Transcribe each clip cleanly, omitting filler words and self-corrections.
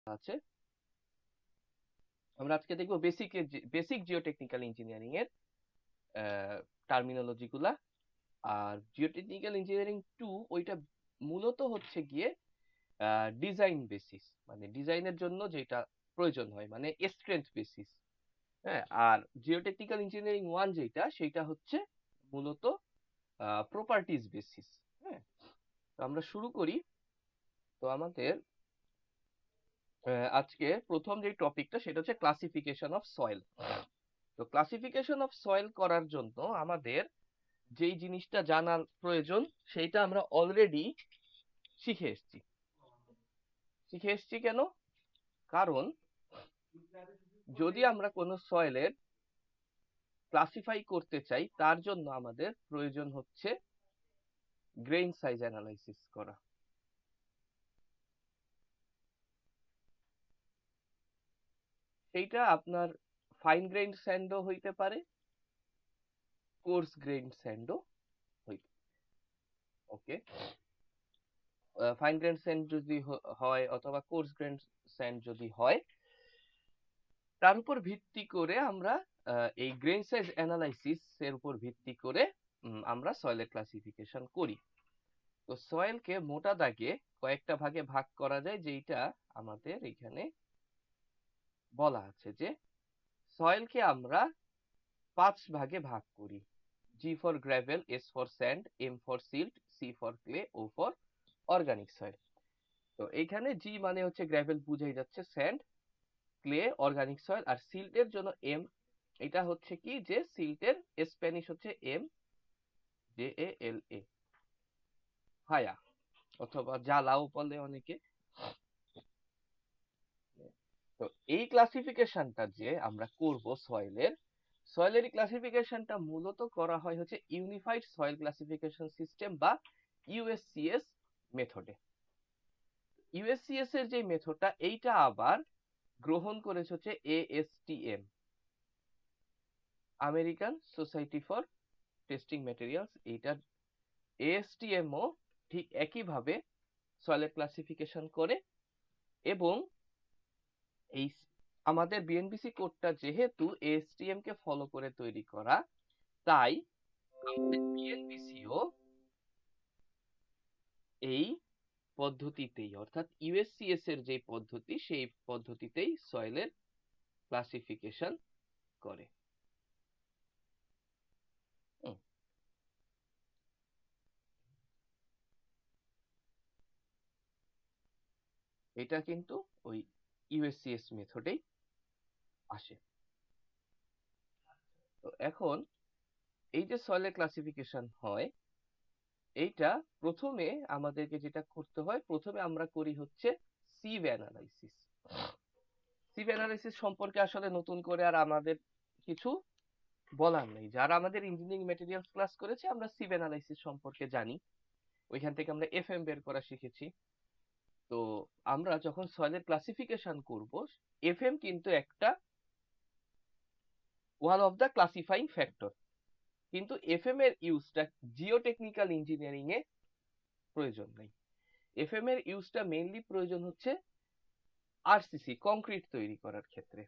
আছে। আমরা আজকে দেখবো বেসিক জিওটেকনিক্যাল ইঞ্জিনিয়ারিং এর টার্মিনোলজি গুলা। আর জিওটেকনিক্যাল ইঞ্জিনিয়ারিং 2 ওইটা মূলত হচ্ছে গিয়ে ডিজাইন বেসিস, মানে ডিজাইনের জন্য যেটা প্রয়োজন হয়, মানে স্ট্রেংথ বেসিস। হ্যাঁ, আর জিওটেকনিক্যাল ইঞ্জিনিয়ারিং 1 যেটা, সেটা হচ্ছে মূলত প্রপার্টিজ বেসিস। হ্যাঁ, তো আমরা শুরু করি। তো আমাদের আজকে প্রথম যে টপিকটা সেটা হচ্ছে ক্লাসিফিকেশন অফ সয়েল। তো ক্লাসিফিকেশন অফ সয়েল করার জন্য আমাদের যেই জিনিসটা জানার প্রয়োজন সেইটা আমরা অলরেডি শিখে এসেছি। কেন? কারণ যদি আমরা কোনো সয়েলের ক্লাসিফাই করতে চাই, তার জন্য আমাদের প্রয়োজন হচ্ছে গ্রেইন সাইজ অ্যানালাইসিস করা। সেইটা আপনার ফাইন গ্রেইন স্যান্ডও হইতে পারে, কোর্স গ্রেইন স্যান্ডও হইতে। ওকে, ফাইন গ্রেইন স্যান্ড যদি হয় অথবা কোর্স গ্রেইন স্যান্ড যদি হয়, তার উপর ভিত্তি করে আমরা এই গ্রেইন সাইজ অ্যানালাইসিস এর উপর ভিত্তি করে আমরা সয়েলের ক্লাসিফিকেশন করি। তো সয়েলকে মোটা দাগে কয়েকটা ভাগে ভাগ করা যায়, যেটা আমাদের এখানে বলা আছে যে সয়েলকে আমরা 5 ভাগে ভাগ করি। G for gravel, S for sand, M for silt, C for clay, O for organic soil. তো এইখানে জি মানে হচ্ছে গ্রাভেল, বুঝাই যাচ্ছে স্যান্ড, ক্লে অর্গানিক সয়েল, আর সিল্টের জন্য এম। এটা হচ্ছে কি যে সিল্টের স্প্যানিশ হচ্ছে M, J A L A, হায়া, অথবা জালাও বলে অনেকে। তো এই ক্লাসিফিকেশনটা যে আমরা করব সয়েলের ক্লাসিফিকেশনটা মূলত করা হয় হচ্ছে ইউনিফাইড সয়েল ক্লাসিফিকেশন সিস্টেম বা ইউএসসিএস মেথডে। ইউএসসিএস এর যে মেথডটা, এইটা আবার গ্রহণ করেছে হচ্ছে ASTM, American society for testing materials. এইটার এএসটিএম ও ঠিক একইভাবে সয়েলের ক্লাসিফিকেশন করে। এবং এই আমাদের বিএনপিসি কোডটা যেহেতু এএসটিএম কে ফলো করে তৈরি করা, তাই আমাদের বিএনপিসিও এই পদ্ধতিতেই, অর্থাৎ ইউএসসিএস এর যে পদ্ধতি, সেই পদ্ধতিতেই সয়েলের ক্লাসিফিকেশন করে। এটা কিন্তু ওই ইউএসসিএস মেথডেই আসে। তো এখন এই যে সয়েলের ক্লাসিফিকেশন হয়, এইটা প্রথমে আমাদেরকে যেটা করতে হয়, প্রথমে আমরা করি হচ্ছে সিভ অ্যানালাইসিস। সিভ অ্যানালাইসিস সম্পর্কে আসলে নতুন করে আর আমাদের কিছু বলার নেই। যারা আমাদের ইঞ্জিনিয়ারিং ম্যাটেরিয়ালস ক্লাস করেছে, আমরা সিভ অ্যানালাইসিস সম্পর্কে জানি। ওইখান থেকে আমরা এফএম বের করা শিখেছি। তো আমরা যখন সয়েলের ক্লাসিফিকেশন করব, এফএম কিন্তু একটা ওয়ান অফ দ্য ক্লাসিফাইং ফ্যাক্টর। কিন্তু এফএম এর ইউজটা জিওটেকনিক্যাল ইঞ্জিনিয়ারিং এ প্রয়োজন নেই। এফএম এর ইউজটা মেইনলি প্রয়োজন হচ্ছে আরসিসি, কংক্রিট তৈরি করার ক্ষেত্রে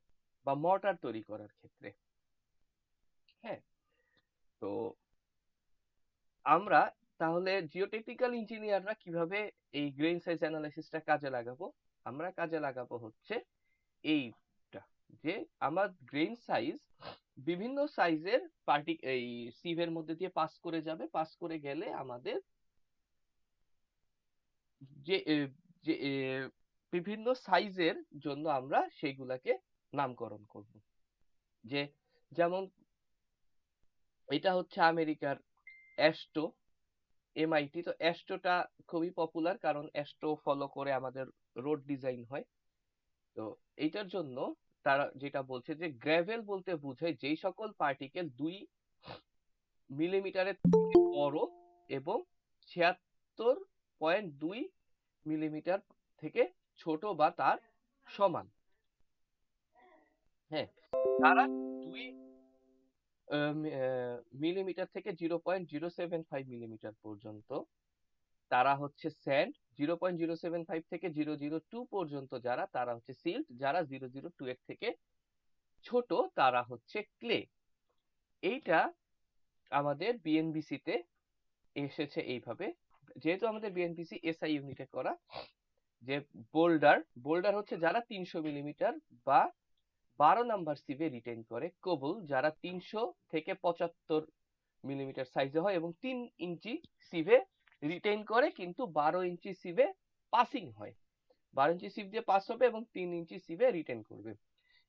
বা মর্টার তৈরি করার ক্ষেত্রে। হ্যাঁ, তো আমরা তাহলে জিওটেকনিক্যাল ইঞ্জিনিয়াররা কিভাবে এই গ্রেইন সাইজ অ্যানালাইসিসটা কাজে লাগাবো? আমরা কাজে লাগাবো হচ্ছে এইটা, যে আমার গ্রেইন সাইজ বিভিন্ন সাইজের এই সিভের মধ্যে দিয়ে পাস করে যাবে। পাস করে গেলে আমাদের যে যে বিভিন্ন সাইজের জন্য আমরা সেইগুলাকে নামকরণ করব। যে যেমন এটা হচ্ছে আমেরিকার অ্যাস্টো, এমআইটি। তো অ্যাস্টোটা খুবই পপুলার, কারণ অ্যাস্টো ফলো করে আমাদের রোড ডিজাইন হয়। তো এইটার জন্য তারা যেটা বলছে যে গ্র্যাভেল বলতে বোঝায় যেই সকল পার্টিকেল 2 মিলিমিটারের থেকে বড় এবং 76.2 মিলিমিটার থেকে ছোট বা তার সমান। হ্যাঁ, তারা 2 মিলিমিটার থেকে 0.075 মিলিমিটার পর্যন্ত তারা হচ্ছে স্যান্ড। 0.075 থেকে 002 পর্যন্ত যারা, তারা হচ্ছে সিল্ট। যারা 002 এর থেকে ছোট তারা হচ্ছে ক্লে। এইটা আমাদের বিএনবিসি তে এসেছে এইভাবে। যেহেতু আমাদের বিএনপিসি এসআই ইউনিটে করা, যে বোল্ডার হচ্ছে যারা 300 মিলিমিটার বা 12 নাম্বার সিভে রিটেন করে। কোবল যারা 300 থেকে 75 মিলিমিটার সাইজে হয় এবং 3 ইঞ্চি সিভে রিটেন করে, কিন্তু 12 ইঞ্চি সিভে পাসিং হয়। 12 ইঞ্চি সিভ দিয়ে পাস হবে এবং 3 ইঞ্চি সিভে রিটেন করবে।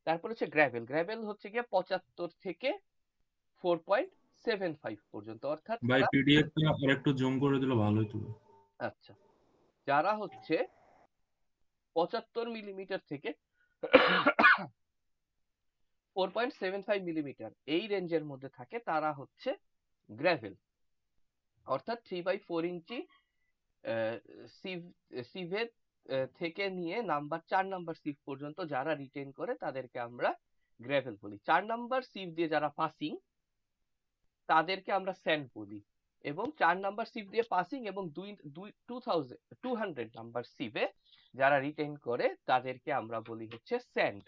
তারপর হচ্ছে গ্র্যাভেল হচ্ছে গিয়ে 75 থেকে 4.75 পর্যন্ত, অর্থাৎ ভাই পিডিএফটা আর একটু জুম করে দিলে ভালো হতো। আচ্ছা, যারা হচ্ছে 75 মিলিমিটার থেকে 4.75 মিলিমিটার এই রেঞ্জের মধ্যে থাকে, তারা হচ্ছে গ্র্যাভেল। অর্থাৎ 3/4 ইঞ্চি সিভে থেকে নিয়ে 4 নাম্বার সিভ পর্যন্ত যারা রিটেন করে তাদেরকে আমরা গ্র্যাভেল বলি। 4 নাম্বার সিভ দিয়ে যারা পাসিং তাদেরকে আমরা স্যান্ড বলি, এবং 4 নাম্বার সিভ দিয়ে পাসিং এবং 200 নাম্বার সিভে যারা রিটেন করে তাদেরকে আমরা বলি হচ্ছে স্যান্ড।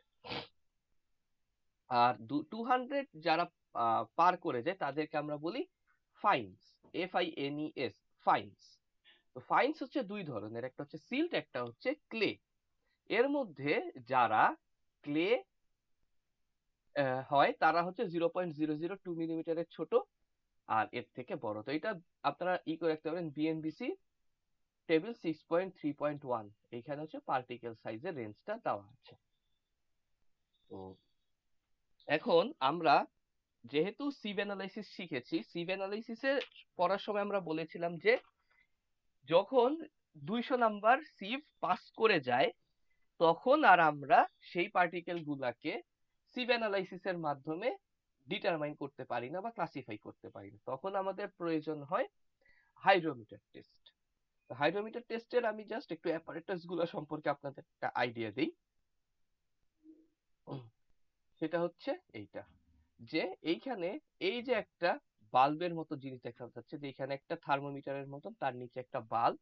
আর 200 যারা পার করে যায় তাদেরকে আমরা বলি ফাইন্স, FINES, ফাইন্স। তো ফাইন্স হচ্ছে দুই ধরনের, একটা হচ্ছে সিল্ট, একটা হচ্ছে ক্লে। এর মধ্যে যারা ক্লে হয় তারা হচ্ছে 0.002 মিলিমিটারের ছোট আর এর থেকে বড়। তো এটা আপনারা করে রাখতে পারেন, বিএনবিসি টেবিল 6.3.1, এইখানে হচ্ছে পার্টিকেল সাইজের রেঞ্জটা দেওয়া আছে। তো এখন আমরা যেহেতু সিভ অ্যানালাইসিস শিখেছি, সিভ অ্যানালাইসিসে পড়ার সময় আমরা বলেছিলাম যে যখন 200 নাম্বার সিভ পাস করে যায় তখন আর আমরা সেই পার্টিকেল গুলাকে সিভ অ্যানালাইসিসের মাধ্যমে ডিটারমাইন করতে পারি না বা ক্লাসিফাই করতে পারি না। তখন আমাদের প্রয়োজন হয় হাইড্রোমিটার টেস্ট। হাইড্রোমিটার টেস্টের আমি জাস্ট একটু অ্যাপারেটাস গুলো সম্পর্কে আপনাদের একটা আইডিয়া দিই। সেটা হচ্ছে এইটা, যে এইখানে এই যে একটা বাল্বের মতো জিনিস দেখা যাচ্ছে, যে এখানে একটা থার্মোমিটারের মতন, তার নিচে একটা বাল্ব,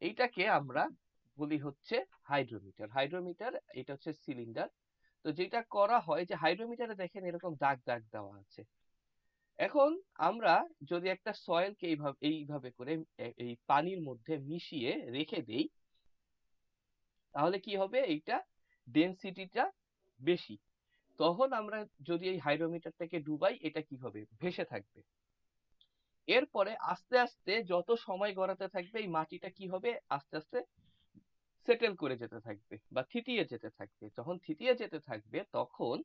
এইটাকে আমরা বলি হচ্ছে হাইড্রোমিটার। হাইড্রোমিটার এটা হচ্ছে সিলিন্ডার। তো যেটা করা হয় যে হাইড্রোমিটারে দেখেন এরকম দাগ দাগ দেওয়া আছে। এখন আমরা যদি একটা সয়েলকে এইভাবে করে এই পানির মধ্যে মিশিয়ে রেখে দেই, তাহলে কি হবে, এইটা ডেনসিটিটা বেশি। তখন আমরা যদি এই হাইড্রোমিটারটাকে ডুবাই, এটা কি হবে, ভেসে থাকবে। এরপরে আস্তে আস্তে যত সময় গড়াতে থাকবে এই মাটিটা কি হবে, আস্তে আস্তে সেটেল করে যেতে থাকবে বা থিতিয়ে যেতে থাকবে। যখন থিতিয়ে যেতে থাকবে তখন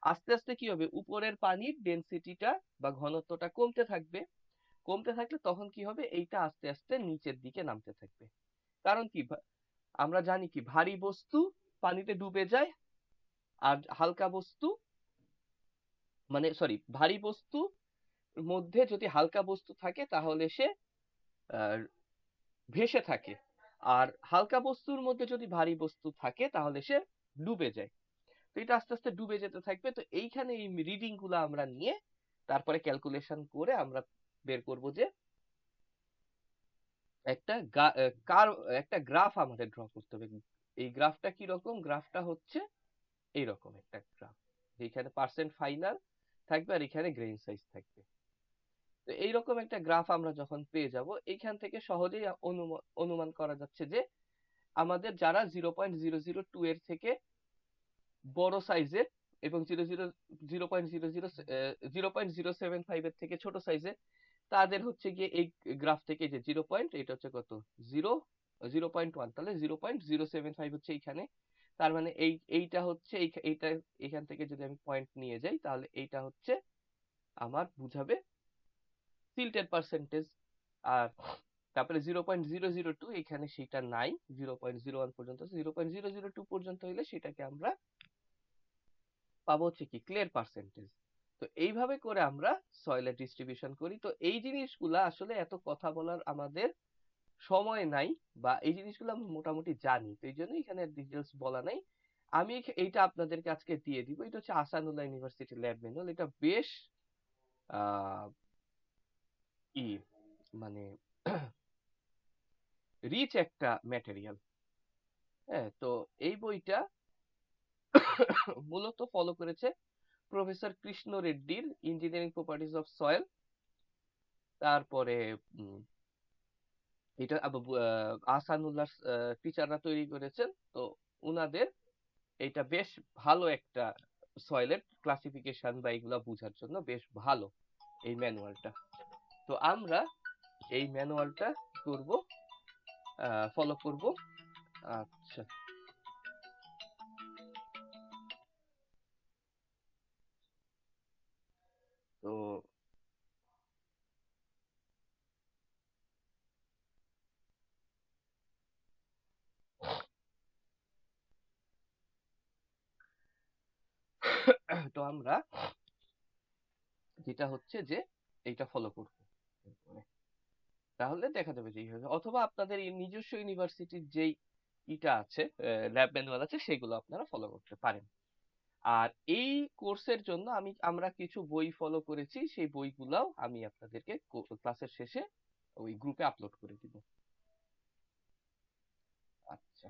আস্তে আস্তে কি হবে, উপরের পানির ডেনসিটিটা বা ঘনত্বটা কমতে থাকবে। কমতে থাকলে তখন কি হবে, এইটা আস্তে আস্তে নিচের দিকে নামতে থাকবে। কারণ কি, আমরা জানি কি ভারী বস্তু পানিতে ডুবে যায়, আর হালকা বস্তু ভারী বস্তু মধ্যে যদি হালকা বস্তু থাকে তাহলে সে ভেসে থাকে, আর হালকা বস্তুর মধ্যে যদি ভারী বস্তু থাকে তাহলে সে ডুবে যায়। তো এটা আস্তে আস্তে ডুবে যেতে থাকবে। তো এইখানে এই রিডিং গুলো আমরা নিয়ে তারপরে ক্যালকুলেশন করে আমরা বের করব যে একটা একটা গ্রাফ আমাদের ড্র করতে হবে। এই গ্রাফটা কি রকম, গ্রাফটা হচ্ছে এইরকম একটা গ্রাফ, যেখানে পার্সেন্ট ফাইনাল থাকবে আর এখানে গ্রেইন সাইজ থাকবে। তো এইরকম একটা গ্রাফ আমরা যখন পেয়ে যাব, এইখান থেকে সহজেই অনুমান করা যাচ্ছে যে আমাদের যারা 0.002 এর থেকে বড় সাইজের এবং 0.075 এর থেকে ছোট সাইজের, তাদের হচ্ছে গিয়ে এই গ্রাফ থেকে যে 0 পয়েন্ট, এটা হচ্ছে কত, 0.1, তাহলে 0.075 হচ্ছে এইখানে। তার মানে এইটা হচ্ছে এইটা, এখান থেকে যদি আমি পয়েন্ট নিয়ে যাই তাহলে এইটা হচ্ছে আমার বুঝাবে সিল্টের পার্সেন্টেজ। আর তারপরে 0.002 এখানে সেটা নাই, 0.01 পর্যন্ত, 0.002 পর্যন্ত হইলে সেটাকে আমরা পাবো হচ্ছে কি ক্লের পার্সেন্টেজ। তো এইভাবে করে আমরা সয়েলের ডিস্ট্রিবিউশন করি। তো এই জিনিসগুলা আসলে এত কথা বলার আমাদের সময় নাই, বা এই জিনিসগুলো আমরা মোটামুটি জানি, তো এই জন্য এখানে ডিটেলস বলা নাই। আমি এইটা আপনাদেরকে আজকে দিয়ে দিব। এটা হচ্ছে আহসানুল্লাহ ইউনিভার্সিটি ল্যাব ম্যানুয়াল। এটা বেশ আহ ই মানে রিচ একটা ম্যাটেরিয়াল। হ্যাঁ, তো এই বইটা মূলত ফলো করেছে প্রফেসর কৃষ্ণ রেড্ডির ইঞ্জিনিয়ারিং প্রপার্টিজ অফ সয়েল। তারপরে এটা আহসানুল্লাহ টিচাররা তৈরি করেছেন। তো উনাদের এটা বেশ ভালো একটা সয়েলের ক্লাসিফিকেশন বা এগুলা বোঝার জন্য বেশ ভালো এই ম্যানুয়ালটা। তো আমরা এই ম্যানুয়ালটা করব, ফলো করব। আচ্ছা, তো তো আমরা যেটা হচ্ছে যে এইটা ফলো করব, তাহলে দেখা যাবে যে অথবা আপনাদের এই নিজস্ব ইউনিভার্সিটির যেই ইটা আছে, ল্যাব ম্যানুয়াল আছে, সেগুলো আপনারা ফলো করতে পারেন। আর এই কোর্সের জন্য আমরা কিছু বই ফলো করেছি, সেই বইগুলাও আমি আপনাদেরকে ক্লাসের শেষে ওই গ্রুপে আপলোড করে দিব। আচ্ছা,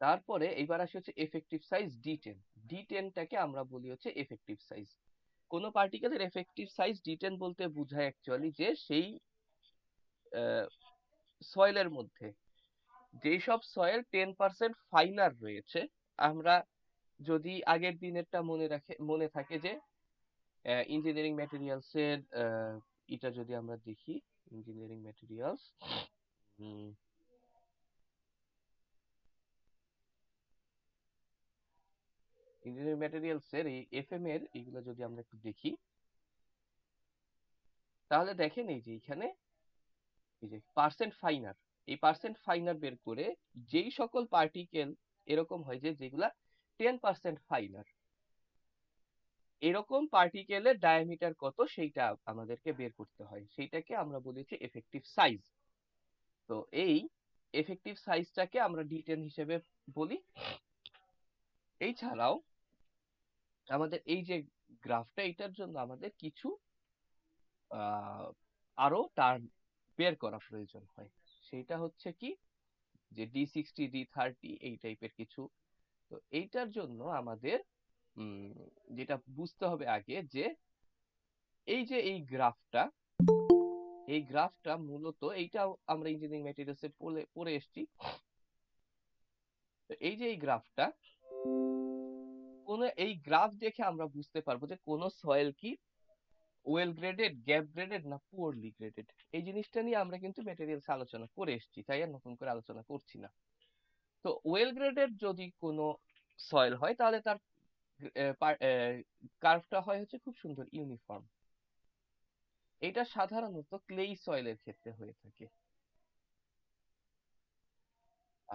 তারপরে এইবার আসি হচ্ছে এফেক্টিভ সাইজ D10। D10টাকে আমরা বলি হচ্ছে এফেক্টিভ সাইজ। কোন পার্টিকেলের এফেক্টিভ সাইজ D10 বলতে বোঝায় অ্যাকচুয়ালি যে সেই সয়েলের মধ্যে যেসব সয়েল 10% ফাইনার রয়েছে। আমরা যদি আগের দিনেরটা মনে থাকে যে ইঞ্জিনিয়ারিং ম্যাটেরিয়ালস এর এটা যদি আমরা দেখি, ইঞ্জিনিয়ারিং ম্যাটেরিয়ালস ইঞ্জিনিয়ারিং ম্যাটেরিয়ালস এর এই এফএম এর এগুলো যদি আমরা একটু দেখি, তাহলে দেখেন এই যে এখানে এই যে পার্সেন্ট ফাইনার, এই পার্সেন্ট ফাইনার বের করে যেই সকল পার্টিকেল এরকম হয় যে যেগুলা 10% ফাইনার, এরকম পার্টিকেলের ডায়ামিটার কত সেইটা আমাদেরকে বের করতে হয়, সেইটাকে আমরা বলেছি এফেক্টিভ সাইজ। তো এই এফেক্টিভ সাইজটাকে আমরা D10 হিসেবে বলি। এই ছাড়াও আমাদের এই যে গ্রাফটা, এটার জন্য আমাদের কিছু আরো টার্ম বের করা প্রয়োজন হয়। সেইটা হচ্ছে কি যে D60 D30 এই টাইপের কিছু। তো এইটার জন্য আমাদের যেটা বুঝতে হবে আগে যে এই যে এই গ্রাফটা, এই গ্রাফটা মূলত এইটা আমরা ইঞ্জিনিয়ারিং ম্যাটেরিয়ালসে পড়ে এসেছি। তো এই যে এই গ্রাফটা, এই গ্রাফ দেখে আমরা বুঝতে পারবো যে কোন সয়েল কি ওয়েল গ্রেডেড, গ্যাপ গ্রেডেড না পুয়ারলি গ্রেডেড। এই জিনিসটা নিয়ে আমরা কিন্তু ম্যাটেরিয়ালস আলোচনা করে এসেছি, তাই আর নতুন করে আলোচনা করছি না। তো ওয়েল গ্রেডেড যদি কোনো সয়েল হয় তাহলে তার কার্ভটা হয় হচ্ছে খুব সুন্দর ইউনিফর্ম। এটা সাধারণত ক্লেই সয়েলের ক্ষেত্রে হয়ে থাকে।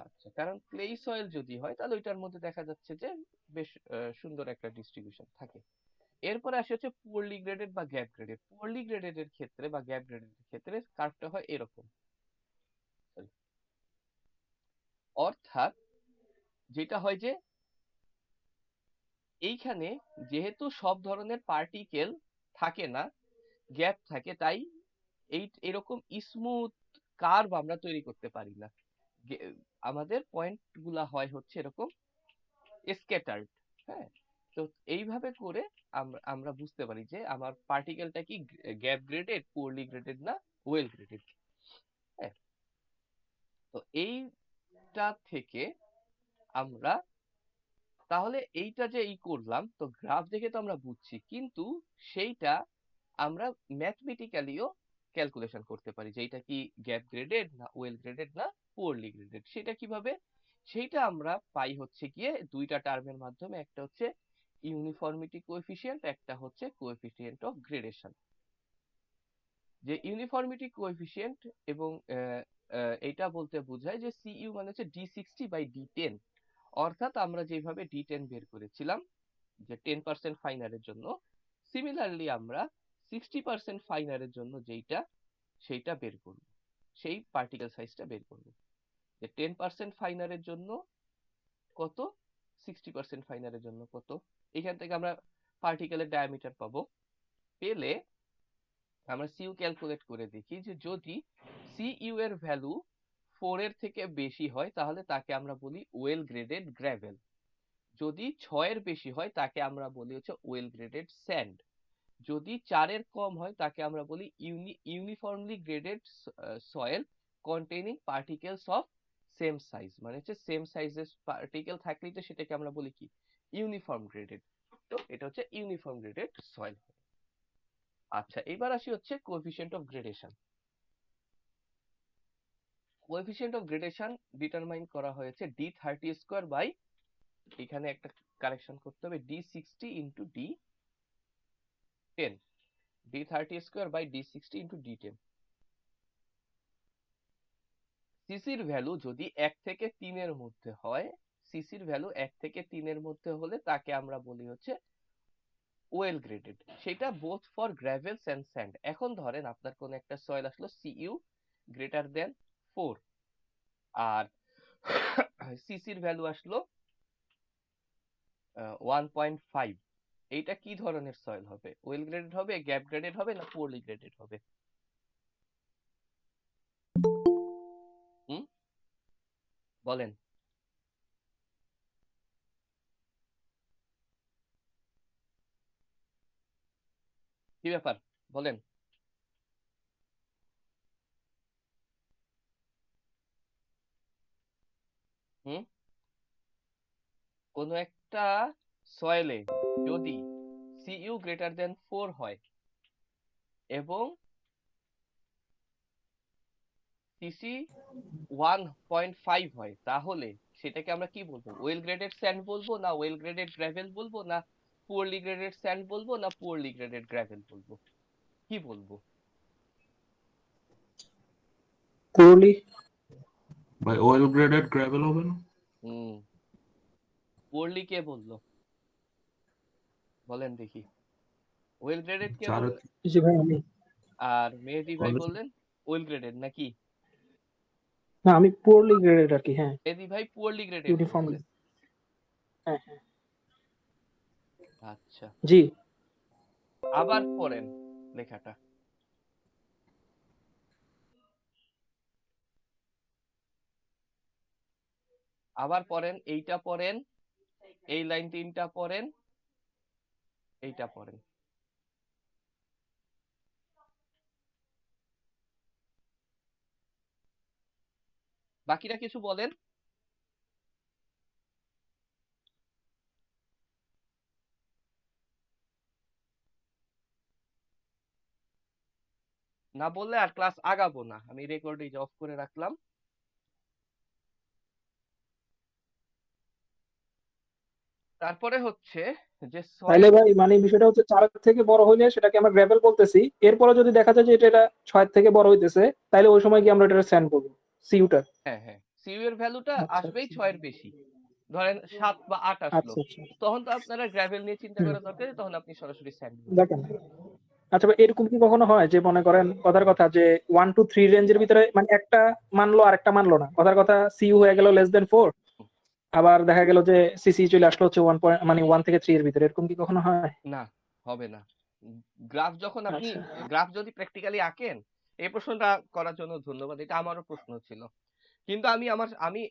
আচ্ছা, কারণ ক্লেই সয়েল যদি হয় তাহলে ওইটার মধ্যে দেখা যাচ্ছে যে বেশ সুন্দর একটা ডিস্ট্রিবিউশন থাকে। এরপরে আসে হচ্ছে পুয়ারলি গ্রেডেড বা গ্যাপ গ্রেডেড। পুয়ারলি গ্রেডেড এর ক্ষেত্রে বা গ্যাপ গ্রেডেড এর ক্ষেত্রে কার্ভটা হয় এরকম। অর্থাৎ যেটা হয় যে এইখানে যেহেতু সব ধরনের পার্টিকেল থাকে না, গ্যাপ থাকে, তাই এরকম স্মুথ কার্ভ আমরা তৈরি করতে পারি না। আমাদের পয়েন্ট গুলা হয় হচ্ছে এরকম স্ক্যাটার্ড। হ্যাঁ, তো এইভাবে করে আমরা বুঝতে পারি যে আমার পার্টিকেলটা কি গ্যাপ গ্রেডেড, পুয়ারলি গ্রেডেড না ওয়েল গ্রেডেড। হ্যাঁ, তো এইটা থেকে আমরা তাহলে এইটা যে করলাম, তো গ্রাফ দেখে তো আমরা বুঝছি, কিন্তু সেইটা আমরা ম্যাথমেটিক্যালিও ক্যালকুলেশন করতে পারি যে এটা কি গ্যাপ গ্রেডেড না ওয়েল গ্রেডেড না পুয়ারলি গ্রেডেড। সেটা কিভাবে? সেইটা আমরা পাই হচ্ছে গিয়ে দুইটা টার্মের মাধ্যমে, একটা হচ্ছে ইউনিফর্মিটি কোএফিসিয়েন্ট, একটা হচ্ছে কোএফিসিয়েন্ট অফ গ্রেডেশন। যে ইউনিফর্মিটি কোএফিসিয়েন্ট এবং এটা বলতে বোঝায় যে সিইউ মানে হচ্ছে D60/D10। অর্থাৎ আমরা যেভাবে D10 বের করেছিলাম যে 10% ফাইনারের জন্য, সিমিলারলি আমরা 60% ফাইনারের জন্য সেইটা বের করব, সেই পার্টিকেল সাইজটা বের করব। যে 10% ফাইনারের জন্য কত, 60% ফাইনারের জন্য কত, এখান থেকে আমরা পার্টিকেলের ডায়ামিটার পাবো। পেলে আমরা সিইউ ক্যালকুলেট করে দেখি যে যদি সিইউ এর ভ্যালু 4 এর থেকে বেশি হয় তাহলে তাকে আমরা বলি ওয়েল গ্রেডেড গ্র্যাভেল। যদি 6 এর বেশি হয় তাকে আমরা বলি হচ্ছে ওয়েল গ্রেডেড স্যান্ড। যদি 4 এর কম হয় তাকে আমরা বলি uniformly graded soil containing particles of same size. মানে হচ্ছে সেম সাইজের পার্টিকেল থাকলেই তো সেটাকে আমরা বলি কি ইউনিফর্ম গ্রেডেড। তো এটা হচ্ছে ইউনিফর্ম গ্রেডেড সয়েল। আচ্ছা, এবার আসি হচ্ছে coefficient of gradation. Coefficient of gradation determine করা হয়েছে D30 স্কয়ার বাই, এখানে একটা কারেকশন করতে হবে, D60 into D10। D30 square by D60 into D10। সিসির ভ্যালু যদি 1 থেকে 3 এর মধ্যে হয়, সিসির ভ্যালু 1 থেকে 3 এর মধ্যে হলে তাকে আমরা বলি হচ্ছে ওয়েল গ্রেডেড। সেটা বোথ ফর গ্র্যাভেলস এন্ড স্যান্ড। এখন ধরেন আপনার কোন একটা সয়েল আসলো Cu গ্রেটার দেন 4, আর সিসির ভ্যালু আসলো 1.5। এইটা কি ধরনের সয়েল হবে? ওয়েল গ্রেডেড হবে, গ্যাপ গ্রেডেড হবে, না পুয়ারলি গ্রেডেড হবে? হুম, বলেন। কি ব্যাপার বলেন। হুম, কোন একটা সয়েলে যদি Cu গ্রেটার দেন 4 হয় এবং Cc 1.5 হয়, তাহলে সেটাকে আমরা কি বলবো? ওয়েল গ্রেডেড স্যান্ড বলবো, না ওয়েল গ্রেডেড গ্র্যাভেল বলবো, না পুয়ারলি গ্রেডেড স্যান্ড বলবো, না পুয়ারলি গ্রেডেড গ্র্যাভেল বলবো? কি বলবো? পুরলি ভাই ওয়েল গ্রেডেড গ্র্যাভেল হবে না? হুম, পুয়ারলি কে বললো বলেন দেখি। ওয়েল গ্রেডেড কে চারে বললেন? জি ভাই আমি আর মেহেদি ভাই কলেজ বললেন ওয়েল গ্রেডেড নাকি? না আমি পুরলি গ্রেডেড আর কি। হ্যাঁ, মেহেদি ভাই পুয়ারলি গ্রেডেড ইউনিফর্মলি। বলছে। হ্যাঁ হ্যাঁ আচ্ছা, জি। আবার পড়েন লেখাটা। আবার পড়েন, এইটা পড়েন, এই লাইন 3টা পড়েন, এইটা পড়েন। বাকিরা কিছু বলেন। না বললে আর ক্লাস আগাবো না। আমি রেকর্ডিং অফ করে রাখলাম। তারপরে হচ্ছে যে তাইলে সয়েল, ভাই মানে বিষয়টা হচ্ছে 4 থেকে বড় হইলে সেটাকে আমরা গ্র্যাভেল বলতেছি, এরপরে যদি দেখা যায় যে এটা 6 থেকে বড় হইতেছে তাইলে ওই সময় কি আমরা এটা স্যান্ড বলবো সিউটা। হ্যাঁ হ্যাঁ, সিইউ এর ভ্যালুটা আচ্ছা আসবেই আচ্ছা 6 এর বেশি। ধরেন 7 বা 8 আসলো, আচ্ছা আচ্ছা তখন তো আপনারা গ্র্যাভেল নিয়ে চিন্তা হুম, করার দরকার নেই, তখন আপনি সরাসরি স্যান্ড বলবেন। দেখেন। আচ্ছা ভাই এরকম কি কখনো হয় যে মনে করেন কথার কথা যে 1 to 3 রেঞ্জের ভিতরে মানে একটা মানলো আর একটা মানলো না, কথার কথা সিইউ হয়ে গেল লেস দেন 4, আবার দেখা গেল যে সিসি চলে আসলো হচ্ছে 1 মানে 1 থেকে 3 এর ভিতরে, এরকম কি কখনো হয়? না, হবে না। গ্রাফ যখন আপনি, আচ্ছা গ্রাফ যদি প্র্যাকটিক্যালি আঁকেন, এই প্রশ্নটা করার জন্য ধন্যবাদ, এটা আমারও প্রশ্ন ছিল। কিন্তু আমি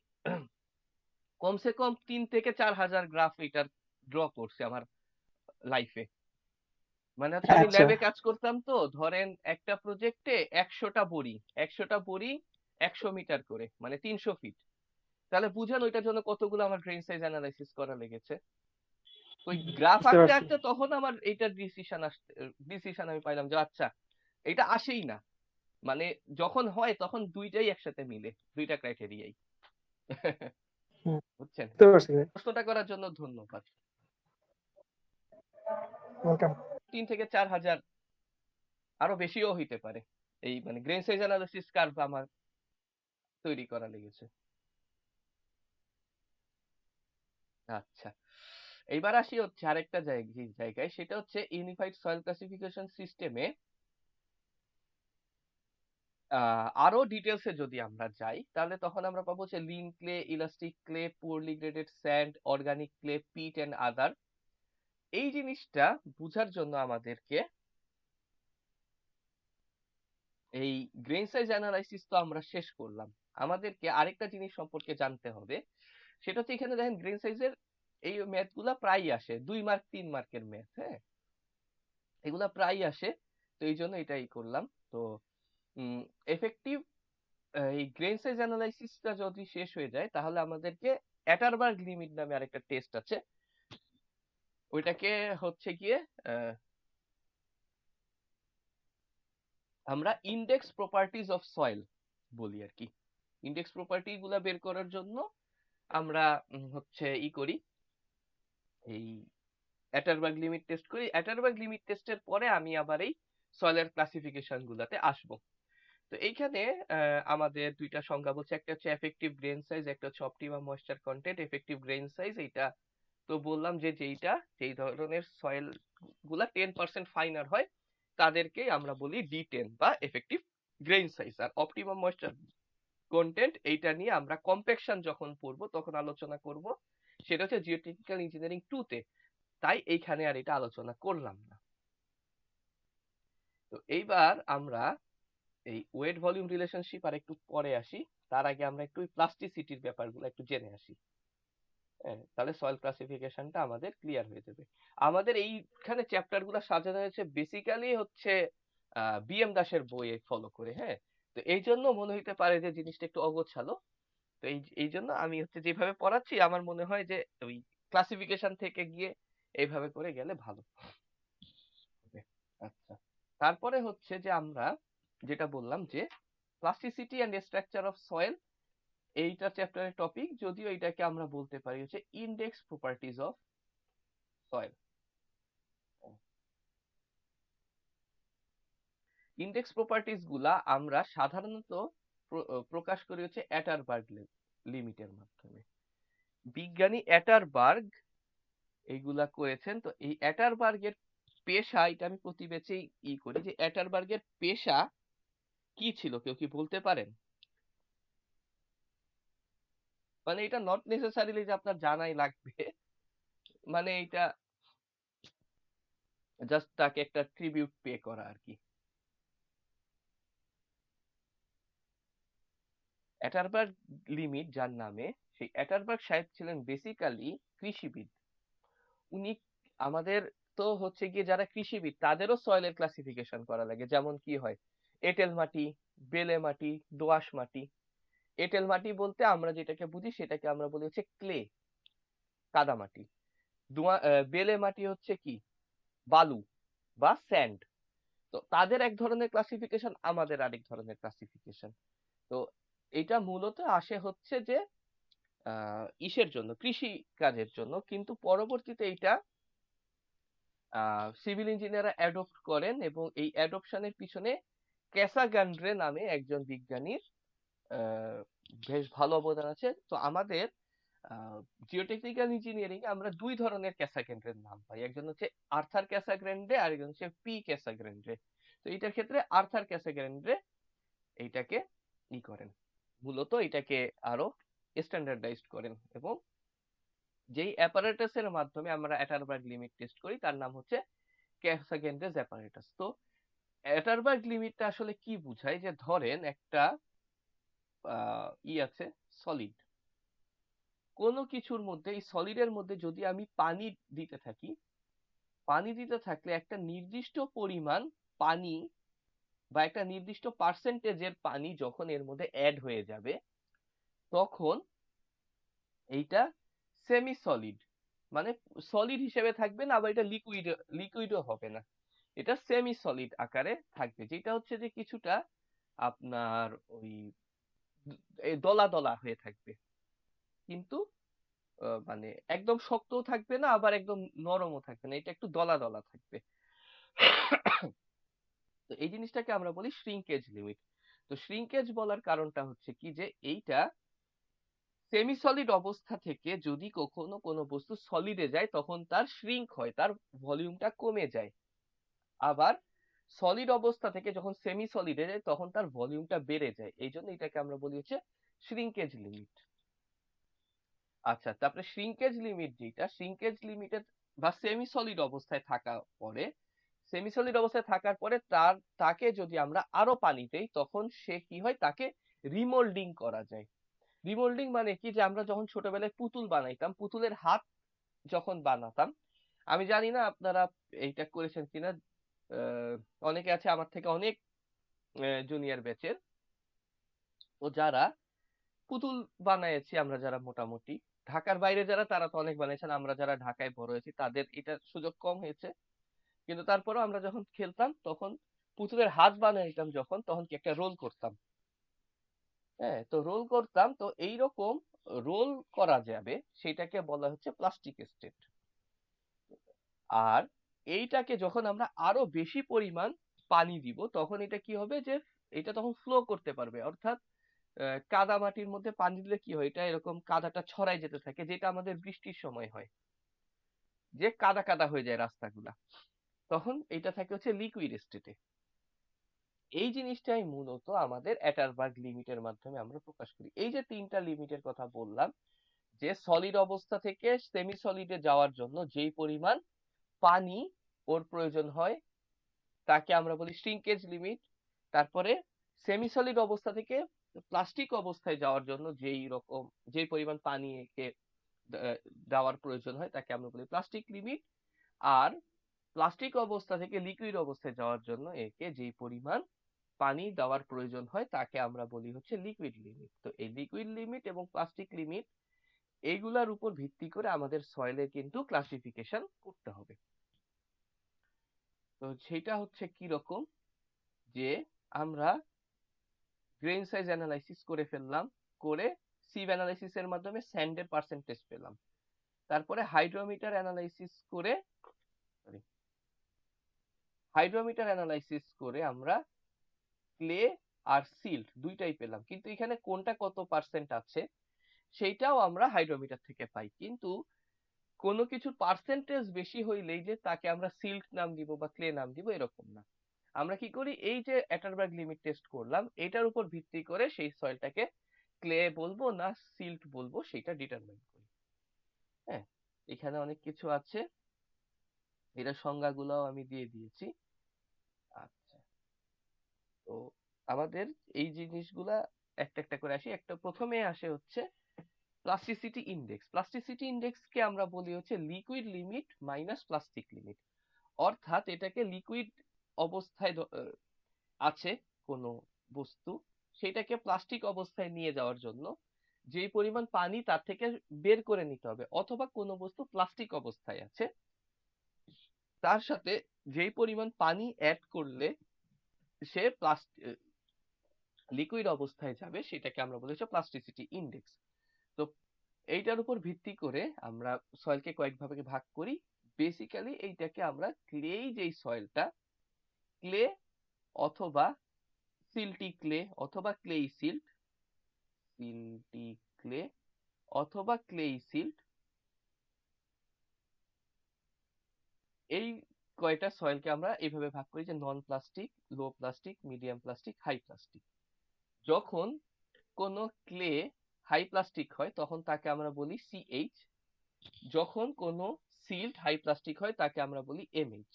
কমসে কম 3 থেকে 4,000 গ্রাফ এটার ড্র করছি আমার লাইফে। মানে হচ্ছে আমি আচ্ছা ল্যাবে কাজ করতাম, তো ধরেন একটা প্রজেক্টে 100টা বড়ি, 100 মিটার করে, মানে 300 ফিট। তাহলে বুঝেন ওইটার জন্য কতগুলো আমার গ্রেন সাইজ অ্যানালাইসিস করা লেগেছে। ওই গ্রাফ বুঝতে আঁকতে পারছি। আঁকতে তখন আমার এইটার ডিসিশন আমি পাইলাম যে আচ্ছা এটা আসেই না। মানে যখন হয় তখন দুইটাই একসাথে মিলে, দুইটা ক্রাইটেরিয়াই। হুম, বুঝছেন? বুঝতে পারছি ভাই। প্রশ্নটা করার জন্য ধন্যবাদ। ওয়েলকাম। 3 থেকে 4,000, আরো বেশিও হইতে পারে। এই মানে গ্রেন সাইজ অ্যানালিসিস কার্ভ আমার তৈরি করা লেগেছে। আচ্ছা, এইবার আসি হচ্ছে আরেকটা জায়গায়, সেটা হচ্ছে ইউনিফাইড সয়েল ক্লাসিফিকেশন সিস্টেমে আরো ডিটেলসে যদি আমরা যাই তাহলে তখন আমরা পাবো যে lean clay, elastic clay, poorly graded sand, organic clay, peat and other. এই জিনিসটা বুঝার জন্য আমাদেরকে এই গ্রেন সাইজ অ্যানালাইসিস তো আমরা শেষ করলাম, আমাদেরকে আরেকটা জিনিস সম্পর্কে জানতে হবে, সেটা হচ্ছে এখানে দেখেন গ্রেন সাইজের এই ম্যাথ গুলা প্রায়ই আসে, 2 মার্ক 3 মার্কের ম্যাথ, হ্যাঁ, এগুলা প্রায়ই আসে, তো এই জন্য এটাই করলাম। তো এফেক্টিভ এই গ্রেন সাইজ অ্যানালাইসিসটা যদি শেষ হয়ে যায়, তাহলে আমাদেরকে অ্যাটারবার্গ লিমিট নামে আরেকটা টেস্ট আছে, ওইটাকে হচ্ছে গিয়ে আমরা ইন্ডেক্স প্রপার্টিজ অফ সয়েল বলি আর কি। ইন্ডেক্স প্রপার্টি গুলা বের করার জন্য আমরা হচ্ছে করি, এই অ্যাটারবার্গ লিমিট টেস্ট করি। অ্যাটারবার্গ লিমিট টেস্টের পরে আমি আবার এই সয়েলের ক্লাসিফিকেশন গুলাতে আসবো। তো এইখানে আমাদের দুইটা সংজ্ঞা বলছে, একটা হচ্ছে এফেক্টিভ গ্রেন সাইজ, একটা হচ্ছে optimum moisture content. Effective grain size এইটা তো বললাম যে যেই ধরনের সয়েল গুলা 10% ফাইনার হয় তাদেরকেই আমরা বলি D10 বা এফেক্টিভ গ্রেন সাইজ। আর অপটিমাম ময়েশ্চার কন্টেন্ট এইটা নিয়ে আমরা কম্প্যাকশন যখন পড়বো তখন আলোচনা করব, সেটা হচ্ছে জিওটেকনিক্যাল ইঞ্জিনিয়ারিং 2 তে, তাই এইখানে আর এটা আলোচনা করলাম না। তো এইবার আমরা এই ওয়েট ভলিউম রিলেশনশিপ আর একটু পরে আসি, তার আগে আমরা একটু প্লাস্টিসিটির ব্যাপারগুলো একটু জেনে আসি। হ্যাঁ, তাহলে সয়েল ক্লাসিফিকেশনটা আমাদের ক্লিয়ার হয়ে যাবে। আমাদের এইখানে চ্যাপ্টারগুলো সাজানো হয়েছে বেসিক্যালি হচ্ছে বিএম দাসের বইয়ে ফলো করে, হ্যাঁ, তো এই জন্য মনে হইতে পারে যে জিনিসটা একটু অগোছালো। তো এই জন্য আমি হচ্ছে যেভাবে পড়াচ্ছি আমার মনে হয় যে ওই ক্লাসিফিকেশন থেকে গিয়ে এইভাবে করে গেলে ভালো হবে। আচ্ছা, তারপরে হচ্ছে যে আমরা যেটা বললাম যে plasticity and structure of soil, এইটা চ্যাপ্টারের টপিক, যদিও এটাকে আমরা বলতে পারি হচ্ছে index properties of soil. Index properties গুলা আমরা সাধারণত প্রকাশ করি হচ্ছে অ্যাটারবার্গ লিমিটের মাধ্যমে। বিজ্ঞানী অ্যাটারবার্গ এইগুলা করেছেন। তো এই অ্যাটারবার্গের পেশা, এটা আমি প্রতি ব্যাচেই করি, যে অ্যাটারবার্গের পেশা কি ছিল কেউ কি বলতে পারেন? মানে এটা নট নেসেসারিলি যে আপনার জানাই লাগবে, মানে এটা জাস্ট তাকে একটা ট্রিবিউট পে করা আর কি। অ্যাটারবার্গ লিমিট যার নামে, সেই অ্যাটারবার্গ সাহেব ছিলেন বেসিক্যালি কৃষিবিদ। উনি আমাদের তো হচ্ছে গিয়ে যারা কৃষিবিদ তাদেরও সয়েলের ক্লাসিফিকেশন করা লাগে, যেমন কি হয় এঁটেল মাটি, বেলে মাটি, দোআঁশ মাটি। এঁটেল মাটি বলতে আমরা যেটাকে বুঝি সেটাকে আমরা বলি হচ্ছে ক্লে, কাদা মাটি। বেলে মাটি হচ্ছে কি বালু বা স্যান্ড। তো তাদের এক ধরনের ক্লাসিফিকেশন, আমাদের আরেক ধরনের ক্লাসিফিকেশন। তো এটা মূলত আসে হচ্ছে যে ইসের জন্য, কৃষি কাজের জন্য, কিন্তু পরবর্তীতে এইটা সিভিল ইঞ্জিনিয়াররা অ্যাডপ্ট করেন এবং এই অ্যাডপশনের পিছনে ক্যাসাগ্রান্ডে নামে একজন বিজ্ঞানীর বেশ ভালো অবদান আছে। তো আমাদের জিওটেকনিক্যাল ইঞ্জিনিয়ারিং আমরা দুই ধরনের ক্যাসাগ্রান্ডের নাম পাই, একজন হচ্ছে আর্থার ক্যাসাগ্রান্ডে আর একজন হচ্ছে পি ক্যাসাগ্রান্ডে। তো এইটার ক্ষেত্রে আর্থার ক্যাসাগ্রান্ডে এইটাকে করেন, মূলত এটাকে আরো স্ট্যান্ডার্ডাইজড করেন, এবং যেই অ্যাপারেটাসের মাধ্যমে আমরা অ্যাটারবার্গ লিমিট টেস্ট করি তার নাম হচ্ছে ক্যাসাগ্রান্ডেজ অ্যাপারেটাস। তো অ্যাটারবার্গ লিমিটটা আসলে কি বোঝায়, যে ধরেন একটা আছে সলিড, কোনো কিছুর মধ্যে, এই সলিডের মধ্যে যদি আমি পানি দিতে থাকি, পানি দিতে থাকলে একটা নির্দিষ্ট পরিমাণ পানি বা একটা নির্দিষ্ট পার্সেন্টেজের পানি যখন এর মধ্যে অ্যাড হয়ে যাবে, তখন এইটা সেমি সলিড, মানে সলিড হিসেবে থাকবে না, আবার এটা লিকুইডও হবে না, এটা সেমি সলিড আকারে থাকবে, যেটা হচ্ছে যে কিছুটা আপনার ওই দলা দলা হয়ে থাকবে, কিন্তু মানে একদম শক্তও থাকবে না, আবার একদম নরমও থাকবে না, এটা একটু দলা দলা থাকবে। তো এই জিনিসটাকে আমরা বলি শ্রিঙ্কেজ লিমিট। তো শ্রিঙ্কেজ বলার কারণটা হচ্ছে কি, যে এইটা সেমি সলিড অবস্থা থেকে যদি কখনো কোনো বস্তু সলিডে যায় তখন তার শ্রিঙ্ক হয়, তার ভলিউমটা কমে যায়। আবার সলিড অবস্থা থেকে যখন সেমি সলিডে যায় তখন তার ভলিউমটা বেড়ে যায়, এই জন্য এটাকে আমরা বলি হচ্ছে শ্রিঙ্কেজ লিমিট। আচ্ছা, তারপরে শ্রিঙ্কেজ লিমিট, যেটা শ্রিঙ্কেজ লিমিটের বা সেমি সলিড অবস্থায় থাকা পরে, সেমি সলিড অবস্থায় থাকার পরে তাকে যদি আমরা আরো পানি দেই তখন সে কি হয়, তাকে রিমোল্ডিং করা যায়। রিমোল্ডিং মানে কি, যে আমরা যখন ছোটবেলায় পুতুল বানাইতাম, পুতুলের হাত যখন বানাতাম, আমি জানি না আপনারা এইটা করেছেন কিনা, অনেকে আছে আমার থেকে অনেক জুনিয়র ব্যাচের, তো যারা পুতুল বানাইছি আমরা, যারা মোটামুটি ঢাকার বাইরে যারা, তারা তো অনেক বানিয়েছেন, আমরা যারা ঢাকায় বড় হয়েছি তাদের এটার সুযোগ কম হয়েছে, কিন্তু তারপরেও আমরা যখন খেলতাম তখন পুতুলের হাত বানাইতাম যখন, তখন কি একটা রোল করতাম। হ্যাঁ, তো রোল করতাম, তো এইরকম রোল করা যাবে সেটাকে বলা হচ্ছে প্লাস্টিক স্টেট। আর এইটাকে যখন আমরা আরো বেশি পরিমাণ পানি দিব, তখন এটা কি হবে, যে এটা তখন ফ্লো করতে পারবে, অর্থাৎ কাদা মাটির মধ্যে পানি দিলে কি হয়, এটা এরকম কাদাটা ছড়াই যেতে থাকে, যেটা আমাদের বৃষ্টির সময় হয়, যে কাদা কাদা হয়ে যায় রাস্তাগুলা, তখন এটা থাকে হচ্ছে লিকুইড স্টেটে। এই জিনিসটাই মূলত আমাদের অ্যাটারবার্গ লিমিটের মাধ্যমে আমরা প্রকাশ করি। এই যে তিনটা লিমিটের কথা বললাম, যে সলিড অবস্থা থেকে সেমি সলিডে যাওয়ার জন্য যেই পরিমাণ পানি ওর প্রয়োজন হয় তাকে আমরা বলি শ্রিঙ্কেজ লিমিট। তারপরে সেমি সলিড অবস্থা থেকে প্লাস্টিক অবস্থায় যাওয়ার জন্য যেই পরিমাণ পানি একে দেওয়ার প্রয়োজন হয় তাকে আমরা বলি প্লাস্টিক লিমিট। আর প্লাস্টিক অবস্থা থেকে লিকুইড অবস্থায় যাওয়ার জন্য একে যেই পরিমাণ পানি দেওয়ার প্রয়োজন হয় তাকে আমরা বলি হচ্ছে লিকুইড লিমিট। তো এই লিকুইড লিমিট এবং প্লাস্টিক লিমিট, এইগুলার উপর ভিত্তি করে আমাদের সয়েলের কিন্তু ক্লাসিফিকেশন করতে হবে। তো সেটা হচ্ছে কি রকম, যে আমরা গ্রেন সাইজ অ্যানালাইসিস করে ফেললাম, করে সিভ অ্যানালাইসিস এর মাধ্যমে স্যান্ডের পার্সেন্টেজ পেলাম, তারপরে হাইড্রোমিটার অ্যানালাইসিস করে আমরা ক্লে আর সিল্ট দুইটাই পেলাম, কিন্তু এখানে কোনটা কত পার্সেন্ট আছে সেইটাও আমরা হাইড্রোমিটার থেকে পাই। কিন্তু কোনো কিছুর পার্সেন্টেজ বেশি হইলেই যে তাকে আমরা সিল্ট নাম দিব বা ক্লে নাম দিব এরকম না। আমরা কি করি, এই যে অ্যাটারবার্গ লিমিট টেস্ট করলাম এটার উপর ভিত্তি করে সেই সয়েলটাকে ক্লে বলবো না সিল্ট বলবো সেটা ডিটারমাইন করি। হ্যাঁ, এখানে অনেক কিছু আছে, এটা সংজ্ঞাগুলোও আমি দিয়ে দিয়েছি। আচ্ছা, তো আমাদের এই জিনিসগুলা একটা একটা করে আসি। একটা প্রথমে আসে হচ্ছে প্লাস্টিসিটি ইনডেক্স। প্লাস্টিসিটি ইনডেক্সকে আমরা বলি হচ্ছে liquid limit minus plastic limit. অর্থাৎ এটাকে লিকুইড অবস্থায় আছে কোনো বস্তু, সেটাকে প্লাস্টিক অবস্থায় নিয়ে যাওয়ার জন্য যেই পরিমাণ পানি তার থেকে বের করে নিতে হবে, অথবা কোনো বস্তু প্লাস্টিক অবস্থায় আছে তার সাথে যেই পরিমাণ পানি অ্যাড করলে সে লিকুইড অবস্থায় যাবে সেটাকে আমরা বলি হচ্ছে প্লাস্টিসিটি ইনডেক্স। তো এইটার উপর ভিত্তি করে আমরা সয়েলকে কয়েকভাবে ভাগ করি। বেসিক্যালি এইটাকে আমরা ক্লেই, যেই সয়েলটা ক্লে অথবা সিল্টি ক্লে অথবা ক্লেই সিল্ট, সিল্টি ক্লে অথবা ক্লেই সিল্ট, এই কয়টা সয়েলকে আমরা এইভাবে ভাগ করি যে non plastic, low plastic, medium plastic, high plastic. যখন কোনো ক্লে হাই প্লাস্টিক হয় তখন তাকে আমরা বলি সিএইচ, যখন কোনো সিল্ট হাই প্লাস্টিক হয় তাকে আমরা বলি এমএইচ,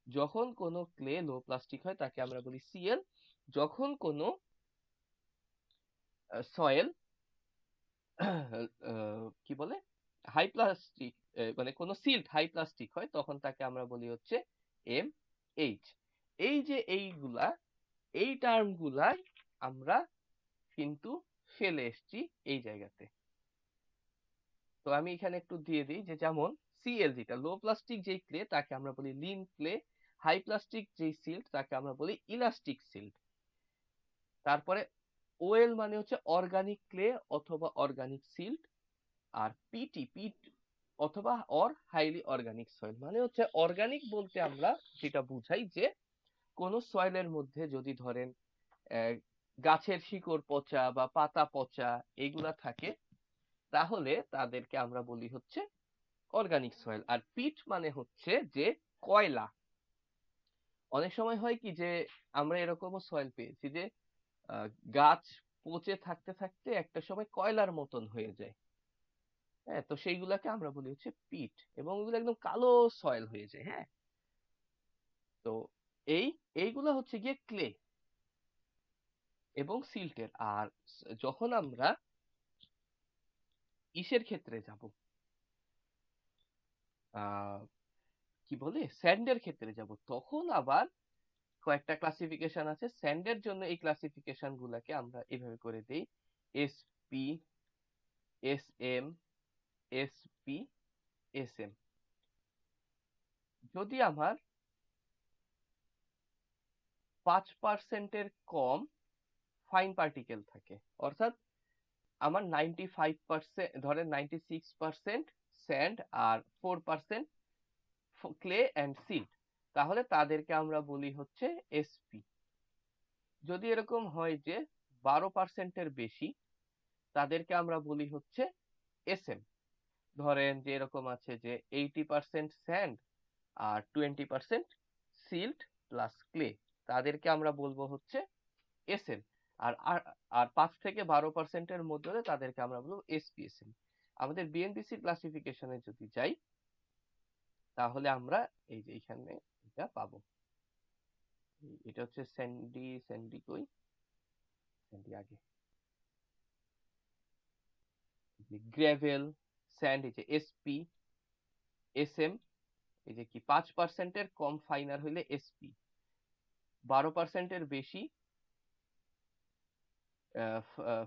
যখন কোনো ক্লে লো প্লাস্টিক হয় তাকে আমরা বলি সিএল, যখন কোনো সয়েল কি বলে হাই প্লাস্টিক, মানে কোনো সিল্ট হাই প্লাস্টিক হয় তখন তাকে আমরা বলি হচ্ছে এমএইচ। এই যে এই টার্মগুলা আমরা কিন্তু ফেলে এসছি এই জায়গাতে। তো আমি এখানে একটু দিয়ে দিই, যে যেমন সিএল যেটা লো প্লাস্টিক যেই ক্লে তাকে আমরা বলি লিন ক্লে, হাই প্লাস্টিক যেই সিল্ট তাকে আমরা বলি ইলাস্টিক সিল্ট। তারপরে ওএল মানে হচ্ছে অর্গানিক ক্লে অথবা অর্গানিক সিল্ট, আর পিট অথবা হাইলি অর্গানিক সয়েল মানে হচ্ছে অর্গানিক বলতে আমরা যেটা বুঝাই যে কোন সয়েলের মধ্যে যদি ধরেন গাছের শিকড় পচা বা পাতা পচা এগুলা থাকে তাহলে তাদেরকে আমরা বলি হচ্ছে অর্গানিক সয়েল। আর পিট মানে হচ্ছে যে কয়লা। অনেক সময় হয় কি যে আমরা এরকমও সয়েল পেয়েছি যে গাছ পচে থাকতে থাকতে একটা সময় কয়লার মতন হয়ে যায়। হ্যাঁ, তো সেইগুলাকে আমরা বলি হচ্ছে পিট, এবং ওগুলো একদম কালো সয়েল হয়ে যায়। হ্যাঁ, তো এইগুলা হচ্ছে গিয়ে ক্লে। এবং সিল্টের। আর যখন আমরা ইসের ক্ষেত্রে যাব, কি বলে, স্যান্ডের ক্ষেত্রে যাব, তখন আবার কয়েকটা ক্লাসিফিকেশন আছে। স্যান্ডের জন্য এই ক্লাসিফিকেশন গুলাকে আমরা এভাবে করে দিই: এসপি, এসএম, এসপি, এসএম। যদি আমার 5% কম ফাইন পার্টিকেল থাকে, অর্থাৎ আমার 95%, ধরেন 96% স্যান্ড আর 4% ক্লে অ্যান্ড সিল্ট, তাহলে তাদেরকে আমরা বলি হচ্ছে এসপি। যদি এরকম হয় যে 12%-এর বেশি, তাদেরকে আমরা বলি হচ্ছে এসএম। ধরেন যে এরকম আছে যে 80% স্যান্ড আর 20% সিল্ট প্লাস ক্লে, তাদেরকে আমরা বলবো হচ্ছে এসএম। আর আর 5 থেকে 12%-এর মধ্যে হলে তাদেরকে আমরা বলবো এসপিএসএম। আমাদের বিএনপিসি ক্লাসিফিকেশনে যদি যাই, তাহলে আমরা এই যে এখানে এটা পাবো। এটা হচ্ছে স্যান্ডি, স্যান্ডি কই, স্যান্ডি আগে, গ্রেভেল, স্যান্ড, এই যে এসপি, এসএম, এই যে কি 5%-এর কম ফাইনার হইলে এসপি, 12%-এর বেশি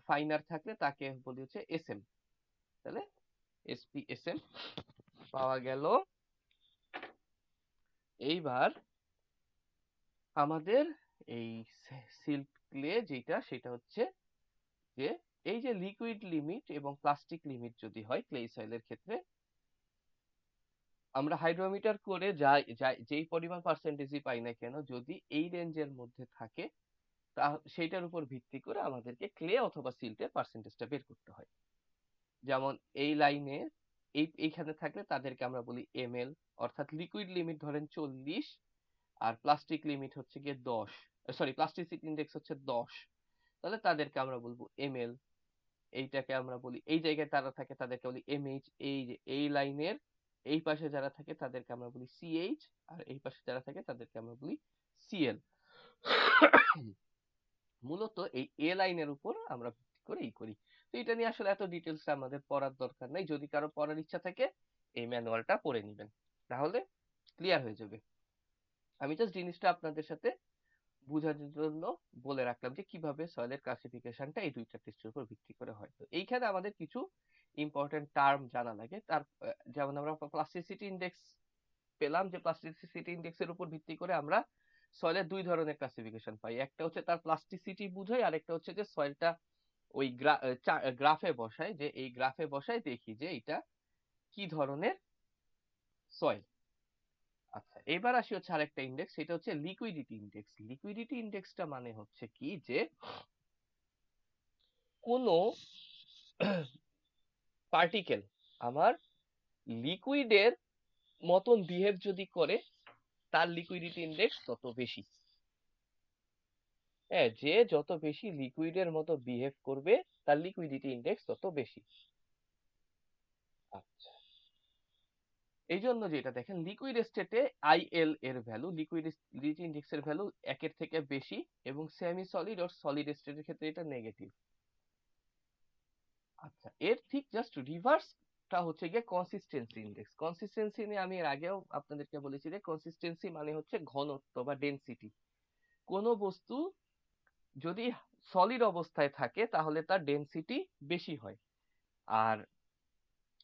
ফাইনার থাকলে তাকে বলি হচ্ছে এসএম। তাহলে এসপি, এসএম পাওয়া গেল। এইবার আমাদের এই সিল্ট ক্লে যেটা, সেটা হচ্ছে যে এই যে লিকুইড লিমিট এবং প্লাস্টিক লিমিট যদি হয় ক্লে সয়েলের ক্ষেত্রে, আমরা হাইড্রোমিটার করে যেই পরিমাণ পার্সেন্টেজই পাই না কেন, যদি এই রেঞ্জের মধ্যে থাকে, তা সেইটার উপর ভিত্তি করে আমাদেরকে ক্লে অথবা সিল্টের পার্সেন্টেজটা বের করতে হয়। যেমন এই লাইনে এইখানে থাকলে তাদেরকে আমরা বলি এমএল, অর্থাৎ লিকুইড লিমিট ধরেন 40 আর প্লাস্টিক লিমিট হচ্ছে গিয়ে 10, সরি প্লাস্টিসিটি ইন্ডেক্স হচ্ছে 10, তাহলে তাদেরকে আমরা বলবো এমএল। এইটাকে আমরা বলি, এই জায়গায় তারা থাকে তাদেরকে বলি এমএইচ। এই যে এই লাইনের এই পাশে যারা থাকে তাদেরকে আমরা বলি সিএইচ, আর এই পাশে যারা থাকে তাদেরকে আমরা বলি সিএল। মূলত এই এ লাইনের উপর আমরা ভিত্তি করে করি। তো এটা নিয়ে আসলে এত ডিটেলস আমাদের পড়ার দরকার নাই। যদি কারো পড়ার ইচ্ছা থাকে এই ম্যানুয়ালটা পড়ে নেবেন, তাহলে ক্লিয়ার হয়ে যাবে। আমি জাস্ট জিনিসটা আপনাদের সাথে বোঝানোর জন্য বলে রাখলাম যে কিভাবে সয়েলের ক্লাসিফিকেশনটা এই দুইটা টেস্টের উপর ভিত্তি করে হয়। তো এইখানে আমাদের কিছু ইম্পর্টেন্ট টার্ম জানা লাগে। তার যেমন আমরা প্লাস্টিসিটি ইন্ডেক্স পেলাম, যে প্লাস্টিসিটি ইন্ডেক্সের উপর ভিত্তি করে আমরা সয়েলের দুই ধরনের ক্লাসিফিকেশন পাই। একটা হচ্ছে তার প্লাস্টিসিটি বুঝাই, আর একটা হচ্ছে যে সয়েলটা ওই গ্রাফে বসায়, যে এই গ্রাফে বসায় দেখি যে এটা কি ধরনের সয়েল। আচ্ছা, এবার আসি হচ্ছে আরেকটা ইন্ডেক্স, সেটা হচ্ছে লিকুইডিটি ইন্ডেক্স। লিকুইডিটি ইন্ডেক্সটা মানে হচ্ছে কি, যে কোনো পার্টিকেল আমার লিকুইডের মতন বিহেভ যদি করে, তার লিকুইডিটি ইন্ডেক্স তত বেশি। হ্যাঁ, যে যত বেশি লিকুইডের মতো বিহেভ করবে তার লিকুইডিটি ইন্ডেক্স তত বেশি। আচ্ছা, এই জন্য যেটা দেখেন লিকুইড স্টেটে আইএল এর ভ্যালু, লিকুইডিটি ইন্ডেক্সের ভ্যালু 1-এর থেকে বেশি, এবং সেমি সলিড আর সলিড স্টেটের ক্ষেত্রে এটা নেগেটিভ। আচ্ছা, এর ঠিক জাস্ট রিভার্সটা হচ্ছে গিয়ে কনসিস্টেন্সি ইন্ডেক্স। কনসিস্টেন্সি নিয়ে আমি এর আগেও আপনাদেরকে বলেছি যে কনসিস্টেন্সি মানে হচ্ছে ঘনত্ব বা ডেনসিটি। কোনো বস্তু যদি সলিড অবস্থায় থাকে তাহলে তার ডেনসিটি বেশি হয়, আর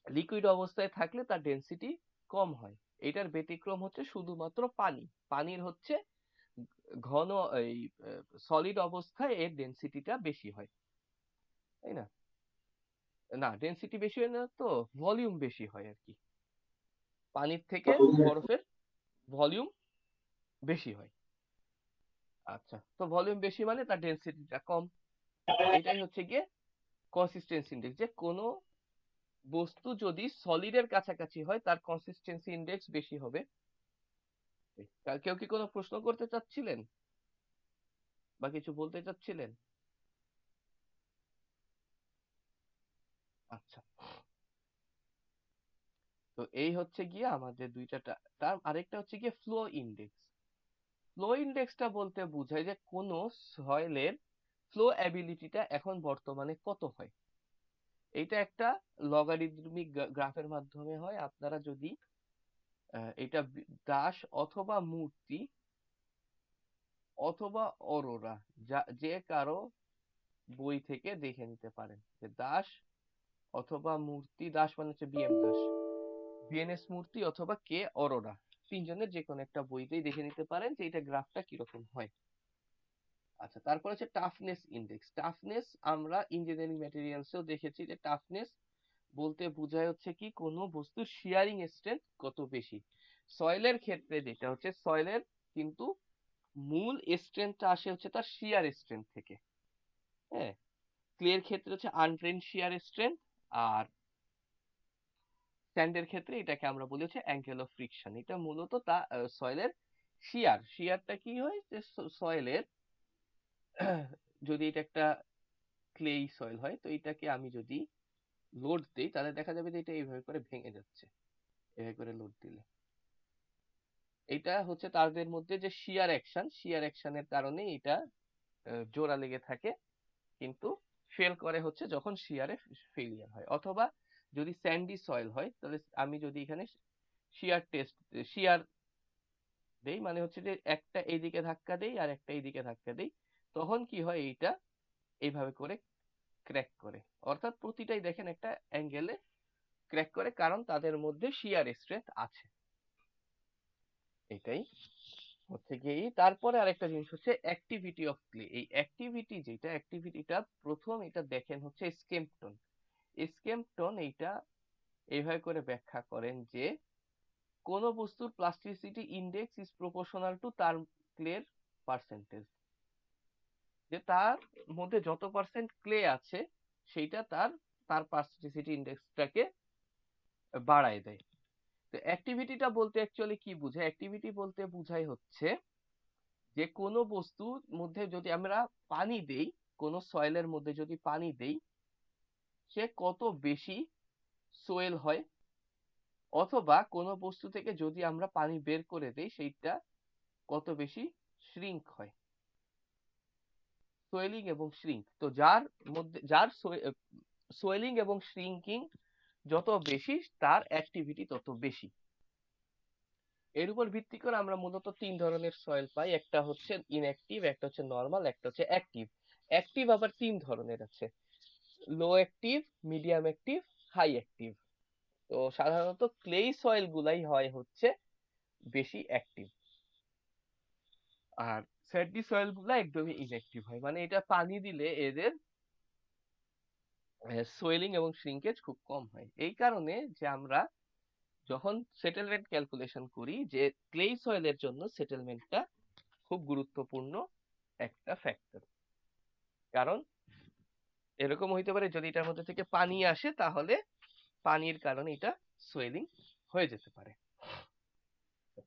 লিকুইড অবস্থায় থাকলে তার ডেনসিটি কম হয়। এটার ব্যতিক্রম হচ্ছে শুধুমাত্র পানি। পানির হচ্ছে ঘন, এই সলিড অবস্থায় এর ডেনসিটিটা বেশি হয়, তাই না? না, ডেনসিটি বেশি হয় না, তো ভলিউম বেশি হয় আর কি। পানির থেকে বরফের ভলিউম বেশি হয়। আচ্ছা, তো ভলিউম বেশি মানে তার ডেনসিটিটা কম। এটাই হচ্ছে গিয়ে কনসিস্টেন্সি ইন্ডেক্স, যে কোনো বস্তু যদি সলিডের কাছাকাছি হয় তার কনসিস্টেন্সি ইন্ডেক্স বেশি হবে। কেউ কি কোনো প্রশ্ন করতে চাচ্ছিলেন বা কিছু বলতে চাচ্ছিলেন? আচ্ছা, তো এই হচ্ছে গিয়ে আমাদের দুইটা টার্ম। আরেকটা হচ্ছে গিয়ে ফ্লো ইন্ডেক্স। ফ্লো ইন্ডেক্সটা বলতে বোঝায় যে কোনো সয়েলের ফ্লো অ্যাবিলিটিটা এখন বর্তমানে কত হয়? এটা একটা লগারিদমিক গ্রাফের মাধ্যমে হয়। আপনারা যদি এটা দাস অথবা মূর্তি অথবা অরোরা যে কারো বই থেকে দেখে নিতে পারেন যে দাস অথবা মূর্তি, দাস মানে হচ্ছে বিএম দাস, বিএনএস মূর্তি অথবা কে অরোরা, তিনজনের যে কোনো একটা বইতেই দেখে নিতে পারেন যে এটা গ্রাফটা কিরকম হয়। আচ্ছা, তারপর হচ্ছে টাফনেস ইন্ডেক্স। টাফনেস আমরা ইঞ্জিনিয়ারিং ম্যাটেরিয়ালসেও দেখেছি যে টাফনেস বলতে বোঝায় হচ্ছে কি কোনো বস্তুর শিয়ারিং স্ট্রেংথ কত বেশি। সয়েলের ক্ষেত্রে যেটা হচ্ছে সয়েলের কিন্তু মূল স্ট্রেংথটা আসে হচ্ছে তার শিয়ার স্ট্রেংথ থেকে। হ্যাঁ, ক্লের ক্ষেত্রে হচ্ছে আনট্রেন্ড শিয়ার স্ট্রেংথ, আর স্যান্ডের ক্ষেত্রে এটাকে আমরা বলি হচ্ছে অ্যাঙ্গেল অফ ফ্রিকশন। এটা মূলত তা সয়েলের শিয়ারটা কি হয় যে সয়েলের যদি এটা একটা ক্লেই সয়েল হয় তো এটাকে আমি যদি লোড দিই তাহলে দেখা যাবে যে এটা এইভাবে করে ভেঙে যাচ্ছে, এভাবে করে লোড দিলে। এটা হচ্ছে তাদের মধ্যে যে শিয়ার অ্যাকশনের কারণে এটা জোড়া লেগে থাকে, কিন্তু ফেল করে হচ্ছে যখন শিয়ারে ফেলিয়ার হয়। অথবা যদি স্যান্ডি সয়েল হয় তাহলে আমি যদি এখানে শিয়ার দেই, মানে হচ্ছে যে একটা এইদিকে ধাক্কা দেই আর একটা এইদিকে ধাক্কা দেই, তখন কি হয় এইটা এইভাবে করে ক্র্যাক করে। অর্থাৎ প্রতিটাই দেখেন একটা অ্যাঙ্গেলে ক্র্যাক করে, কারণ তাদের মধ্যে শিয়ার স্ট্রেংথ আছে। এটাই হচ্ছে গিয়ে। তারপরে আরেকটা জিনিস হচ্ছে অ্যাক্টিভিটি অফ ক্লে। এই অ্যাক্টিভিটিটা প্রথম এটা দেখেন হচ্ছে স্কেম্পটন এইটা এইভাবে করে ব্যাখ্যা করেন যে কোন বস্তুর plasticity index is proportional two তার ক্লের পার্সেন্টেজ, যে তার মধ্যে যত পার্সেন্ট ক্লে আছে সেইটা তার প্লাস্টিসিটি ইন্ডেক্সটাকে বাড়ায় দেয়। তো অ্যাক্টিভিটিটা বলতে অ্যাকচুয়ালি কি বোঝায়? অ্যাক্টিভিটি বলতে বোঝায় হচ্ছে যে কোনো বস্তুর মধ্যে যদি আমরা পানি দেই, কোনো সয়েলের মধ্যে যদি পানি দেই, সে কত বেশি সোয়েল হয়, অথবা কোনো বস্তু থেকে যদি আমরা পানি বের করে দেই সেইটা কত বেশি শ্রিঙ্ক হয়। সোয়েলিং এবং শ্রিঙ্ক, তো যার সোয়েলিং এবং শ্রিঙ্কিং যত বেশি তার অ্যাক্টিভিটি তত বেশি। এর উপর ভিত্তি করে আমরা মূলত তিন ধরনের সয়েল পাই, একটা হচ্ছে ইনঅ্যাক্টিভ, একটা হচ্ছে নর্মাল, একটা হচ্ছে অ্যাক্টিভ। অ্যাক্টিভ আবার তিন ধরনের আছে, low active, medium active, high active. তো সাধারণত ক্লেই সয়েল গুলাই হয় হচ্ছে বেশি অ্যাক্টিভ, আর স্যান্ডি সয়েল গুলা একদমই ইনঅ্যাক্টিভ হয়। মানে এটা পানি দিলে এদের সোয়েলিং এবং শ্রিঙ্কেজ খুব কম হয়। এই কারণে যে আমরা যখন সেটেলমেন্ট ক্যালকুলেশন করি যে ক্লেই সয়েলের জন্য সেটেলমেন্টটা খুব গুরুত্বপূর্ণ একটা ফ্যাক্টর। কারণ এরকম হইতে পারে যদি এটার মধ্যে থেকে পানি আসে তাহলে পানির কারণে এটা সোয়েলিং হয়ে যেতে পারে।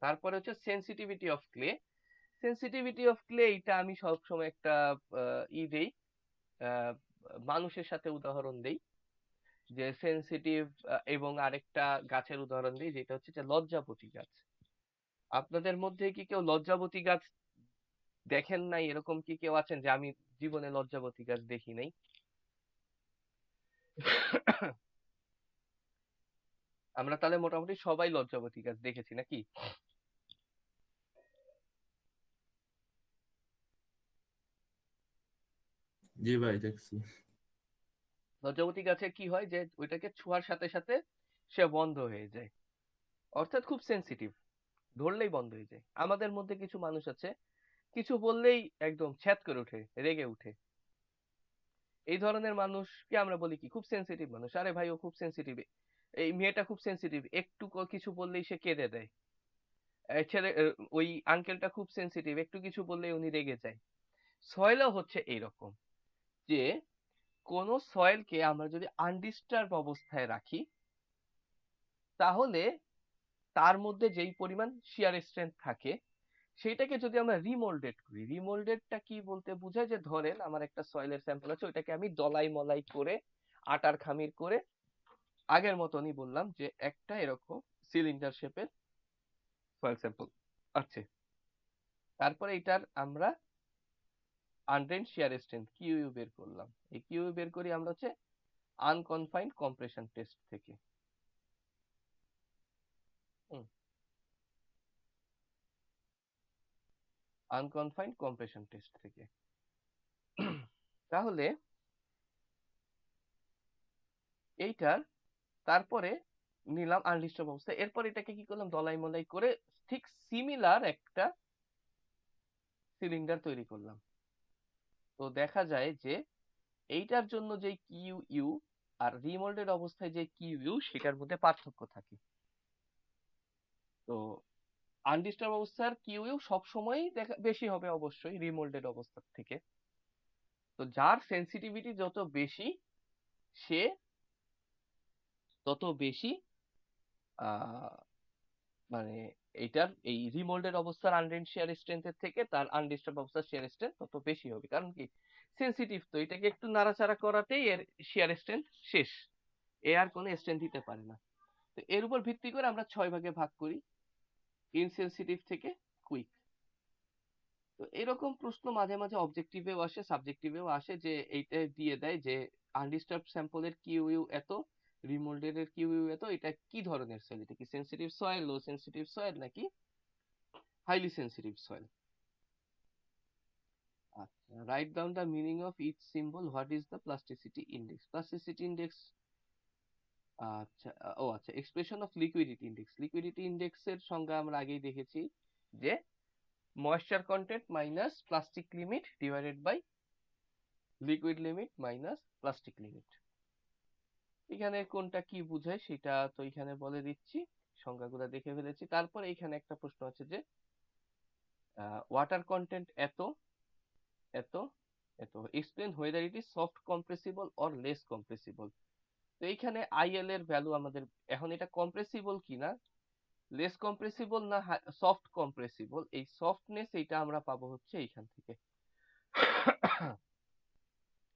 তারপরে হচ্ছে sensitivity of clay. Sensitivity of clay এটা আমি সবসময় একটা দেই, মানুষের সাথে উদাহরণ দেই যে সেন্সিটিভ, এবং আরেকটা গাছের উদাহরণ দিই যেটা হচ্ছে যে লজ্জাবতী গাছ। আপনাদের মধ্যে কি কেউ লজ্জাবতী গাছ দেখেন নাই? এরকম কি কেউ আছেন যে আমি জীবনে লজ্জাবতী গাছ দেখি নাই? আমরা তাহলে মোটামুটি সবাই লজ্জাবতী গাছ দেখেছি নাকি? জি ভাই, দেখছি। লজ্জাবতী গাছে কি হয় যে ওইটাকে ছোঁয়ার সাথে সাথে সে বন্ধ হয়ে যায়, অর্থাৎ খুব সেন্সিটিভ, ধরলেই বন্ধ হয়ে যায়। আমাদের মধ্যে কিছু মানুষ আছে কিছু বললেই একদম ছ্যাদ করে উঠে, রেগে উঠে। এই ধরনের মানুষকে আমরা বলি কি? খুব সেন্সিটিভ মানুষ। আরে ভাই ও খুব সেন্সিটিভ, এই মেয়েটা খুব সেন্সিটিভ, একটু কিছু বললেই সে কেঁদে দেয়। ওই আঙ্কেলটা খুব সেন্সিটিভ, একটু কিছু বললেই উনি রেগে যায়। সয়েলও হচ্ছে এইরকম, যে কোন সয়েলকে আমরা যদি আনডিস্টার্ব অবস্থায় রাখি তাহলে তার মধ্যে যেই পরিমাণ শিয়ার স্ট্রেংথ থাকে সেটাকে যদি আমরা রিমোল্ডেড করি, রিমোল্ডেডটা কি বলতে বোঝায় যে ধরেন আমার একটা সয়েলের স্যাম্পল আছে, ওইটাকে আমি দলাই মলাই করে আটার খামির করে আগের মতনই বললাম যে একটা এরকম সিলিন্ডার শেপের সয়েল স্যাম্পল আছে, তারপরে এটার আমরা আনড্রেনড শিয়ার স্ট্রেংথ কিউইউ বের করলাম। এই কিউইউ বের করি আমরা হচ্ছে আনকনফাইন্ড কম্প্রেশন টেস্ট থেকে। আনকনফাইন্ড কম্প্রেশন টেস্ট থেকে। তাহলে এইটার তারপরে নিলাম আনডিস্টার্ব অবস্থা, এরপর এটাকে কি করলাম দলাই মলাই করে ঠিক সিমিলার একটা সিলিন্ডার তৈরি করলাম। তো দেখা যায় যে এইটার জন্য যে কিউ ইউ আর রিমোল্ডেড অবস্থায় যে কিউ ইউ সেটার মধ্যে পার্থক্য থাকে। তো আনডিস্টার্ব অবস্থার কিউ ইউ সবসময়ই বেশি হবে অবশ্যই রিমোল্ডেড অবস্থার থেকে। তো যার সেন্সিটিভিটি যত বেশি সে তত বেশি মানে এইটার এই রিমোল্ডেড অবস্থার আনড্রেনড শিয়ার স্ট্রেংথের থেকে তার আনডিস্টার্ব অবস্থার শিয়ার স্ট্রেংথ তত বেশি হবে। কারণ কি সেন্সিটিভ, তো এটাকে একটু নাড়াচাড়া করাতেই এর শিয়ার স্ট্রেংথ শেষ, এ আর কোনো স্ট্রেংথ দিতে পারে না। তো এর উপর ভিত্তি করে আমরা 6 ভাগে ভাগ করি, ইনসেনসিটিভ থেকে কুইক। তো এরকম প্রশ্ন মাঝে মাঝে অবজেক্টিভেও আসে, সাবজেক্টিভেও আসে, যে এইটা দিয়ে দেয় যে আনডিস্টার্ব স্যাম্পলের কিউইউ এত, রিমোল্ডেড এর কিউইউ এত, এটা কি ধরনের সয়েল, এটা কি sensitive soil, low sensitive soil নাকি হাইলি সেনসিটিভ সয়েল। আচ্ছা, write down the meaning of each symbol, what is the plasticity index. Plasticity index, আচ্ছা আচ্ছা, expression of liquidity index. Liquidity ইন্ডেক্সের সংজ্ঞা আমরা আগেই দেখেছি যে moisture content minus plastic limit divided by liquid limit minus plastic limit. এখানে কোনটা কি বোঝায় সেটা তো এখানে বলে দিচ্ছি, সংজ্ঞাগুলো দেখে ফেলেছি। তারপর এখানে একটা প্রশ্ন আছে যে ওয়াটার কন্টেন্ট এত এত এত, explain whether it is soft compressible or less compressible. তো এইখানে আইএল এর ভ্যালু আমাদের, এখন এটা কম্প্রেসিবল কিনা, লেস কম্প্রেসিবল না সফট কম্প্রেসিবল, এই সফটনেস এইটা আমরা পাবো হচ্ছে এইখান থেকে।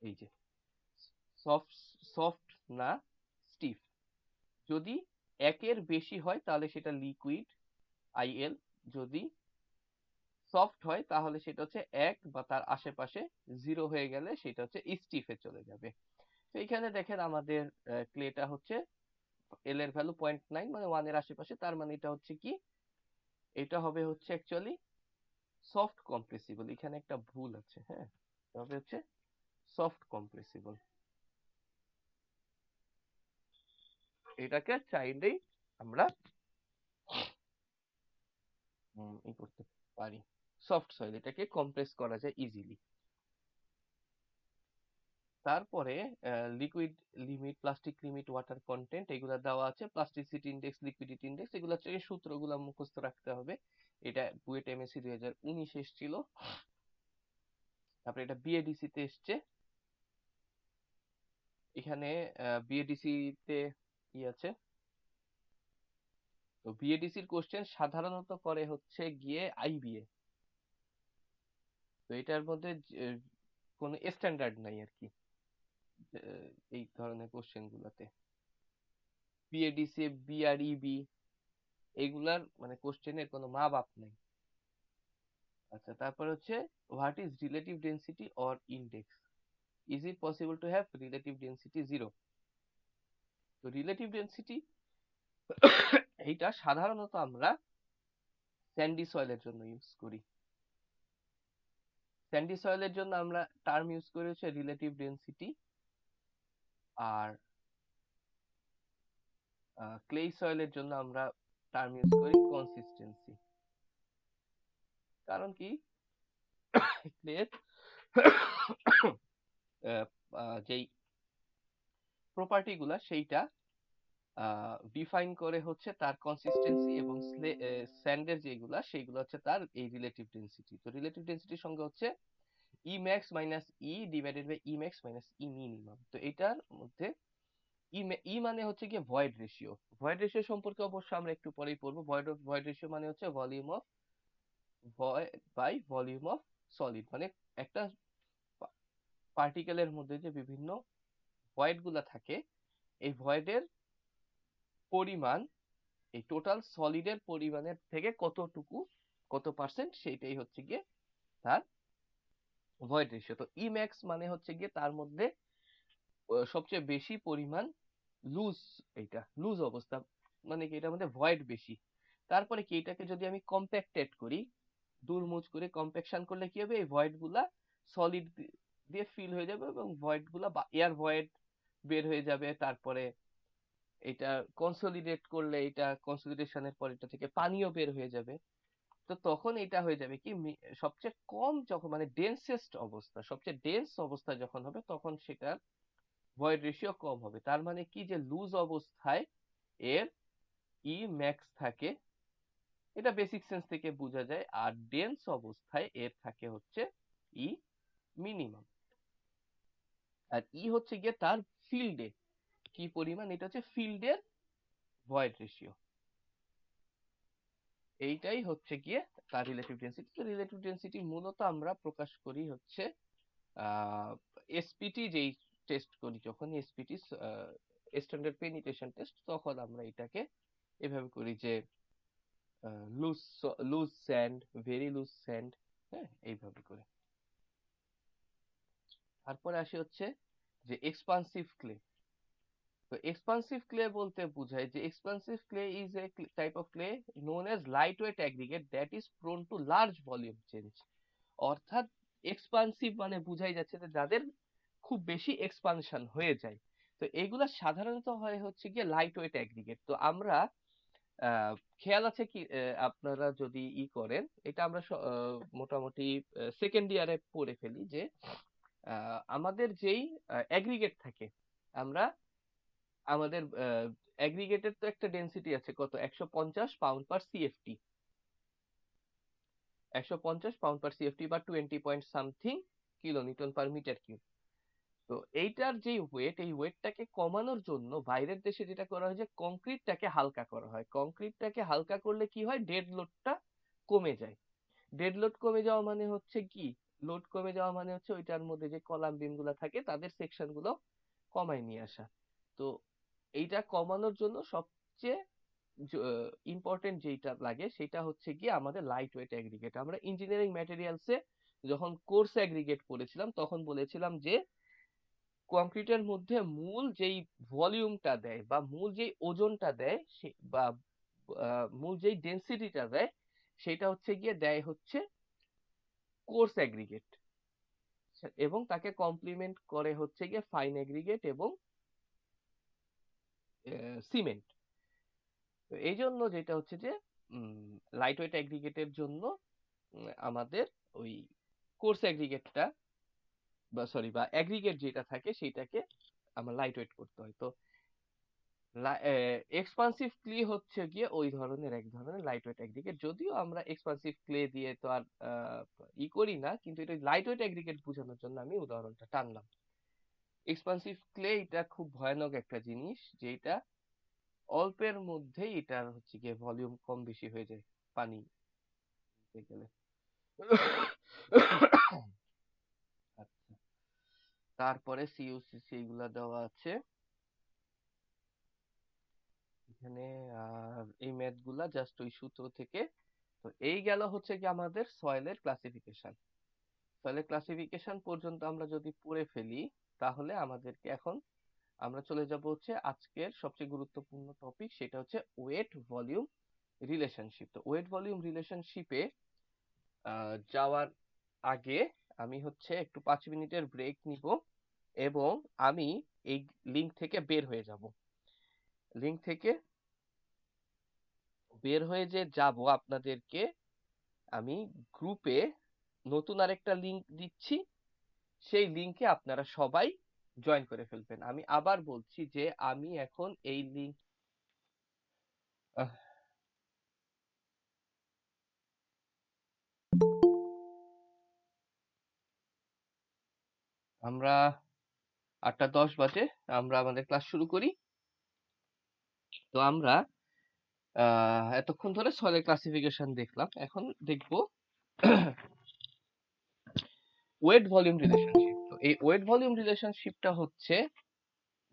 এই যে সফট সফট না স্টিফ, যদি একের বেশি হয় তাহলে সেটা লিকুইড আইএল, যদি সফট হয় তাহলে সেটা হচ্ছে এক বা তার আশেপাশে, জিরো হয়ে গেলে সেটা হচ্ছে স্টিফে চলে যাবে। তো এখানে দেখেন আমাদের ক্লেটা হচ্ছে এল এর ভ্যালু 0.9 মানে 1 এর আশেপাশে, তার মানে এটা হচ্ছে কি, এটা হবে হচ্ছে অ্যাকচুয়ালি সফট কম্প্রেসিবল। এখানে একটা ভুল আছে, হ্যাঁ, তবে হচ্ছে সফট কম্প্রেসিবল। এটাকে চাইলেই আমরা ই করতে পারি, সফট সয়েল, এটাকে কম্প্রেস করা যায় ইজিলি। তারপরে liquid limit, plastic limit, water content এগুলো দেওয়া আছে, প্লাস্টিসিটি ইন্ডেক্স, লিকুইডিটি ইন্ডেক্স, এগুলো হচ্ছে সূত্রগুলো মুখস্থ রাখতে হবে। এটা বুয়েট এমএসসি 2019 এসেছিল, তারপরে এটা বিএডিসি তে এসছে। এখানে বিএডিসি তে কি আছে, তো বিএডিসির কোশ্চেন সাধারণত করে হচ্ছে গিয়ে আইবিএ, তো এটার মধ্যে কোনো স্ট্যান্ডার্ড নাই আর কি এই ধরনের কোশ্চেন গুলাতে। বিএডিসি, বিআরইবি এগুলার মানে কোশ্চেনের কোনো মা বাপ নেই। আচ্ছা, তারপর হচ্ছে what is relative density or index, is it possible to have relative density zero. তো রিলেটিভ ডেন্সিটি এইটা সাধারণত আমরা স্যান্ডি সয়েলের জন্য ইউজ করি। স্যান্ডি সয়েলের জন্য আমরা টার্ম ইউজ করি হচ্ছে রিলেটিভ ডেন্সিটি, আর ক্লে সয়েলের জন্য আমরা টার্ম ইউজ করি কনসিস্টেন্সি। কারণ কি ক্লের যেই প্রপার্টি গুলা সেইটা ডিফাইন করে হচ্ছে তার কনসিস্টেন্সি, এবং স্যান্ডের যেগুলা সেইগুলো হচ্ছে তার এই রিলেটিভ ডেন্সিটি। তো রিলেটিভ ডেন্সিটির সঙ্গে হচ্ছে e max minus e divided by e max minus e minimum. তো এটার মধ্যে ই মানে হচ্ছে গিয়ে ভয়েড রেশিও। ভয়েড রেশিও সম্পর্কে অবশ্য আমরা একটু পরেই পড়বো। ভয়েড রেশিও মানে হচ্ছে volume of void by volume of solid, মানে একটা পার্টিকেলের মধ্যে যে বিভিন্ন ভয়েড গুলা থাকে, এই ভয়েডের পরিমাণ এই টোটাল সলিডের পরিমাণের থেকে কতটুকু, কত পার্সেন্ট, সেইটাই হচ্ছে গিয়ে তার ভয়েড রেশিও। তো ই ম্যাক্স মানে হচ্ছে গিয়ে তার মধ্যে সবচেয়ে বেশি পরিমাণ লুজ, এইটা লুজ অবস্থা, মানে কি এটার মধ্যে ভয়েড বেশি। তারপরে কি এটাকে যদি আমি কম্প্যাক্টেড করি, দুরমুজ করে কম্প্যাকশন করলে কি হবে, এই ভয়েড গুলা সলিড দিয়ে ফিল হয়ে যাবে এবং ভয়েড গুলা বা এয়ার ভয়েড বের হয়ে যাবে। তারপরে এটা কনসলিডেট করলে, এটা কনসলিডেশনের পর এটা থেকে পানিও বের হয়ে যাবে। তো তখন এটা হয়ে যাবে কি সবচেয়ে কম যখন মানে ডেন্সেস্ট অবস্থা, সবচেয়ে ডেন্স অবস্থা যখন হবে তখন সেটা ভয়েড রেশিও কম হবে। তার মানে কি যে লুজ অবস্থায় এর ই ম্যাক্স থাকে, এটা বেসিক সেন্স থেকে বোঝা যায়। আর ডেন্স অবস্থায় এর থাকে হচ্ছে ই মিনিমাম। আর ই হচ্ছে গিয়ে তার ফিল্ডে কি পরিমাণ, এটা হচ্ছে ফিল্ডের ভয়েড রেশিও। এইটাই হচ্ছে গিয়ে তার রিলেটিভ ডেন্সিটি। তো রিলেটিভ ডেন্সিটি মূলত আমরা প্রকাশ করি হচ্ছে এসপিটি, যেই টেস্ট করি যখন এসপিটি স্ট্যান্ডার্ড পেনিট্রেশন টেস্ট, তখন আমরা এটাকে এভাবে করি যে loose loose sand, very loose sand, হ্যাঁ এইভাবে করে। তারপরে আসি হচ্ছে যে এক্সপান্সিভ ক্লে। তো এক্সপান্সিভ ক্লে বলতে বোঝায় যে expansive clay is a type of clay known as light weight aggregate that is prone to large volume change. অর্থাৎ এক্সপান্সিভ মানে বুঝাই যাচ্ছে যে যাদের খুব বেশি এক্সপানশন হয়ে যায়। তো এগুলা সাধারণত হয় হচ্ছে গিয়ে লাইট ওয়েট অ্যাগ্রিগেট। তো আমরা খেয়াল আছে কি আপনারা যদি করেন, এটা আমরা মোটামুটি সেকেন্ড ইয়ারে পড়ে ফেলি যে আমাদের যেই অ্যাগ্রিগেট থাকে, আমরা আমাদের অ্যাগ্রিগেটের তো একটা ডেনসিটি আছে কত, 150 pound per CFT, 150 pound per CFT বা 20 point something kilo newton per metre cube. তো এইটার যে ওয়েট, এই ওয়েটটাকে কমানোর জন্য বাইরের দেশে যেটা করা হয় যে কংক্রিটটাকে হালকা করা হয়। কংক্রিটটাকে হালকা করলে কি হয়, ডেড লোডটা কমে যায়। ডেড লোড কমে যাওয়া মানে হচ্ছে কি, লোড কমে যাওয়া মানে হচ্ছে ওইটার মধ্যে যে কলাম বিম গুলা থাকে তাদের সেকশন গুলো কমায় নিয়ে আসা। তো এইটা কমানোর জন্য সবচেয়ে ইম্পর্টেন্ট যেটা লাগে সেটা হচ্ছে গিয়ে আমাদের লাইট ওয়েট অ্যাগ্রিগেট। আমরা ইঞ্জিনিয়ারিং ম্যাটেরিয়ালসে যখন কোর্স অ্যাগ্রিগেট পড়েছিলাম তখন বলেছিলাম যে কংক্রিটের মধ্যে মূল যেই ভলিউমটা দেয় বা মূল যেই ওজনটা দেয় বা মূল যেই ডেন্সিটিটা দেয় সেটা হচ্ছে গিয়ে দেয় হচ্ছে কোর্স অ্যাগ্রিগেট, এবং তাকে কমপ্লিমেন্ট করে হচ্ছে গিয়ে ফাইন অ্যাগ্রিগেট এবং সিমেন্ট। তো এই জন্য যেটা হচ্ছে যে লাইট ওয়েট অ্যাগ্রিগেটের জন্য আমাদের ওই কোর্স অ্যাগ্রিগেটটা বা সরি বা অ্যাগ্রিগেট যেটা থাকে সেটাকে আমার লাইট ওয়েট করতে হয়। তো এক্সপান্সিভ ক্লে হচ্ছে গিয়ে ওই ধরনের এক ধরনের লাইট ওয়েট অ্যাগ্রিগেট। যদিও আমরা এক্সপান্সিভ ক্লে দিয়ে তো আর করি না, কিন্তু এটা লাইট ওয়েট অ্যাগ্রিগেট বোঝানোর জন্য আমি উদাহরণটা টানলাম। এক্সপান্সিভ ক্লে এটা খুব ভয়ানক একটা জিনিস, যেটা অল্পের মধ্যেই এটার হচ্ছে গিয়ে ভলিউম কম বেশি হয়ে যায় পানি দিতে গেলে। আচ্ছা, তারপরে সিইউসিসি এগুলা দেওয়া আছে এখানে। আর এই ম্যাথ গুলা জাস্ট ওই সূত্র থেকে। তো এই গেল হচ্ছে কি আমাদের সয়েলের ক্লাসিফিকেশন। সয়েলের ক্লাসিফিকেশন পর্যন্ত আমরা যদি পড়ে ফেলি তাহলে আমাদেরকে এখন আমরা চলে যাব হচ্ছে আজকের সবচেয়ে গুরুত্বপূর্ণ টপিক, সেটা হচ্ছে ওয়েট ভলিউম রিলেশনশিপ। তো ওয়েট ভলিউম রিলেশনশিপে যাওয়ার আগে আমি হচ্ছে একটু 5 মিনিটের ব্রেক নিব এবং আমি এই লিংক থেকে বের হয়ে যাব। লিংক থেকে বের হয়ে যে যাব আপনাদেরকে আমি গ্রুপে নতুন আরেকটা লিংক দিচ্ছি, সেই লিংকে আপনারা সবাই জয়েন করে ফেলবেন। আমি আবার বলছি যে আমি এখন এই লিংক আমরা 8:10 বাজে আমরা আমাদের ক্লাস শুরু করি। তো আমরা এতক্ষণ ধরে সয়েলের ক্লাসিফিকেশন দেখলাম, এখন দেখব ওয়েট ভলিউম রিলেশনশিপ। তো এই ওয়েট ভলিউম রিলেশনশিপটা হচ্ছে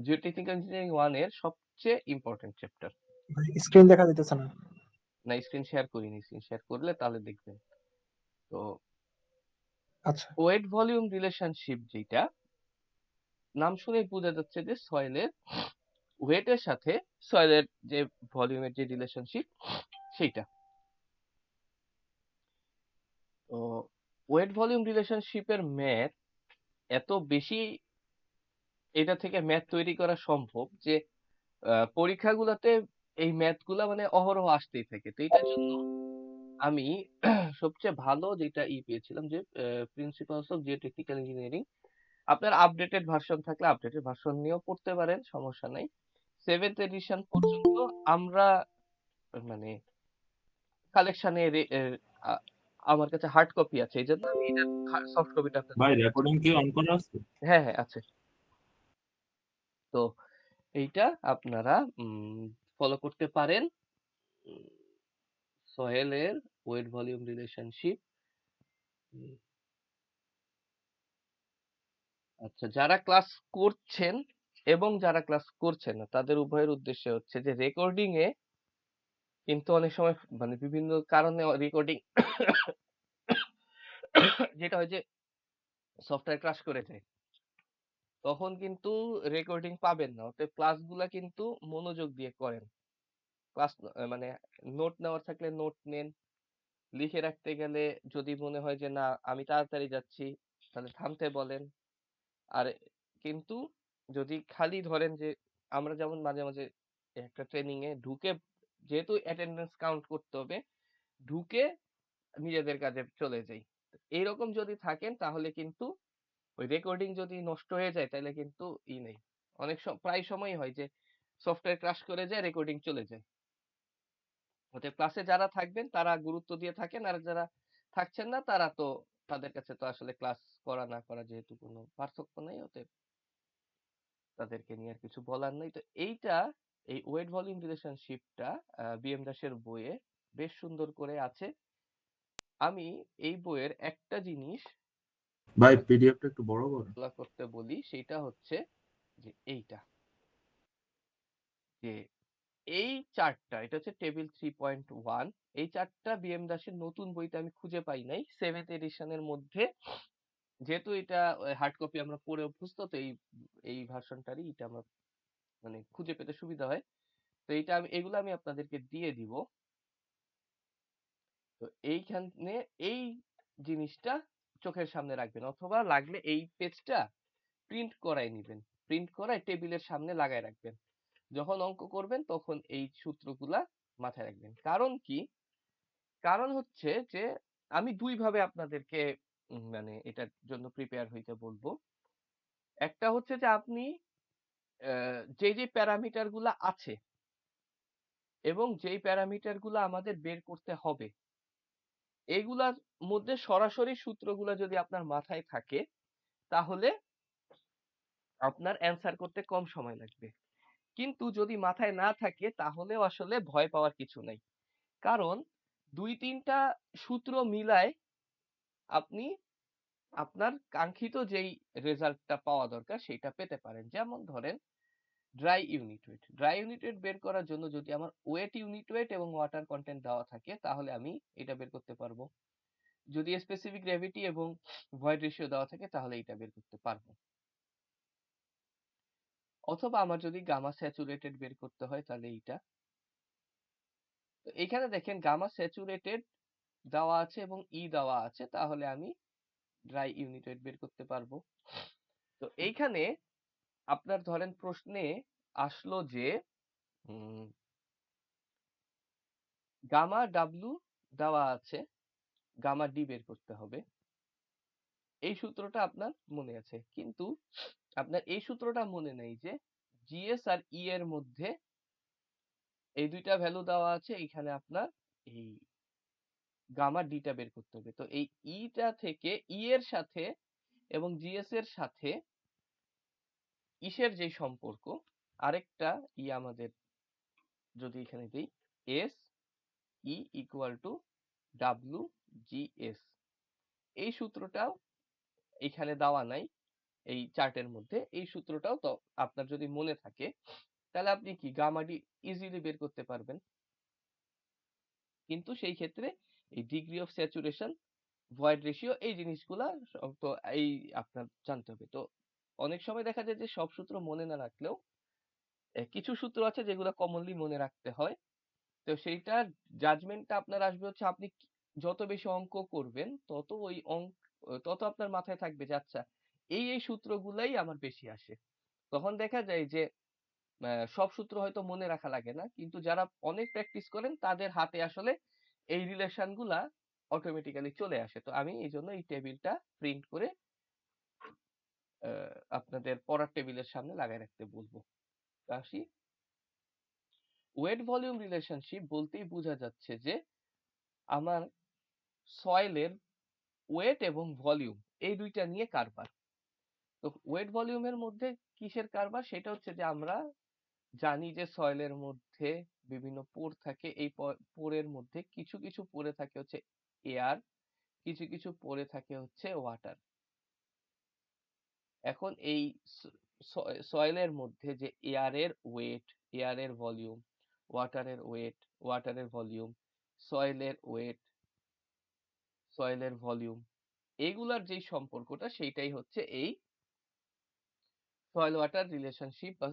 জিওটেকনিক্যাল ইঞ্জিনিয়ারিং 1 এর সবচেয়ে ইম্পর্টেন্ট চ্যাপ্টার। স্ক্রিন দেখা যাইতেছে না। না, স্ক্রিন শেয়ার করিনি, স্ক্রিন শেয়ার করলে তাহলে দেখবেন। তো আচ্ছা ওয়েট ভলিউম রিলেশনশিপ যেটা নাম শুনে বোঝা যাচ্ছে যে সয়েলের ওয়েটের সাথে সয়েলের যে ভলিউমের যে রিলেশনশিপ সেইটা। তো ওয়েট ভলিউম রিলেশনশিপের ম্যাথ এত বেশি, এটা থেকে ম্যাথ তৈরি করা সম্ভব যে পরীক্ষাগুলোতে এই ম্যাথ গুলা মানে অহরহ আসতেই থাকে। তো এটার জন্য আমি সবচেয়ে ভালো যেটা পেয়েছিলাম যে প্রিন্সিপালস অফ জিওটেকনিক্যাল ইঞ্জিনিয়ারিং, আপনার আপডেটেড ভার্সন থাকলে আপডেটেড ভার্সন নিয়েও পড়তে পারেন, সমস্যা নাই। 7th এডিশন পর্যন্ত আমরা মানে কালেকশনে আমার কাছে হার্ড কপি আছে, এই জন্য আমি এটার সফট কপিটা আপনাদের ভাই দিচ্ছি। রেকর্ডিং কি অন করা আছে? হ্যাঁ হ্যাঁ আছে। তো এইটা আপনারা ফলো করতে পারেন, সয়েলের ওয়েট ভলিউম রিলেশনশিপ। আচ্ছা, যারা ক্লাস করছেন এবং যারা ক্লাস করছেন না তাদের উভয়ের উদ্দেশ্যে হচ্ছে যে রেকর্ডিং এ কিন্তু অনেক সময় মানে বিভিন্ন কারণে রেকর্ডিং যেটা হয় যে সফটওয়্যার ক্রাশ করে যায়, তখন কিন্তু রেকর্ডিং পাবেন না। অতএব ক্লাসগুলা কিন্তু মনোযোগ দিয়ে করেন। ক্লাস মানে নোট নেওয়ার থাকলে নোট নেন, লিখে রাখতে গেলে যদি মনে হয় যে না আমি তাড়াতাড়ি যাচ্ছি তাহলে থামতে বলেন। আর কিন্তু যদি খালি ধরেন যে আমরা যেমন মাঝে মাঝে একটা ট্রেনিং এ ঢুকে, যেহেতু অ্যাটেন্ডেন্স কাউন্ট করতে হবে, ঢুকে নিজেদের কাজে চলে যাই, এইরকম যদি থাকেন তাহলে কিন্তু ওই রেকর্ডিং যদি নষ্ট হয়ে যায় তাহলে কিন্তু নেই। অনেক প্রায় সময়ই হয় যে সফটওয়্যার ক্রাশ করে যায়, রেকর্ডিং চলে যায়। অতএব ক্লাসে যারা থাকবেন তারা গুরুত্ব দিয়ে থাকেন, আর যারা থাকছেন না তারা তো, তাদের কাছে তো আসলে ক্লাস করা না করা যেহেতু কোনো পার্থক্য নেই, অতএব তাদেরকে নিয়ে আর কিছু বলার নেই। তো এইটা, এই ওয়েট ভলিউম রিলেশনশিপটা বিএম দাসের বইয়ে বেশ সুন্দর করে আছে। আমি এই বইয়ের একটা জিনিস ভাই পিডিএফটা একটু বড় করো। করতে বলি, সেটা হচ্ছে যে এইটা, যে এই চার্টটা, এটা হচ্ছে টেবিল 3.1। এই চার্টটা বিএম দাসের নতুন বইতে আমি খুঁজে পাই নাই 7th এডিশনের মধ্যে, যেহেতু এটা হার্ড কপি আমরা পড়ে অভ্যস্ত, তো এই ভার্সনটারই এটা আমরা মানে খুঁজে পেতে সুবিধা হয়। তো এইটা এগুলো আমি আপনাদেরকে দিয়ে দিব। তো এইখানে এই জিনিসটা চোখের সামনে রাখবেন, অথবা লাগলে এই পেজটা প্রিন্ট করাই নিবেন, প্রিন্ট করায় টেবিলের সামনে লাগায় রাখবেন। যখন অঙ্ক করবেন তখন এই সূত্রগুলা মাথায় রাখবেন। কারণ কি, কারণ হচ্ছে যে আমি দুই ভাবে আপনাদেরকে মানে এটার জন্য প্রিপেয়ার হইতে বলবো। একটা হচ্ছে যে আপনি যে যে প্যারামিটার গুলা আছে এবং যেই প্যারামিটার গুলা আমাদের বের করতে হবে, এগুলার মধ্যে সরাসরি সূত্রগুলা যদি আপনার মাথায় থাকে তাহলে আপনার অ্যান্সার করতে কম সময় লাগবে। কিন্তু যদি মাথায় না থাকে তাহলেও আসলে ভয় পাওয়ার কিছু নাই, কারণ 2-3টা সূত্র মিলায় আপনি আপনার কাঙ্ক্ষিত যেই রেজাল্টটা পাওয়া দরকার সেটা পেতে পারেন। যেমন ধরেন dry unit wait, dry unit wait বের করার জন্য যদি আমার ওয়েট ইউনিট ওয়েট এবং ওয়াটার কন্টেন্ট দেওয়া থাকে তাহলে আমি এটা বের করতে পারবো। যদি স্পেসিফিক গ্র্যাভিটি এবং ভয়েড রেশিও দেওয়া থাকে তাহলে এটা বের করতে পারবো। অথবা আমার যদি গামা স্যাচুরেটেড বের করতে হয় তাহলে এইটা। তো এখানে দেখেন গামা স্যাচুরেটেড দেওয়া আছে এবং দেওয়া আছে, তাহলে আমি ড্রাই ইউনিট ওয়েট বের করতে পারবো। তো এইখানে আপনার ধরেন প্রশ্নে আসলো যে গামা ডাব্লু দেওয়া আছে, গামা ডি বের করতে হবে। এই সূত্রটা আপনার মনে আছে, কিন্তু আপনার এই সূত্রটা মনে নেই যে জিএস আর ই এর মধ্যে এই দুইটা ভ্যালু দেওয়া আছে, এখানে আপনার এই গামা ডিটা বের করতে হবে। তো এই ইটা থেকে ই এর সাথে এবং জিএস এর সাথে ইসের যে সম্পর্ক, আরেকটা আমাদের যদি এখানে দিই S E equal to W G S, এই সূত্রটাও এখানে দেওয়া নাই এই চার্টের মধ্যে। এই সূত্রটাও তো আপনার যদি মনে থাকে তাহলে আপনি কি গামা ডি ইজিলি বের করতে পারবেন। কিন্তু সেই ক্ষেত্রে এই degree of saturation void ratio, এই জিনিসগুলা তো এই আপনার জানতে হবে। তো অনেক সময় দেখা যায় যে সব সূত্র মনে না রাখলেও কিছু সূত্র আছে যেগুলো কমনলি মনে রাখতে হয়। তো সেইটার জাজমেন্টটা আপনার আসবে হচ্ছে আপনি যত বেশি অঙ্ক করবেন তত ওই তত আপনার মাথায় থাকবে যে আচ্ছা এই সূত্রগুলাই আমার বেশি আসে। তখন দেখা যায় যে সব সূত্র হয়তো মনে রাখা লাগে না, কিন্তু যারা অনেক প্র্যাকটিস করেন তাদের হাতে আসলে এই রিলেশন গুলা অটোমেটিক্যালি চলে আসে। তো আমি এই জন্য এই টেবিলটা প্রিন্ট করে আপনাদের পড়ার টেবিলের সামনে লাগাই রাখতে বলবো। আসি, ওয়েট ভলিউম রিলেশনশিপ বলতেই বোঝা যাচ্ছে যে আমার সয়েলের ওয়েট এবং ভলিউম এই দুইটা নিয়ে কারবার। তো ওয়েট ভলিউমের মধ্যে কিসের কারবার, সেটা হচ্ছে যে আমরা জানি যে সয়েলের মধ্যে বিভিন্ন পোর থাকে, এই পোরের মধ্যে কিছু কিছু পোরে থাকে হচ্ছে এয়ার, কিছু কিছু পোরে থাকে হচ্ছে ওয়াটার। এখন এই সয়েলের মধ্যে যে এয়ারের ওয়েট, এয়ারের ভলিউম, ওয়াটারের ওয়েট, ওয়াটারের ভলিউম, সয়েলের ওয়েট, সয়েলের ভলিউম, এইগুলার যেই সম্পর্কটা সেইটাই হচ্ছে এই সয়েল ওয়াটার রিলেশনশিপ বা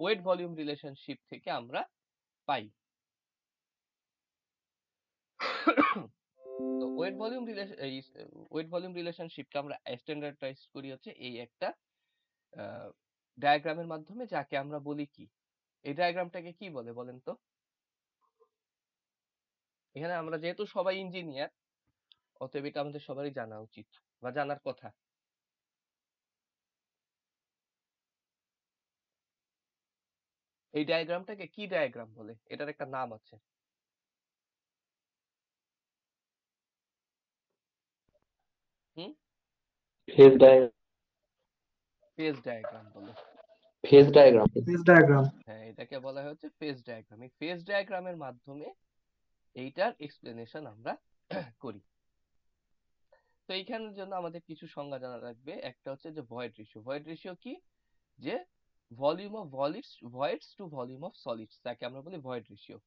ওয়েট ভলিউম রিলেশনশিপ থেকে আমরা পাই। তো ওয়েট ভলিউম রিলেশনশিপটা আমরা স্ট্যান্ডার্ডাইজ করি হচ্ছে এই একটা ডায়াগ্রামের মাধ্যমে, যাকে আমরা বলি কি, এই ডায়াগ্রামটাকে কি বলে বলেন তো? এখানে আমরা যেহেতু সবাই ইঞ্জিনিয়ার, অতএব এটা আমাদের সবারই জানা উচিত বা জানার কথা। এই ডায়াগ্রামটাকে কি ডায়াগ্রাম বলে? এটার একটা নাম আছে। হুম, ফেজ ডায়াগ্রাম। ফেজ ডায়াগ্রাম বলে। Phase diagram. Phase diagram. হ্যাঁ, এটাকে বলা হয় হচ্ছে ফেজ ডায়াগ্রাম। এই ফেজ ডায়াগ্রামের মাধ্যমে এইটার এক্সপ্লেনেশন আমরা করি। তো এইখানের জন্য আমাদের কিছু সংজ্ঞা জানা রাখবে। একটা হচ্ছে যে ভয়েড রেশিও। ভয়েড রেশিও কি? যে volume of voids to volume of solids, তাকে আমরা বলি ভয়েড রেশিও।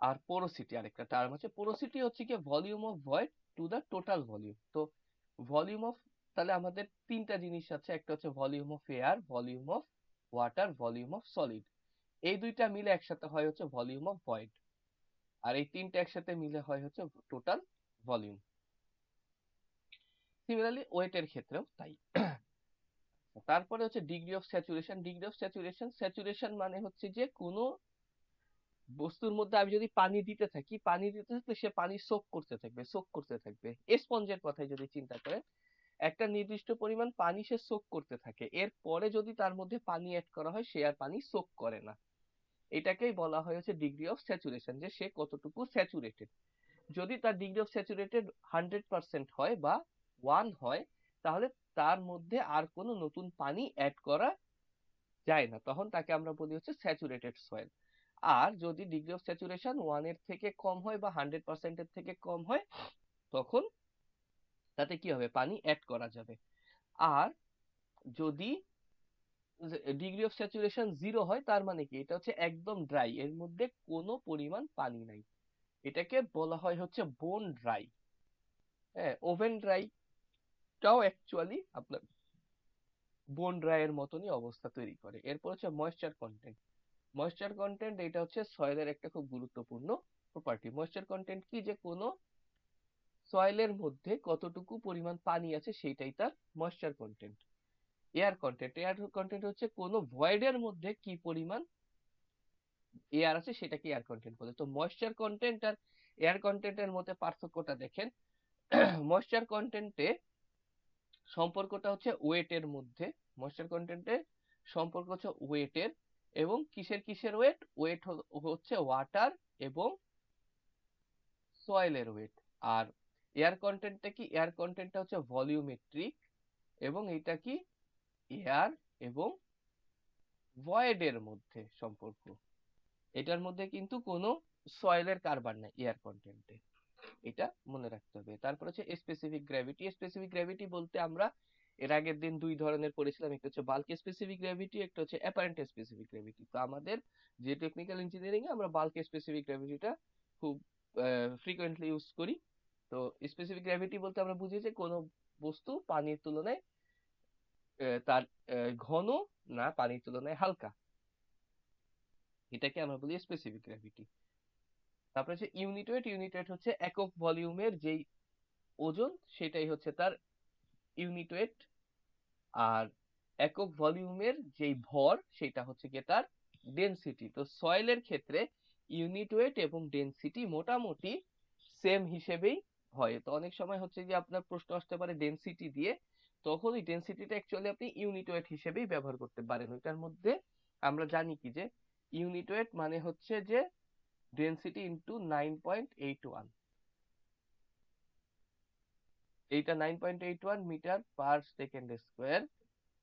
আর পোরোসিটি, আরেকটা টার্ম আছে। পোরোসিটি হচ্ছে কি volume of void to the total volume. তো ভলিউম অফ, তাহলে আমাদের তিনটা জিনিস আছে, একটা হচ্ছে volume of air, volume of water, volume of solid. এই দুইটা মিলে একসাথে হয় হচ্ছে ভলিউম অফ ভয়েড, আর এই তিনটা একসাথে মিলে হয় হচ্ছে টোটাল ভলিউম। সিমিলারলি ওয়েটের ক্ষেত্রেও তাই। তারপরে হচ্ছে degree of saturation. Degree of saturation, saturation মানে হচ্ছে যে কোনো বস্তুর মধ্যে আমি যদি পানি দিতে থাকি, পানি দিতে থাকলে সে পানি সোক করতে থাকবে, সোক করতে থাকবে। স্পঞ্জের কথাই যদি চিন্তা করেন, একটা নির্দিষ্ট পরিমাণ পানি সে সোক করতে থাকে, এরপরে যদি তার মধ্যে পানি অ্যাড করা হয় সে আর পানি সোক করে না। এটাকেই বলা হয় হচ্ছে ডিগ্রি অফ স্যাচুরেশন, যে সে কতটুকু স্যাচুরেটেড। যদি তার ডিগ্রি অফ স্যাচুরেটেড 100% হয় বা 1 হয়, তাহলে তার মধ্যে আর কোনো নতুন পানি অ্যাড করা যায় না, তখন তাকে আমরা বলি হচ্ছে স্যাচুরেটেড সয়েল। আর যদি ডিগ্রি অফ স্যাচুরেশন 1 এর থেকে কম হয় বা 100% এর থেকে কম হয়, তখন তাতে কি হবে, পানি অ্যাড করা যাবে। আর যদি ডিগ্রি অফ স্যাচুরেশন 0 হয়, তার মানে কি, এটা হচ্ছে একদম ড্রাই, এর মধ্যে কোনো পরিমাণ পানি নাই। এটাকে বলা হয় হচ্ছে বোন ড্রাই। হ্যাঁ, ওভেন ড্রাইটাও অ্যাকচুয়ালি আপনার বোন ড্রাই এর মতনই অবস্থা তৈরি করে। এরপর হচ্ছে ময়েশ্চার কন্টেন্ট। ময়েশ্চার কন্টেন্ট এটা হচ্ছে সয়েলের একটা খুব গুরুত্বপূর্ণ প্রপার্টি। ময়েশ্চার কন্টেন্ট কি, যে কোনো সয়েলের মধ্যে কতটুকু পরিমাণ পানি আছে সেইটাই তার moisture content. Air content, air content হচ্ছে কোনো ভয়েডের মধ্যে কি পরিমাণ এয়ার আছে সেটাকে এয়ার কন্টেন্ট বলে। তো ময়েশ্চার কন্টেন্ট আর এয়ার কন্টেন্টের মধ্যে পার্থক্যটা দেখেন। ময়েশ্চার কন্টেন্টে সম্পর্কটা হচ্ছে ওয়েটের মধ্যে, ময়েশ্চার কন্টেন্টে সম্পর্ক হচ্ছে ওয়েটের, এবং কিসের কিসের ওয়েট, ওয়েট হচ্ছে ওয়াটার এবং সয়েলের ওয়েট। আর এয়ার কন্টেন্টটা কি, এয়ার কন্টেন্টটা হচ্ছে ভলিউমেট্রিক, এবং এটা কি এয়ার এবং ভয়েডের মধ্যে সম্পর্ক। এটার মধ্যে কিন্তু কোনো সয়েলের কারবার নাই এয়ার কন্টেন্টে, এটা মনে রাখতে হবে। তারপর হচ্ছে স্পেসিফিক গ্র্যাভিটি। স্পেসিফিক গ্র্যাভিটি বলতে আমরা এর আগের দিন দুই ধরনের পড়েছিলাম, একটা হচ্ছে বাল্ক স্পেসিফিক গ্র্যাভিটি, একটা হচ্ছে অ্যাপারেন্ট স্পেসিফিক গ্র্যাভিটি। তো আমাদের যে টেকনিক্যাল ইঞ্জিনিয়ারিং এ আমরা বাল্ক স্পেসিফিক গ্র্যাভিটিটা খুব ফ্রিকোয়েন্টলি ইউজ করি, তো স্পেসিফিক গ্র্যাভিটি বলতে আমরা বুঝি যে কোনো বস্তু পানির তুলনায় তার ঘন না পানির তুলনায় হালকা, এটাকে আমরা বলি স্পেসিফিক গ্র্যাভিটি। তারপরে হচ্ছে ইউনিট ওয়েট। ইউনিট ওয়েট হচ্ছে একক ভলিউমের যেই ওজন সেটাই হচ্ছে তার ইউনিট ওয়েট, আর একক ভলিউমের যেই ভর সেটা হচ্ছে গিয়ে তার ডেনসিটি। তো সয়েলের ক্ষেত্রে ইউনিট ওয়েট এবং ডেনসিটি মোটামুটি সেম হিসেবেই হয়। তো অনেক সময় হচ্ছে যে আপনার প্রশ্ন আসতে পারে ডেনসিটি দিয়ে, তখন ওই ডেনসিটিটা অ্যাকচুয়ালি আপনি ইউনিট ওয়েট হিসেবেই ব্যবহার করতে পারেন। ওইটার মধ্যে আমরা জানি কি যে ইউনিট ওয়েট মানে হচ্ছে যে ডেনসিটি ইন্টু 9.81, এইটা 9.81 মিটার পার সেকেন্ড স্কোয়ার,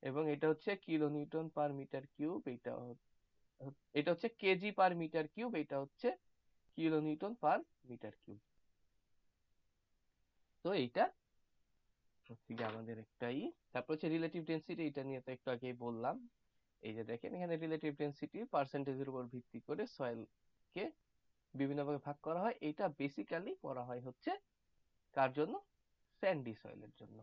এবং এটা হচ্ছে kilo newton per metre cube, এটা হচ্ছে কেজি পার মিটার কিউব, এটা হচ্ছে kilo newton per metre cube. তো এইটা হচ্ছে কি আমাদের একটাই। তারপর হচ্ছে রিলেটিভ ডেনসিটি, এটা নিয়ে তো একটু আগেই বললাম। এই যে দেখেন এখানে রিলেটিভ ডেনসিটি পার্সেন্টেজের উপর ভিত্তি করে সয়েলকে বিভিন্ন ভাগে ভাগ করা হয়। এটা বেসিক্যালি করা হয় হচ্ছে কার জন্য? স্যান্ডি সয়েলের জন্য।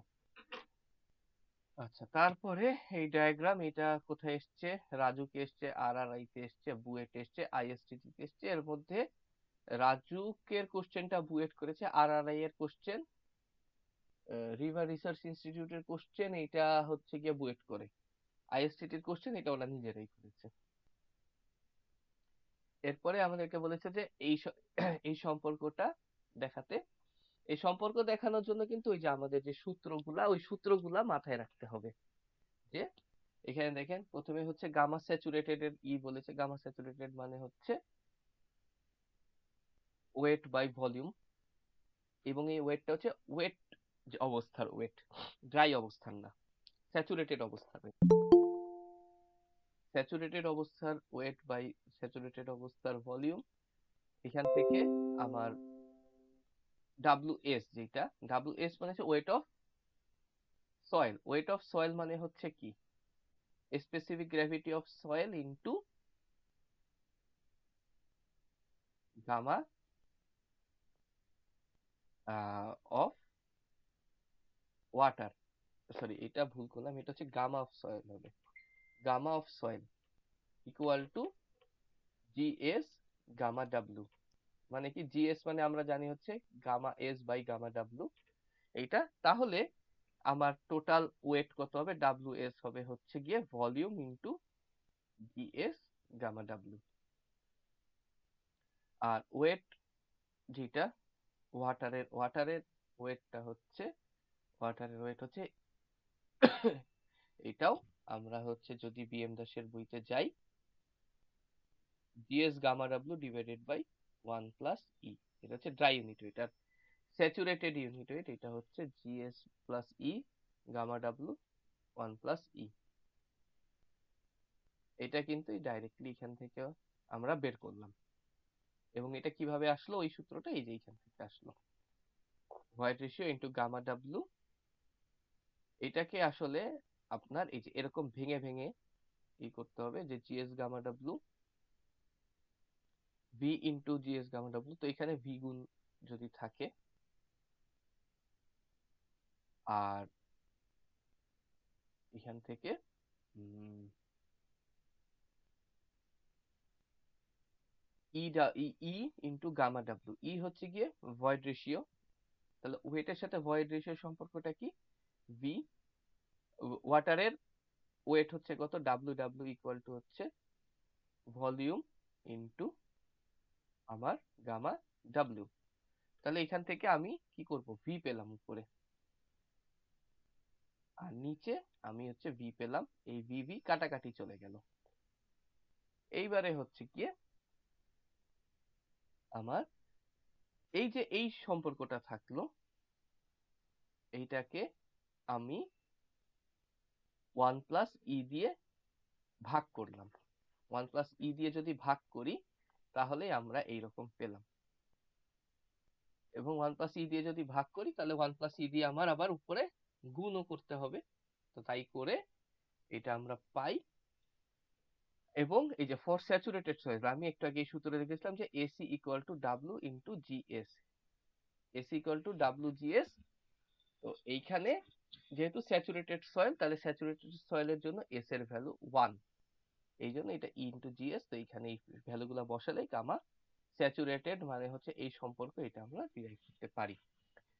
আচ্ছা, তারপরে এই ডায়াগ্রাম, এটা কোথায় এসছে? রাজুকে এসছে, আরআরআই তে এসছে, বুয়েট এসছে, আইএসটিটি তে এসছে। এর মধ্যে রাজুকের কোশ্চেনটা বুয়েট করেছে, আরআরআই এর কোশ্চেন রিভার রিসার্চ ইনস্টিটিউটের কোশ্চেন এটা হচ্ছে গিয়ে বুয়েট করে, আইএসটিটির কোশ্চেন এটা ওরা নিজেরাই করেছে। এরপরে আমাদেরকে বলেছে যে এই সম্পর্কটা দেখাতে, এই সম্পর্ক দেখানোর জন্য কিন্তু ওই যে আমাদের যে সূত্রগুলা, ওই সূত্রগুলা মাথায় রাখতে হবে। যে এখানে দেখেন প্রথমে হচ্ছে গামা স্যাচুরেটেড এর বলেছে, গামা স্যাচুরেটেড মানে হচ্ছে ওয়েট বাই ভলিউম, এবং এই ওয়েটটা হচ্ছে ওয়েট যে অবস্থার ওয়েট, ড্রাই অবস্থার না, স্যাচুরেটেড অবস্থার। স্যাচুরেটেড অবস্থার ওয়েট বাই স্যাচুরেটেড অবস্থার ভলিউম। এখান থেকে আমার WS, যেটা WS মানে হচ্ছে weight of soil. Weight of soil মানে হচ্ছে কি? Specific gravity of soil into gamma of water. Sorry, এটা ভুল করলাম, এটা হচ্ছে গামা অফ সয়েল হবে। Gamma of soil equal to GS gamma W। মানে কি? GS মানে আমরা জানি হচ্ছে gamma S by gamma W, এইটা। তাহলে আমার টোটাল ওয়েট কত হবে? WS হবে হচ্ছে গিয়ে volume into GS gamma W। আর ওয়েট যেটা ওয়াটারের ওয়েটটা হচ্ছে, ওয়াটারের ওয়েট হচ্ছে এটাও আমরা হচ্ছে যদি বিএম দাসের বইতে যাই, GS gamma W divided by 1 plus E। এটা হচ্ছে ড্রাই ইউনিট ওয়েট। আর স্যাচুরেটেড ইউনিট ওয়েট এটা হচ্ছে GS plus E gamma W 1 plus E। এটা কিন্তু ডাইরেক্টলি এখান থেকে আমরা বের করলাম। এবং এটা কিভাবে আসলো? ওই সূত্রটা এই যে এখান থেকে আসলো, void ratio into gamma W। এটাকে আসলে আপনার এই যে এরকম ভেঙে ভেঙে করতে হবে, যে GS gamma W V into GS gamma W। তো এখানে V গুণ যদি থাকে, আর এখান থেকে ই ইনটু গামা W। ই হচ্ছে গিয়ে ভয়েড রেশিও, তাহলে ওয়েটের সাথে ভয়েড রেশিওর সম্পর্কটা কি? V, ওয়াটারের ওয়েট হচ্ছে কত? W ইকুয়াল টু হচ্ছে ভলিউম ইনটু আমার গামা W। তাহলে এখান থেকে আমি কি করব? V পেলাম উপরে, আর নিচে আমি হচ্ছে V পেলাম। এই V কাটাকাটি চলে গেল। এইবারে হচ্ছে গিয়ে আমার এই যে এই সম্পর্কটা থাকলো, এইটাকে আমি 1 প্লাস E দিয়ে ভাগ করলাম। 1 প্লাস E দিয়ে যদি ভাগ করি তাহলে আমরা এইরকম পেলাম। এবং 1 প্লাস E দিয়ে যদি ভাগ করি তাহলে 1 প্লাস E দিয়ে আমার আবার উপরে গুণও করতে হবে। তো তাই করে এটা আমরা পাই। এবং এই যে ফর স্যাচুরেটেড সয়েল, আমি একটু আগে এই সূত্রে দেখেছিলাম যে AC equal to W into GS। S equal to WGS। তো এইখানে যেহেতু স্যাচুরেটেড সয়েল, তাহলে স্যাচুরেটেড সয়েলের জন্য S এর ভ্যালু 1, এই জন্য এটা E ইন্টু GS। তো এইখানে এই ভ্যালুগুলো বসালেই গামা স্যাচুরেটেড মানে হচ্ছে এই সম্পর্ক, এটা আমরা ডিরাইভ করতে পারি।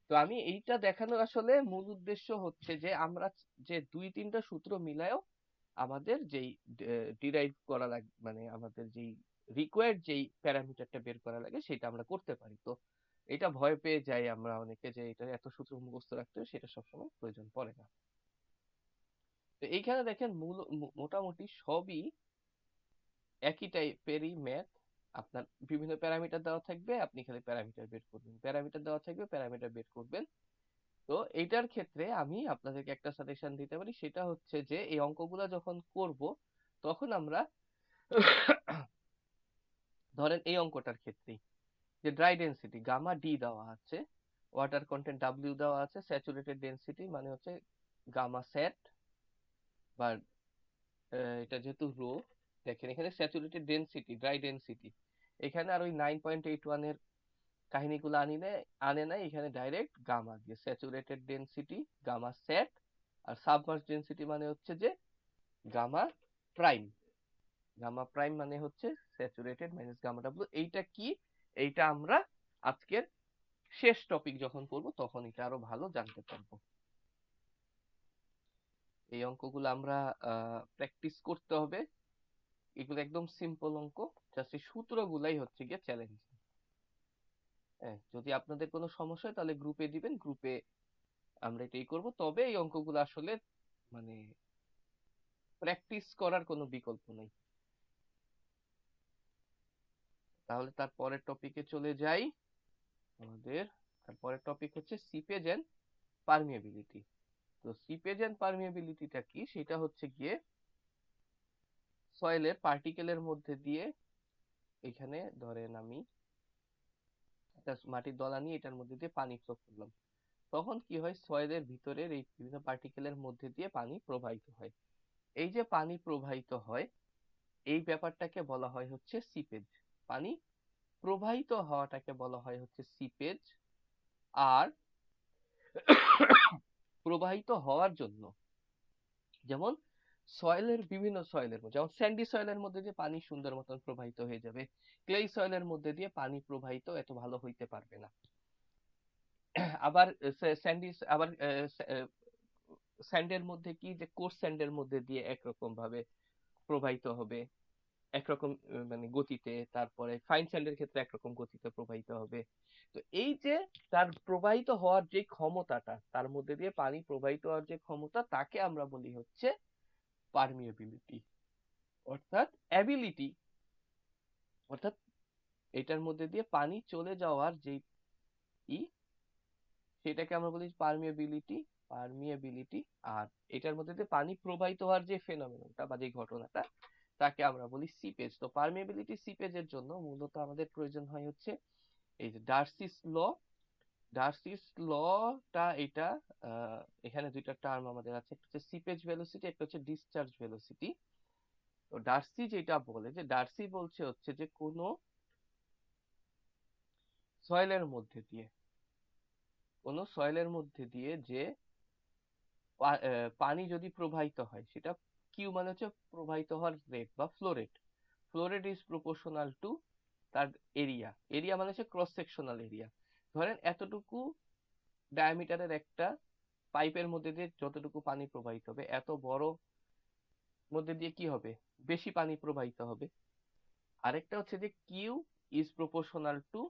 তো আমি এইটা দেখানোর আসলে মূল উদ্দেশ্য হচ্ছে যে আমরা যে 2-3টা সূত্র মিলায়ও আমাদের যেই ডিরাইভ করা লাগে, মানে আমাদের যেই রিকোয়ার্ড যেই প্যারামিটারটা বের করা লাগে সেটা আমরা করতে পারি। তো এটা ভয় পেয়ে যাই আমরা অনেকে যে এটা এত সূত্র মুখস্থ রাখতে হবে, সেটা সবসময় প্রয়োজন পড়ে না। তো এইখানে দেখেন মোটামুটি সবই একই টাইপেরই ম্যাথ। আপনার বিভিন্ন প্যারামিটার দেওয়া থাকবে, আপনি খালি প্যারামিটার বের করবেন, প্যারামিটার দেওয়া থাকবে, প্যারামিটার বের করবেন। তো এইটার ক্ষেত্রে আমি আপনাদেরকে একটা সাজেশন দিতে পারি, সেটা হচ্ছে যে এই অঙ্কগুলো যখন করব তখন আমরা ধরেন এই অঙ্কটার ক্ষেত্রে যে ড্রাই ডেনসিটি গামা ডি দেওয়া আছে, ওয়াটার কন্টেন্ট ডাব্লিউ দেওয়া আছে, স্যাচুরেটেড ডেনসিটি মানে হচ্ছে গামা স্যাট, বা এটা যেহেতু রো, দেখেন এখানে স্যাচুরেটেড ডেনসিটি, ড্রাই ডেনসিটি, এখানে আর ওই 9.81 এর কাহিনীগুলো আনে নাই, এখানে ডাইরেক্ট গামা দিয়ে স্যাচুরেটেড ডেনসিটি গামা স্যাট, আর সাবমার্জ ডেনসিটি মানে হচ্ছে যে গামা প্রাইম। গামা প্রাইম মানে হচ্ছে স্যাচুরেটেড মাইনাস গামা ডাব্লিউ। এইটা কি, এইটা আমরা আজকের শেষ টপিক যখন করব তখন এটা আরো ভালো জানতে পারবো। এই অঙ্কগুলো আমরা প্র্যাকটিস করতে হবে, এগুলো একদম সিম্পল অঙ্ক, জাস্ট এই সূত্রগুলাই হচ্ছে গিয়ে চ্যালেঞ্জ। হ্যাঁ, যদি আপনাদের কোনো সমস্যা হয় তাহলে গ্রুপে দিবেন, গ্রুপে আমরা এটাই করব। তবে এই অঙ্কগুলো আসলে মানে প্র্যাকটিস করার কোনো বিকল্প নেই। তাহলে তারপরের টপিকে চলে যাই। আমাদের তারপরের টপিক হচ্ছে সিপেজ এন্ড পারমিয়াবিলিটি। তো সিপেজ এন্ড পারমিয়াবিলিটিটা কি, সেটা হচ্ছে গিয়ে সয়েলের পার্টিকেলের মধ্যে দিয়ে, এখানে ধরেন আমি একটা মাটির দলা নিয়ে এটার মধ্যে দিয়ে পানি ফ্লো করলাম, তখন কি হয়, সয়েলের ভিতরের এই বিভিন্ন পার্টিকেলের মধ্যে দিয়ে পানি প্রবাহিত হয়। এই যে পানি প্রবাহিত হয়, এই ব্যাপারটাকে বলা হয় হচ্ছে সিপেজ। পানি প্রবাহিত হওয়াটাকে বলা হয় হচ্ছে সিপেজ। আর প্রবাহিত হওয়ার জন্য যেমন সয়েলের বিভিন্ন সয়েলের মধ্যে, যেমন স্যান্ডি সয়েলের মধ্যে দিয়ে পানি সুন্দর মতন প্রবাহিত হয়ে যাবে, ক্লে সয়েলের মধ্যে দিয়ে পানি প্রবাহিত এত ভালো হইতে পারবে না। আবার স্যান্ডের মধ্যে কি, যে কোর্স স্যান্ডের মধ্যে দিয়ে একরকম ভাবে প্রবাহিত হবে, একরকম মানে গতিতে, তারপরে ফাইন স্যান্ডের ক্ষেত্রে একরকম গতিতে প্রবাহিত হবে। তো এই যে তার প্রবাহিত হওয়ার যে ক্ষমতাটা, তার মধ্যে দিয়ে পানি প্রবাহিত হওয়ার যে ক্ষমতা, তাকে আমরা বলি হচ্ছে পারমিয়াবিলিটি, অর্থাৎ অ্যাবিলিটি, অর্থাৎ এটার মধ্যে দিয়ে পানি চলে যাওয়ার যে সেটাকে আমরা বলি পারমিয়াবিলিটি। পারমিয়াবিলিটি। আর এটার মধ্যে দিয়ে পানি প্রবাহিত হওয়ার যে ফেনোমেননটা বা যে ঘটনাটা, তাকে আমরা বলি সিপেজ। তো পারমিয়াবিলিটি সিপেজের জন্য মূলত আমাদের প্রয়োজন হয় হচ্ছে এই যে ডার্সিস ল। ডার্সিস লটা এটা এখানে দুইটা টার্ম আমাদের আছে, একটা হচ্ছে সিপেজ ভেলোসিটি, একটা হচ্ছে ডিসচার্জ ভেলোসিটি। তো ডার্সি যেটা বলে, যে ডার্সি বলছে হচ্ছে যে কোনো সয়েলের মধ্যে দিয়ে, কোনো সয়েলের মধ্যে দিয়ে যে পানি যদি প্রবাহিত হয়, সেটা কিউ মানে হচ্ছে প্রবাহিত হওয়ার রেট বা flow rate. Flow rate is proportional two তার এরিয়া। এরিয়া মানে হচ্ছে ক্রস সেকশনাল এরিয়া। ধরেন এতটুকু ডায়ামিটারের একটা পাইপের মধ্যে দিয়ে যতটুকু পানি প্রবাহিত হবে, এত বড় মধ্যে দিয়ে কি হবে, বেশি পানি প্রবাহিত হবে। আরেকটা হচ্ছে যে Q is proportional to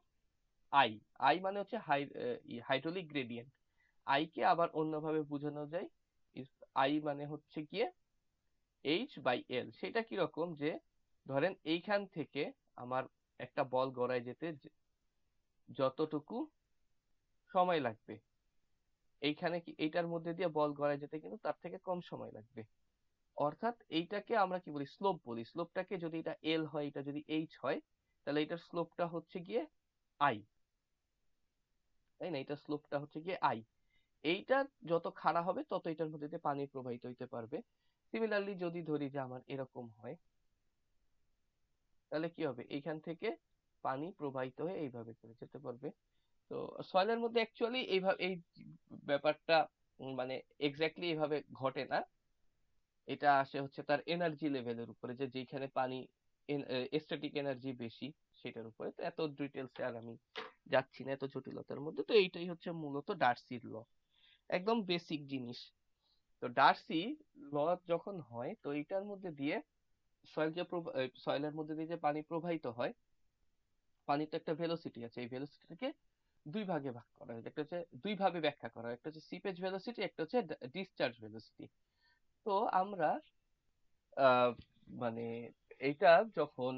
I. I মানে হচ্ছে হাইড্রোলিক গ্রেডিয়েন্ট। আই কে আবার অন্যভাবে বোঝানো যায়, আই মানে হচ্ছে গিয়ে এইচ বাই এল। সেটা কিরকম, যে ধরেন এইখান থেকে আমার একটা বল গড়ায় যেতে যতটুকু সময় লাগবে, এইখানে কি এইটার মধ্যে দিয়ে বল গড়ায় যেতে কিন্তু তার থেকে কম সময় লাগবে। অর্থাৎ এইটাকে আমরা কি বলি, স্লোপ বলি। স্লোপটাকে যদি এটা এল হয়, এটা যদি এইচ হয়, তাহলে এটার স্লোপটা হচ্ছে গিয়ে আই, তাই না? এটার স্লোপটা হচ্ছে গিয়ে আই। এইটা যত খাড়া হবে তত এটার মধ্যে দিয়ে পানি প্রবাহিত হইতে পারবে। সিমিলারলি যদি ধরি যে আমার এরকম হয়, তাহলে কি হবে, এইখান থেকে পানি প্রবাহিত হয়ে এইভাবে করে যেতে পারবে। তো সয়েলের মধ্যে অ্যাকচুয়ালি এইভাবে এই ব্যাপারটা মানে এক্স্যাক্টলি এইভাবে ঘটে না। এটা আসে হচ্ছে তার এনার্জি লেভেলের উপরে, যে যেখানে পানি স্ট্যাটিক এনার্জি বেশি সেটার উপরে। তো এত ডিটেলসে আর আমি যাচ্ছি না, এত জটিলতার মধ্যে। তো এইটাই হচ্ছে মূলত ডার্সির ল, একদম বেসিক জিনিস। তো ডার্সি ল যখন হয়, তো এইটার মধ্যে দিয়ে সয়েলের মধ্যে দিয়ে যে পানি প্রবাহিত হয়, পানির তো একটা ভেলোসিটি আছে, এই ভেলোসিটিকে দুই ভাগে ভাগ করা হয়। একটা হচ্ছে দুই ভাবে ব্যাখ্যা করা হয়, একটা হচ্ছে সিপেজ ভেলোসিটি, একটা হচ্ছে ডিসচার্জ ভেলোসিটি। তো আমরা আহ, মানে এইটা যখন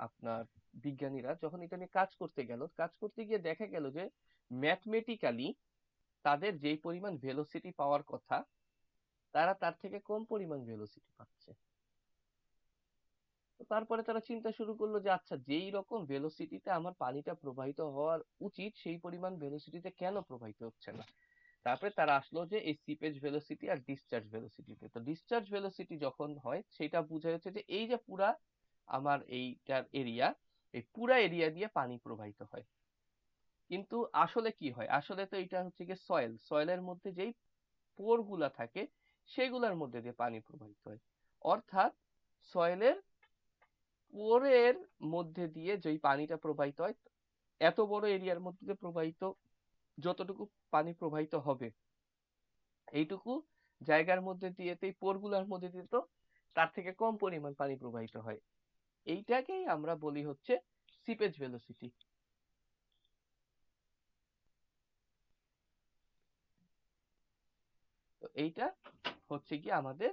আপনার বিজ্ঞানীরা যখন এটা নিয়ে কাজ করতে গিয়ে দেখা গেল যে ম্যাথমেটিক্যালি তাদের যেই পরিমাণ ভেলোসিটি পাওয়ার কথা, তারা তার থেকে কম পরিমাণ ভেলোসিটি পাচ্ছে। তো তারপরে তারা চিন্তা শুরু করলো যে আচ্ছা, যেই রকম ভেলোসিটিতে আমার পানিটা প্রবাহিত হওয়ার উচিত সেই পরিমাণ ভেলোসিটিতে কেন প্রবাহিত হচ্ছে না। তারপরে তারা আসলো যে এই সিপেজ ভেলোসিটি আর ডিসচার্জ ভেলোসিটিতে। তো ডিসচার্জ ভেলোসিটি যখন হয়, সেটা বোঝা যাচ্ছে যে এই যে পুরা আমার এইটার এরিয়া, এই পুরা এরিয়া দিয়ে পানি প্রবাহিত হয়। কিন্তু আসলে কি হয়, আসলে তো এটা হচ্ছে গিয়ে সয়েলের মধ্যে যেই পোর গুলা থাকে সেগুলোর মধ্যে দিয়ে পানি প্রবাহিত হয়। অর্থাৎ সয়েলের পোরের মধ্যে দিয়ে যেই পানিটা প্রবাহিত হয়, এত বড় এরিয়ার মধ্যে দিয়ে প্রবাহিত যতটুকু পানি প্রবাহিত হবে, এইটুকু জায়গার মধ্যে দিয়ে এই পোরগুলোর মধ্যে দিয়ে তো তার থেকে কম পরিমাণ পানি প্রবাহিত হয়। এইটাকেই আমরা বলি হচ্ছে সিপেজ ভেলোসিটি। তো এইটা হচ্ছে কি আমাদের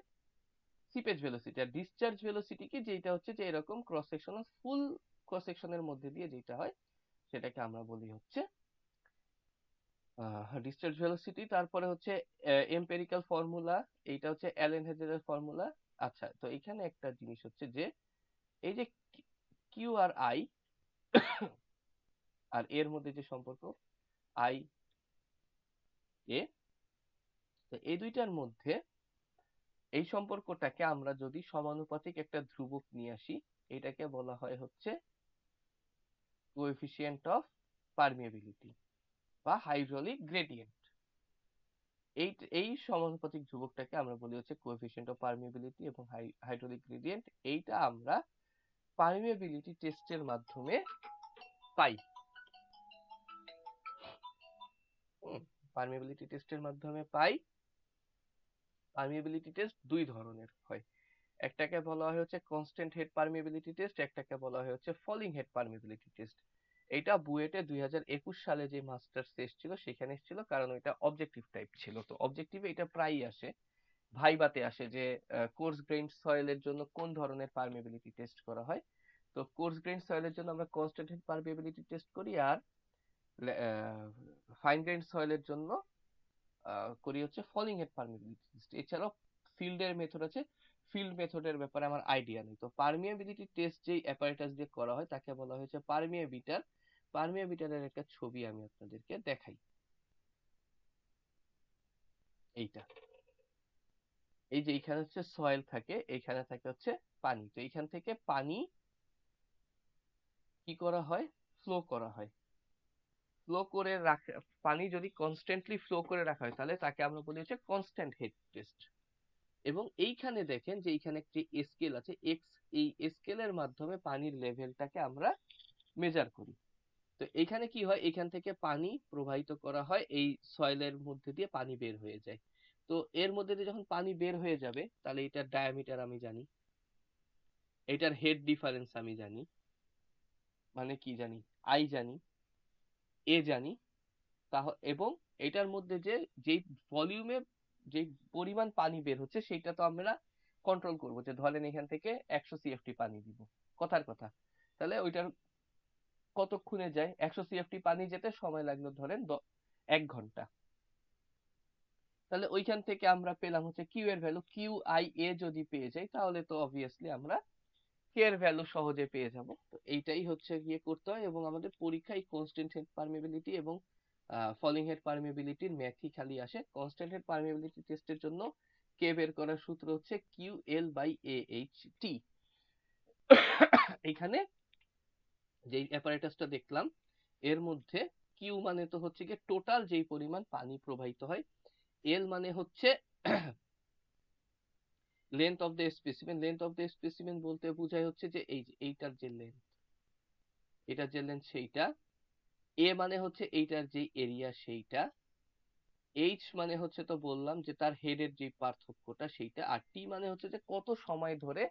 সিপেজ ভেলোসিটি। আর ডিসচার্জ ভেলোসিটি কি, যেটা হচ্ছে যে এরকম ক্রস সেকশনাল ফুল ক্রস সেকশনের মধ্যে দিয়ে যেটা হয়, সেটাকে আমরা বলি হচ্ছে ডিসচার্জ ভেলোসিটি। তারপরে হচ্ছে এম্পেরিক্যাল ফর্মুলা, এইটা হচ্ছে অ্যালেন হেজারের ফর্মুলা। আচ্ছা, তো এখানে একটা জিনিস হচ্ছে যে এই যে কিউ আর আই আর এর মধ্যে যে সম্পর্ক আই এ, তো এই দুইটার মধ্যে এই সম্পর্কটাকে আমরা যদি সমানুপাতিক একটা ধ্রুবক নিয়ে আসি, এটাকে বলা হয় হচ্ছে কোএফিসিয়েন্ট অফ পারমিয়াবিলিটি বা হাইড্রোলিক গ্রেডিয়েন্ট। এই এই সমানুপাতিক ধ্রুবকটাকে আমরা বলি হচ্ছে কোএফিসিয়েন্ট অফ পারমিয়াবিলিটি এবং হাইড্রোলিক গ্রেডিয়েন্ট। এইটা আমরা পারমিয়াবিলিটি টেস্টের মাধ্যমে পাই। পারমিয়াবিলিটি টেস্টের মাধ্যমে পাই। পারমিয়াবিলিটি টেস্ট দুই ধরনের হয়, একটাকে বলা হয় হচ্ছে কনস্ট্যান্ট হেড পারমিয়াবিলিটি টেস্ট, একটাকে বলা হয় হচ্ছে ফলিং হেড পারমিয়াবিলিটি টেস্ট। এটা বুয়েটে 2021 সালে যে মাস্টার্স টেস্ট ছিল সেখানে এসেছিল, কারণ এটা অবজেক্টিভ টাইপ ছিল। তো অবজেক্টিভে এটা প্রায়ই আসে, ভাইবাতে আসে যে কোর্স গ্রেইনড সয়েলের জন্য কোন ধরনের পারমিয়াবিলিটি টেস্ট করা হয়। তো কোর্স গ্রেইনড সয়েলের জন্য আমরা কনস্ট্যান্ট হেড পারমিয়াবিলিটি টেস্ট করি, আর ফাইন গ্রেইনড সয়েলের জন্য করি হচ্ছে ফলিং হেড পারমিয়াবিলিটি টেস্ট। এছাড়াও ফিল্ডের মেথড আছে, ফিল্ড মেথডের ব্যাপারে আমার আইডিয়া নেই। তো পারমিয়াবিলিটি টেস্ট যেই অ্যাপারেটাস দিয়ে করা হয় তাকে বলা হয়েছে পারমিয়াবিটার। পারমিয়াবিটারের একটা ছবি আমি আপনাদেরকে দেখাই। এইটা, এই যে এইখানে হচ্ছে সয়েল থাকে, এইখানে থাকে হচ্ছে পানি। তো এইখান থেকে পানি কি করা হয়, ফ্লো করা হয়। ফ্লো করে রাখা পানি যদি কনস্ট্যান্টলি ফ্লো করে রাখা হয়, তাহলে তাকে আমরা বলি হচ্ছে কনস্ট্যান্ট হেড টেস্ট। এবং এইখানে দেখেন যে এইখানে একটি স্কেল আছে এক্স, এই স্কেলের মাধ্যমে পানির লেভেলটাকে আমরা মেজার করি। তো এইখানে কি হয়, এখান থেকে পানি প্রবাহিত করা হয়, এই সয়েলের মধ্যে দিয়ে পানি বের হয়ে যায়। তো এর মধ্যে দিয়ে যখন পানি বের হয়ে যাবে, তাহলে এটার ডায়ামিটার আমি জানি, এটার হেড ডিফারেন্স আমি জানি, মানে কি জানি, আই জানি, এ জানি। এবং এটার মধ্যে যে যেই ভলিউমে যে পরিমাণ পানি বের হচ্ছে সেটা তো আমরা কন্ট্রোল করবো, যে ধরেন এখান থেকে 100 সিএফটি পানি দিব, কথার কথা। তাহলে ওইটার কতক্ষণে যায়, 100 সিএফটি পানি যেতে সময় লাগলো ধরেন 1 ঘন্টা। তাহলে ওইখান থেকে আমরা পেলাম হচ্ছে কিউ এর ভ্যালু, কিউ আই এ যদি পেয়ে যাই, তাহলে তো অবভিয়াসলি আমরা কে এর ভ্যালু সহজে পেয়ে যাব। তো এইটাই হচ্ছে গিয়ে করতে হয়। এবং আমাদের পরীক্ষায় কনস্ট্যান্ট হেড পারমিয়াবিলিটি এবং ফলিং হেড পারমিয়াবিলিটির ম্যাথই খালি আসে। কনস্ট্যান্ট হেড পারমিয়াবিলিটি টেস্টের জন্য কে বের করার সূত্র হচ্ছে Q L by A H T. এখানে যে অ্যাপারেটাসটা দেখলাম, এর মধ্যে কিউ মানে তো হচ্ছে গিয়ে টোটাল যেই পরিমাণ পানি প্রবাহিত হয়, এল মানে হচ্ছে length of the specimen. Length of the specimen বলতে বোঝায় হচ্ছে যে এই যে এইটার যে লেন্থ, এটার যে লেন্থ সেইটা। এ মানে হচ্ছে এইটার যে এরিয়া সেইটা। এইচ মানে হচ্ছে তো বললাম যে তার হেডের যে পার্থক্যটা সেইটা। আর টি মানে হচ্ছে যে কত সময় ধরে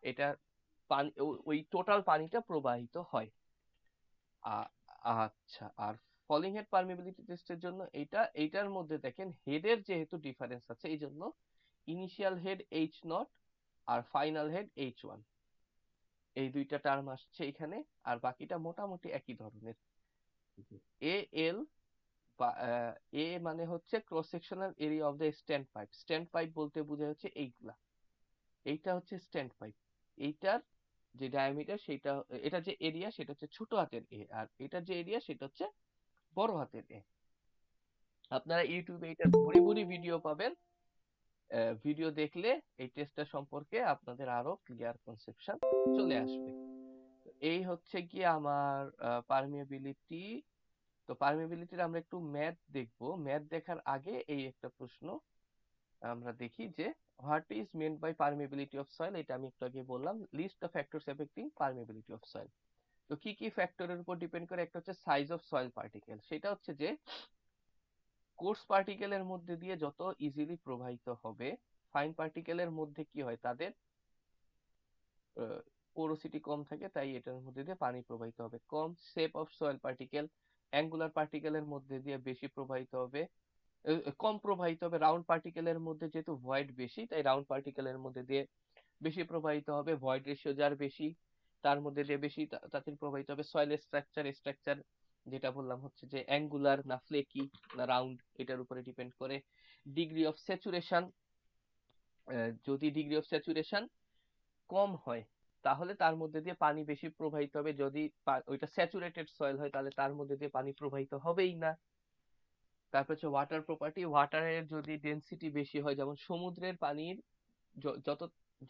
এটা পানি ওই টোটাল পানিটা প্রবাহিত হয়। আচ্ছা, আর ফলিং হেড পারমিবিলিটি টেস্টের জন্য এইটার মধ্যে দেখেন হেডের যেহেতু ডিফারেন্স আছে, এই জন্য ইনিশিয়াল হেড এইচ নট আর ফাইনাল হেড এইচ ওয়ান, এই দুইটা টার্ম আসছে এখানে। আর বাকিটা মোটামুটি একই ধরনের। এ এল বা এ মানে হচ্ছে cross sectional area of the stand pipe. Stand pipe বলতে বোঝায় হচ্ছে এইগুলা, এইটা হচ্ছে স্ট্যান্ড পাইপ। এইটার যে ডায়ামিটার সেটা, এটা যে এরিয়া সেটা হচ্ছে ছোট হাতের এ, আর এটার যে এরিয়া সেটা হচ্ছে বড় হাতের এ। আপনারা ইউটিউবে এটার ভুরি ভুরি ভিডিও পাবেন। ভিডিও দেখলে এই টেস্টটা সম্পর্কে আপনাদের আরো ক্লিয়ার কনসেপশন চলে আসবে। এই হচ্ছে কি আমার পারমিয়াবিলিটি। তো পারমিয়াবিলিটির আমরা একটু ম্যাথ দেখবো। ম্যাথ দেখার আগে এই একটা প্রশ্ন আমরা দেখি যে what is ment by permeability of soil. এটা আমি একটু আগে বললাম, list the factors affecting permeability of soil. তো কি কি ফ্যাক্টরের উপর ডিপেন্ড করে? একটা হচ্ছে সাইজ অফ সয়েল পার্টিকেল, সেটা হচ্ছে যে কোর্স পার্টিকেলের মধ্যে দিয়ে যত ইজিলি প্রবাহিত হবে, ফাইন পার্টিকেলের মধ্যে কি হয়, তাদের পোরোসিটি কম থাকে, তাই এটার মধ্যে দিয়ে পানি প্রবাহিত হবে কম। Shape of soil particle, angular পার্টিকেলের মধ্যে দিয়ে বেশি প্রবাহিত হবে, কম প্রবাহিত হবে। রাউন্ড পার্টিকেলের মধ্যে যেহেতু ভয়েড বেশি, তাই রাউন্ড পার্টিকেলের মধ্যে দিয়ে বেশি প্রবাহিত হবে। ভয়েড রেশিও যার বেশি তার মধ্যে দিয়ে বেশি তাড়াতাড়ি প্রবাহিত হবে। সয়েল স্ট্রাকচার যেটা বললাম হচ্ছে যে অ্যাঙ্গুলার না ফ্লেকি না রাউন্ড, এটার উপরে ডিপেন্ড করে। ডিগ্রি অফ স্যাচুরেশন, যদি ডিগ্রি অফ স্যাচুরেশন কম হয় তাহলে তার মধ্যে দিয়ে পানি বেশি প্রবাহিত হবে। যদি ওইটা স্যাচুরেটেড সয়েল হয় তাহলে তার মধ্যে দিয়ে পানি প্রবাহিত হবেই না। তারপর হচ্ছে ওয়াটার প্রপার্টি। ওয়াটারের যদি ডেনসিটি বেশি হয়, যেমন সমুদ্রের পানির যত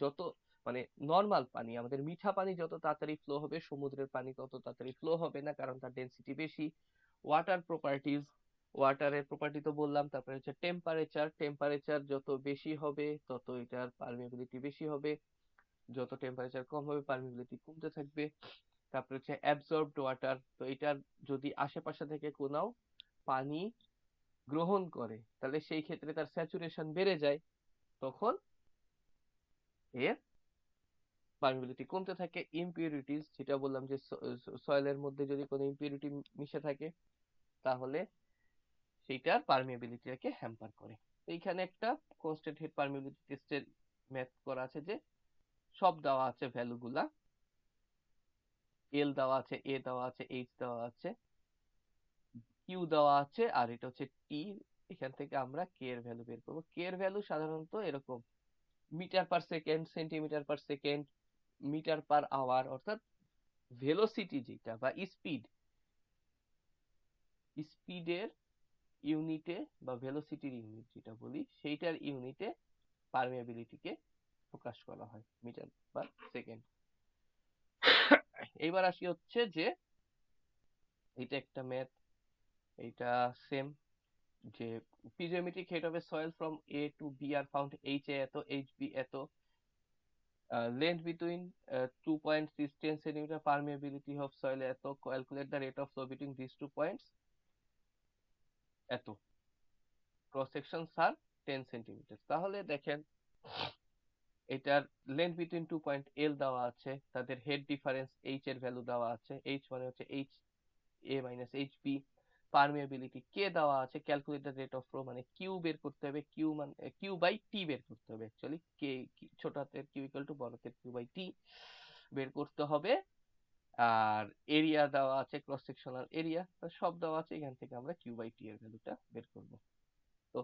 যত মানে নর্মাল পানি, আমাদের মিঠা পানি যত তাড়াতাড়ি ফ্লো হবে, সমুদ্রের পানি তত তাড়াতাড়ি ফ্লো হবে না, কারণ তার ডেনসিটি বেশি। ওয়াটার প্রপার্টিজ, ওয়াটারের প্রপার্টি তো বললাম। তারপরে হচ্ছে টেম্পারেচার যত বেশি হবে তত এটার পারমিয়াবিলিটি বেশি হবে, যত টেম্পারেচার কম হবে পারমিয়াবিলিটি কমতে থাকবে। তারপরে হচ্ছে অ্যাবজর্বড ওয়াটার, তো এটার যদি আশেপাশে থেকে কোনাও পানি গ্রহণ করে তাহলে সেই ক্ষেত্রে তার স্যাচুরেশন বেড়ে যায়, তখন এর পারমিয়াবিলিটি কমতে থাকে। ইমপিউরিটিজ, যেটা বললাম যে সয়েলের মধ্যে যদি কোনো ইমপিউরিটি মিশে থাকে তাহলে সেইটার পারমিয়াবিলিটিকে হ্যাম্পার করে। এইখানে একটা কনস্ট্যান্ট হেড পারমিয়াবিলিটি টেস্টের ম্যাথ করা আছে, যে সব দেওয়া আছে ভ্যালুগুলা, এল দেওয়া আছে, এ দেওয়া আছে, এইচ দেওয়া আছে, কিউ দেওয়া আছে, আর এটা হচ্ছে টি। এখান থেকে আমরা কে এর ভ্যালু বের করবো। কে এর ভ্যালু সাধারণত এরকম metre per second, centimetre per second, metre per hour, অর্থাৎ ভেলোসিটি যেটা বা স্পিডের ইউনিটে বা ভেলোসিটির ইউনিট যেটা বলি সেইটার ইউনিটে পারমিয়াবিলিটিকে প্রকাশ করা হয়, মিটার পার সেকেন্ড। এইবার আসি হচ্ছে যে এটা একটা ম্যাথ, এইটা সেম, যে piezometric head of a soil from A to B are found HA এত, HB এত, length between 2 points is 10 centimeter, permeability of soil এত, calculate the rate of flow between these 2 points এত, cross sections are 10 centimeter। তাহলে দেখেন এটার length between 2 point এল দেওয়া আছে, তাদের হেড ডিফারেন্স এইচ এর ভ্যালু দেওয়া আছে, এইচ মানে হচ্ছে H A minus H B. Permeability কে দেওয়া আছে, calculate the rate of flow মানে কিউ বের করতে হবে, কিউ মানে কিউ বাই টি বের করতে হবে। অ্যাকচুয়ালি কে ছোট হাতের কিউ ইকুয়াল টু বড় হাতের কিউ বাই টি বের করতে হবে। আর এরিয়া দেওয়া আছে, ক্রস সেকশনাল এরিয়া সব দেওয়া আছে, এখান থেকে আমরা কিউ বাই টি এর ভ্যালুটা বের করব। তো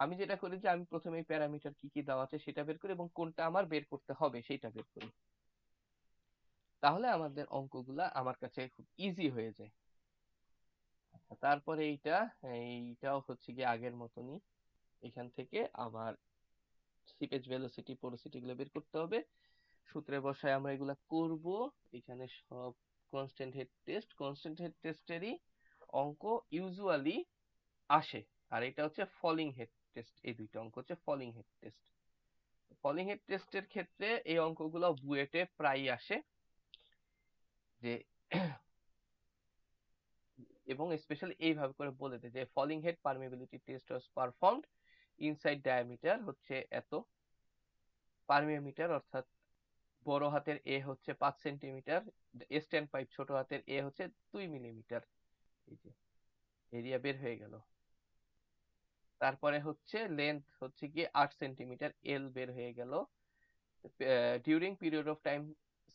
আমি যেটা করি যে আমি প্রথমে প্যারামিটার কি কি দেওয়া আছে সেটা বের করি এবং কোনটা আমার বের করতে হবে সেটা বের করি, তাহলে আমাদের অঙ্কগুলা আমার কাছে খুব ইজি হয়ে যায়। তারপরে এইটাও হচ্ছে কি আগের মতনই, এখান থেকে আবার সিপেজ ভেলোসিটি পোরোসিটি গুলো বের করতে হবে। সূত্রে বসায় আমরা এগুলা করব। এখানে সব কনস্ট্যান্ট হেড টেস্টেরই অঙ্ক ইউজুয়ালি আসে, আর এটা হচ্ছে ফলিং হেড টেস্ট। এই দুইটা অঙ্ক হচ্ছে falling head test. Falling head টেস্টের ক্ষেত্রে এই অঙ্কগুলো বুয়েটে প্রায় আসে, যে এবং স্পেশালি এইভাবে করে বলে দেয় যে ফলিং হেড পারমিয়াবিলিটি টেস্ট ওয়াজ পারফর্মড ইনসাইড ডায়ামিটার হচ্ছে এত, পারমিয়ামিটার অর্থাৎ বড় হাতের এ হচ্ছে 5 সেন্টিমিটার, স্ট্যান্ড পাইপ ছোট হাতের এ হচ্ছে 2 মিলিমিটার। এই যে এরিয়া বের হয়ে গেল। তারপরে হচ্ছে লেন্থ হচ্ছে গিয়ে 8 সেন্টিমিটার, এল বের হয়ে গেল। During period of time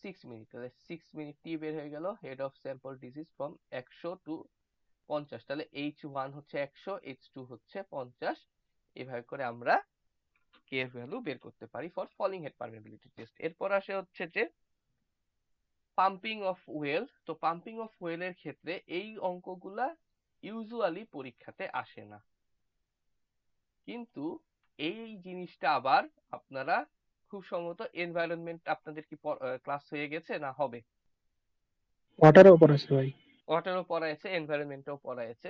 6 minute, তাহলে 6 মিনিট টি বের হয়ে গেল। Head of sample decreases from 100 to 50, তাহলে H1 হচ্ছে 100, H2 হচ্ছে 50। এভাবে করে আমরা কে ভ্যালু বের করতে পারি for falling head permeability test. এরপর আসে হচ্ছে যে পাম্পিং অফ ওয়েল। তো পাম্পিং অফ ওয়েলের ক্ষেত্রে এই অঙ্কগুলা ইউজুয়ালি পরীক্ষাতে আসে না, কিন্তু এই জিনিসটা আবার আপনারা খুব সম্ভবত এনভায়রনমেন্ট, আপনাদের কি ক্লাস হয়ে গেছে না হবে? ওয়াটারের উপর আছে ভাই। ওয়াটারও পড়াইছে, এনভায়রনমেন্টও পড়াইছে।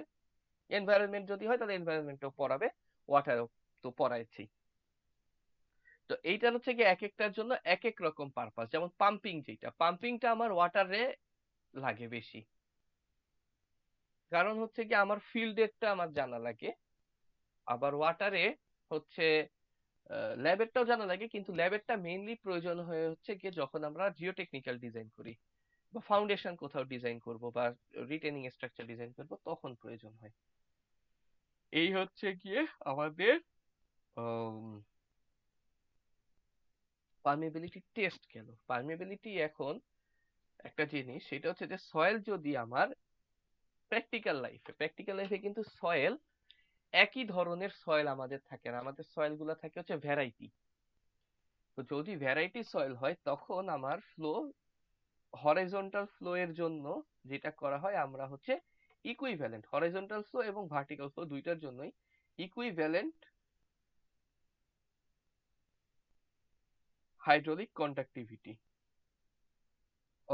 এনভায়রনমেন্ট যদি হয় তাহলে এনভায়রনমেন্টও পড়াবে, ওয়াটারও তো পড়াইছি। তো এইটার হচ্ছে কি এক একটার জন্য এক এক রকম পারপাস। যেমন পাম্পিং, যেটা পাম্পিংটা আমার ওয়াটারে লাগে বেশি, কারণ হচ্ছে কি আমার ফিল্ডেরটা আমার জানা লাগে, আবার ওয়াটারে হচ্ছে ল্যাবেরটাও জানা লাগে, কিন্তু ল্যাবেরটা মেইনলি প্রয়োজন হয়ে হচ্ছে কি যখন আমরা জিওটেকনিক্যাল ডিজাইন করি বা ফাউন্ডেশন কোথাও ডিজাইন করব বা রিটেনিং স্ট্রাকচার ডিজাইন করব, তখন প্রয়োজন হয়। এই হচ্ছে গিয়ে আমাদের পারমিয়াবিলিটি টেস্ট গেল। পারমিয়াবিলিটি এখন একটা জিনিস, সেটা হচ্ছে যে সয়েল যদি আমার প্র্যাকটিক্যাল লাইফে কিন্তু সয়েল একই ধরনের সয়েল আমাদের থাকে না, আমাদের সয়েল গুলা থাকে হচ্ছে ভ্যারাইটি। তো যদি ভ্যারাইটি সয়েল হয় তখন আমার ফ্লো, হরাইজন্টাল ফ্লো এর জন্য যেটা করা হয়, আমরা হচ্ছে ইকুইভ্যালেন্ট হরাইজন্টাল ফ্লো এবং ভার্টিক্যাল ফ্লো দুইটার জন্যই ইকুইভ্যালেন্ট হাইড্রোলিক কন্ডাক্টিভিটি,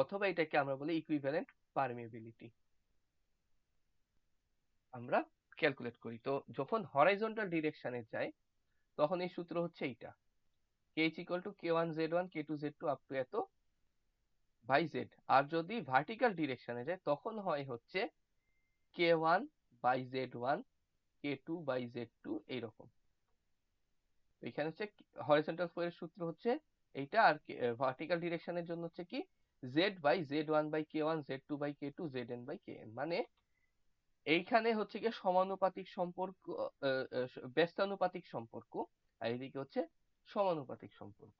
অথবা এটাকে আমরা বলি ইকুইভ্যালেন্ট পারমিয়াবিলিটি, আমরা ক্যালকুলেট করি। তো যখন হরাইজন্টাল ডিরেকশনে যায় তখন এই সূত্র হচ্ছে এইটা, H equal to K1Z1 K2Z2 up to এত বাই Z। আর যদি ভার্টিক্যাল ডিরেকশনে যায় তখন হয় হচ্ছে K1 by Z1 K2 by Z2 এইরকম। এখানে হচ্ছে হরিজন্টাল ফ্লো এর সূত্র হচ্ছে এইটা, আর ভার্টিক্যাল ডিরেকশনের জন্য হচ্ছে কি Z by Z1 by K1 Z2 by K2 Zn by Kn। মানে এইখানে হচ্ছে কি সমানুপাতিক সম্পর্ক, ব্যস্তানুপাতিক সম্পর্ক, আর এদিকে হচ্ছে সমানুপাতিক সম্পর্ক,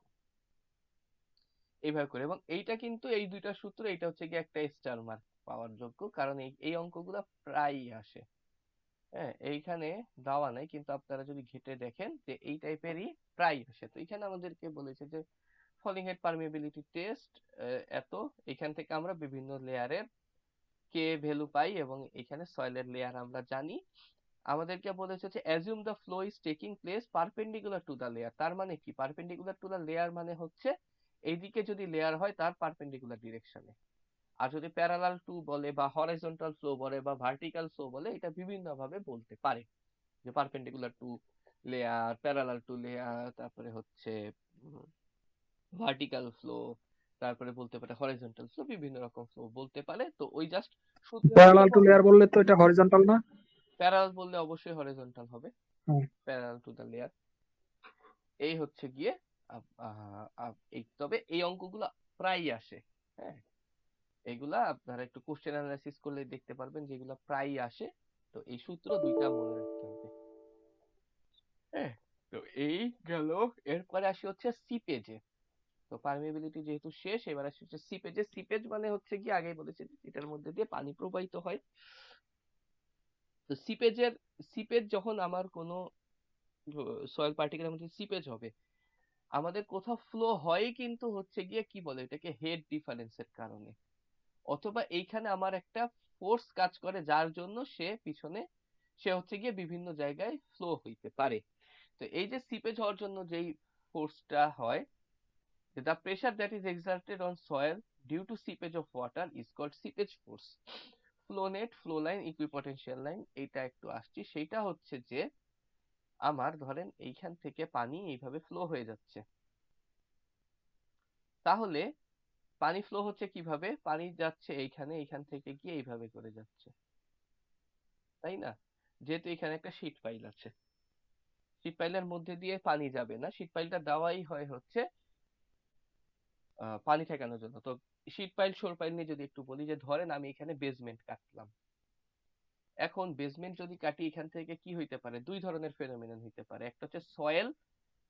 এইভাবে করে। এবং এইটা কিন্তু এই দুইটা সূত্র, এটা হচ্ছে কি একটা স্টার মার্ক পাওয়ার যোগ্য, কারণ এই অঙ্কগুলো প্রায়ই আসে। হ্যাঁ, এইখানে দেওয়া নাই, কিন্তু আপনারা যদি ঘেটে দেখেন যে এই টাইপেরই প্রায় আসে। তো এখানে আমাদেরকে বলেছে যে ফলিং হেড পারমিয়াবিলিটি টেস্ট এত, এখান থেকে আমরা বিভিন্ন লেয়ারের কে ভ্যালু পাই এবং এখানে সয়েলের লেয়ার আমরা জানি। আমাদেরকে বলেছে যে assume the flow is taking place perpendicular to the layer. তার মানে কি পারপেন্ডিকুলার টু দ্য লেয়ার মানে হচ্ছে এইদিকে যদি লেয়ার হয় তার পারপেন্ডিকুলার ডিরেকশনে, আর যদি প্যারালাল টু বলে বা হরাইজন্টাল ফ্লো বলে বা ভার্টিক্যাল ফ্লো বলে, এটা বিভিন্ন ভাবে বলতে পারে, যে perpendicular to layer, parallel to layer, তারপরে হচ্ছে ভার্টিক্যাল ফ্লো, তারপরে বলতে পারে হরাইজন্টাল ফ্লো, বিভিন্ন রকম ফ্লো বলতে পারে। তো ওই জাস্ট প্যারালাল টু লেয়ার বললে তো এটা হরিজন্টাল না? প্যারালাল বললে অবশ্যই হরাইজন্টাল হবে, হুম। Parallel to the layer. এই হচ্ছে গিয়ে তবে এই অঙ্কগুলো প্রায়ই আসে। হ্যাঁ, এগুলা আপনারা একটু কোশ্চেন অ্যানালাইসিস করলে দেখতে পারবেন যেগুলো প্রায়ই আসে। তো এই সূত্র দুইটা মনে রাখতে হবে। হ্যাঁ, তো এই গেল। এরপরে আসি হচ্ছে সিপেজে। তো পারমিয়াবিলিটি যেহেতু শেষ, এবার আসি হচ্ছে সিপেজে। সিপেজ মানে হচ্ছে কি আগেই বলেছি এটার মধ্যে দিয়ে পানি প্রবাহিত হয়। তো সিপেজ যখন আমার কোনো সয়েল পার্টিকেলের মধ্যে সিপেজ হবে, আমাদের কোথাও ফ্লো হয় কিন্তু হচ্ছে গিয়ে কি বলে এটাকে হেড ডিফারেন্সের কারণে, অথবা এইখানে আমার একটা ফোর্স কাজ করে যার জন্য সে হচ্ছে গিয়ে বিভিন্ন জায়গায় ফ্লো হইতে পারে। তো এই যে সিপেজ হওয়ার জন্য যেই ফোর্সটা হয়, the pressure that is exerted on soil due to seepage of water is called seepage force. Flow net, flow line, equipotential line, এইটা একটু আসছি। সেইটা হচ্ছে যে আমার ধরেন এইখান থেকে পানি এইভাবে ফ্লো হয়ে যাচ্ছে, তাহলে পানি ফ্লো হচ্ছে কিভাবে? পানি যাচ্ছে এইখানে, এইখান থেকে গিয়ে এইভাবে করে যাচ্ছে, তাই না? যেহেতু এখানে একটা শীট পাইল আছে, শীট পাইলের মধ্যে দিয়ে পানি যাবে না, শীট পাইলটা দেওয়াই হয় হচ্ছে পানি ঠেকানোর জন্য। তো শীট পাইল শোর পাইল নিয়ে যদি একটু বলি, যে ধরেন আমি এখানে বেসমেন্ট কাটলাম, এখন বেসমেন্ট যদি কাটি, এখান থেকে কি হইতে পারে? দুই ধরনের ফেনোমেনন হইতে পারে। একটা হচ্ছে সয়েল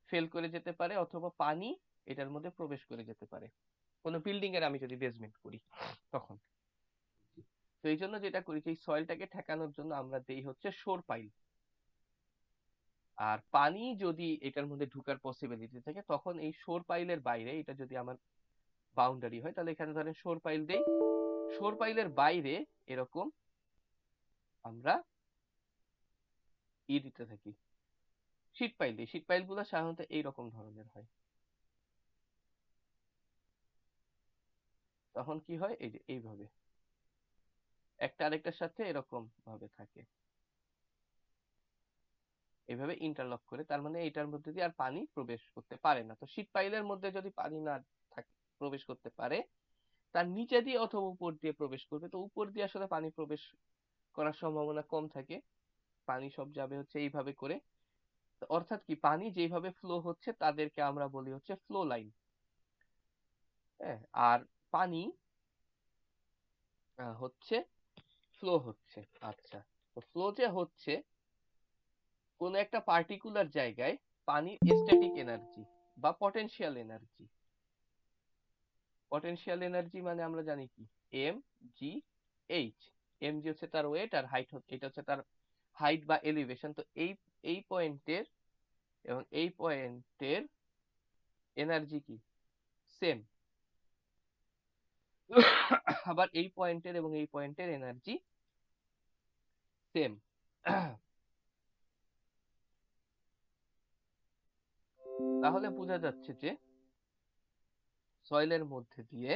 ফেল করে যেতে পারে, অথবা পানি এটার মধ্যে প্রবেশ করে যেতে পারে, কোনো বিল্ডিং এর আমি যদি বেসমেন্ট করি তখন। তো এই জন্য যেটা করি, যে এই সয়েলটাকে ঠেকানোর জন্য আমরা দেই হচ্ছে শোর পাইল। আর পানি যদি এটার মধ্যে ঢুকার পসিবিলিটি থাকে, তখন এই শোর পাইলের বাইরে, এটা যদি আমার বাউন্ডারি হয়, তাহলে এখানে ধরেন শোর পাইল দেই, শোর পাইলের বাইরে এরকম আমরা দিতে থাকি, শীট পাইল দিই। শীট পাইল গুলো সাধারণত এইরকম ধরনের হয়। তখন কি হয়? এই যে এইভাবে একটা আরেকটার সাথে এরকম ভাবে থাকে, এইভাবে ইন্টারলক করে, তার মানে এটার মধ্যে দিয়ে আর পানি প্রবেশ করতে পারে না। তো শীট পাইলের মধ্যে যদি পানি না থাকে, প্রবেশ করতে পারে, তার নিচে দিয়ে অথবা উপর দিয়ে প্রবেশ করবে। তো উপর দিয়ে আসলে পানি প্রবেশ করার সম্ভাবনা কম থাকে, পানি সব যাবে হচ্ছে এইভাবে করে। তো অর্থাৎ কি, পানি যেভাবে ফ্লো হচ্ছে তাদেরকে আমরা বলি হচ্ছে ফ্লো লাইন। হ্যাঁ, আর পানি হচ্ছে ফ্লো হচ্ছে। আচ্ছা, তো ফ্লো যে হচ্ছে কোন একটা পার্টিকুলার জায়গায়, পানির স্ট্যাটিক এনার্জি বা পটেনশিয়াল এনার্জি। পটেনশিয়াল এনার্জি মানে আমরা জানি কি, M G H. M G হচ্ছে তার ওয়েট, আর হাইট হচ্ছে, এটা হচ্ছে তার হাইট বা এলিভেশন। তো এই পয়েন্টের এবং এই পয়েন্টের এনার্জি কি? সেম। আবার এই পয়েন্টের এবং এই পয়েন্টের এনার্জি সেম। তাহলে বোঝা যাচ্ছে যে সয়েলের মধ্যে দিয়ে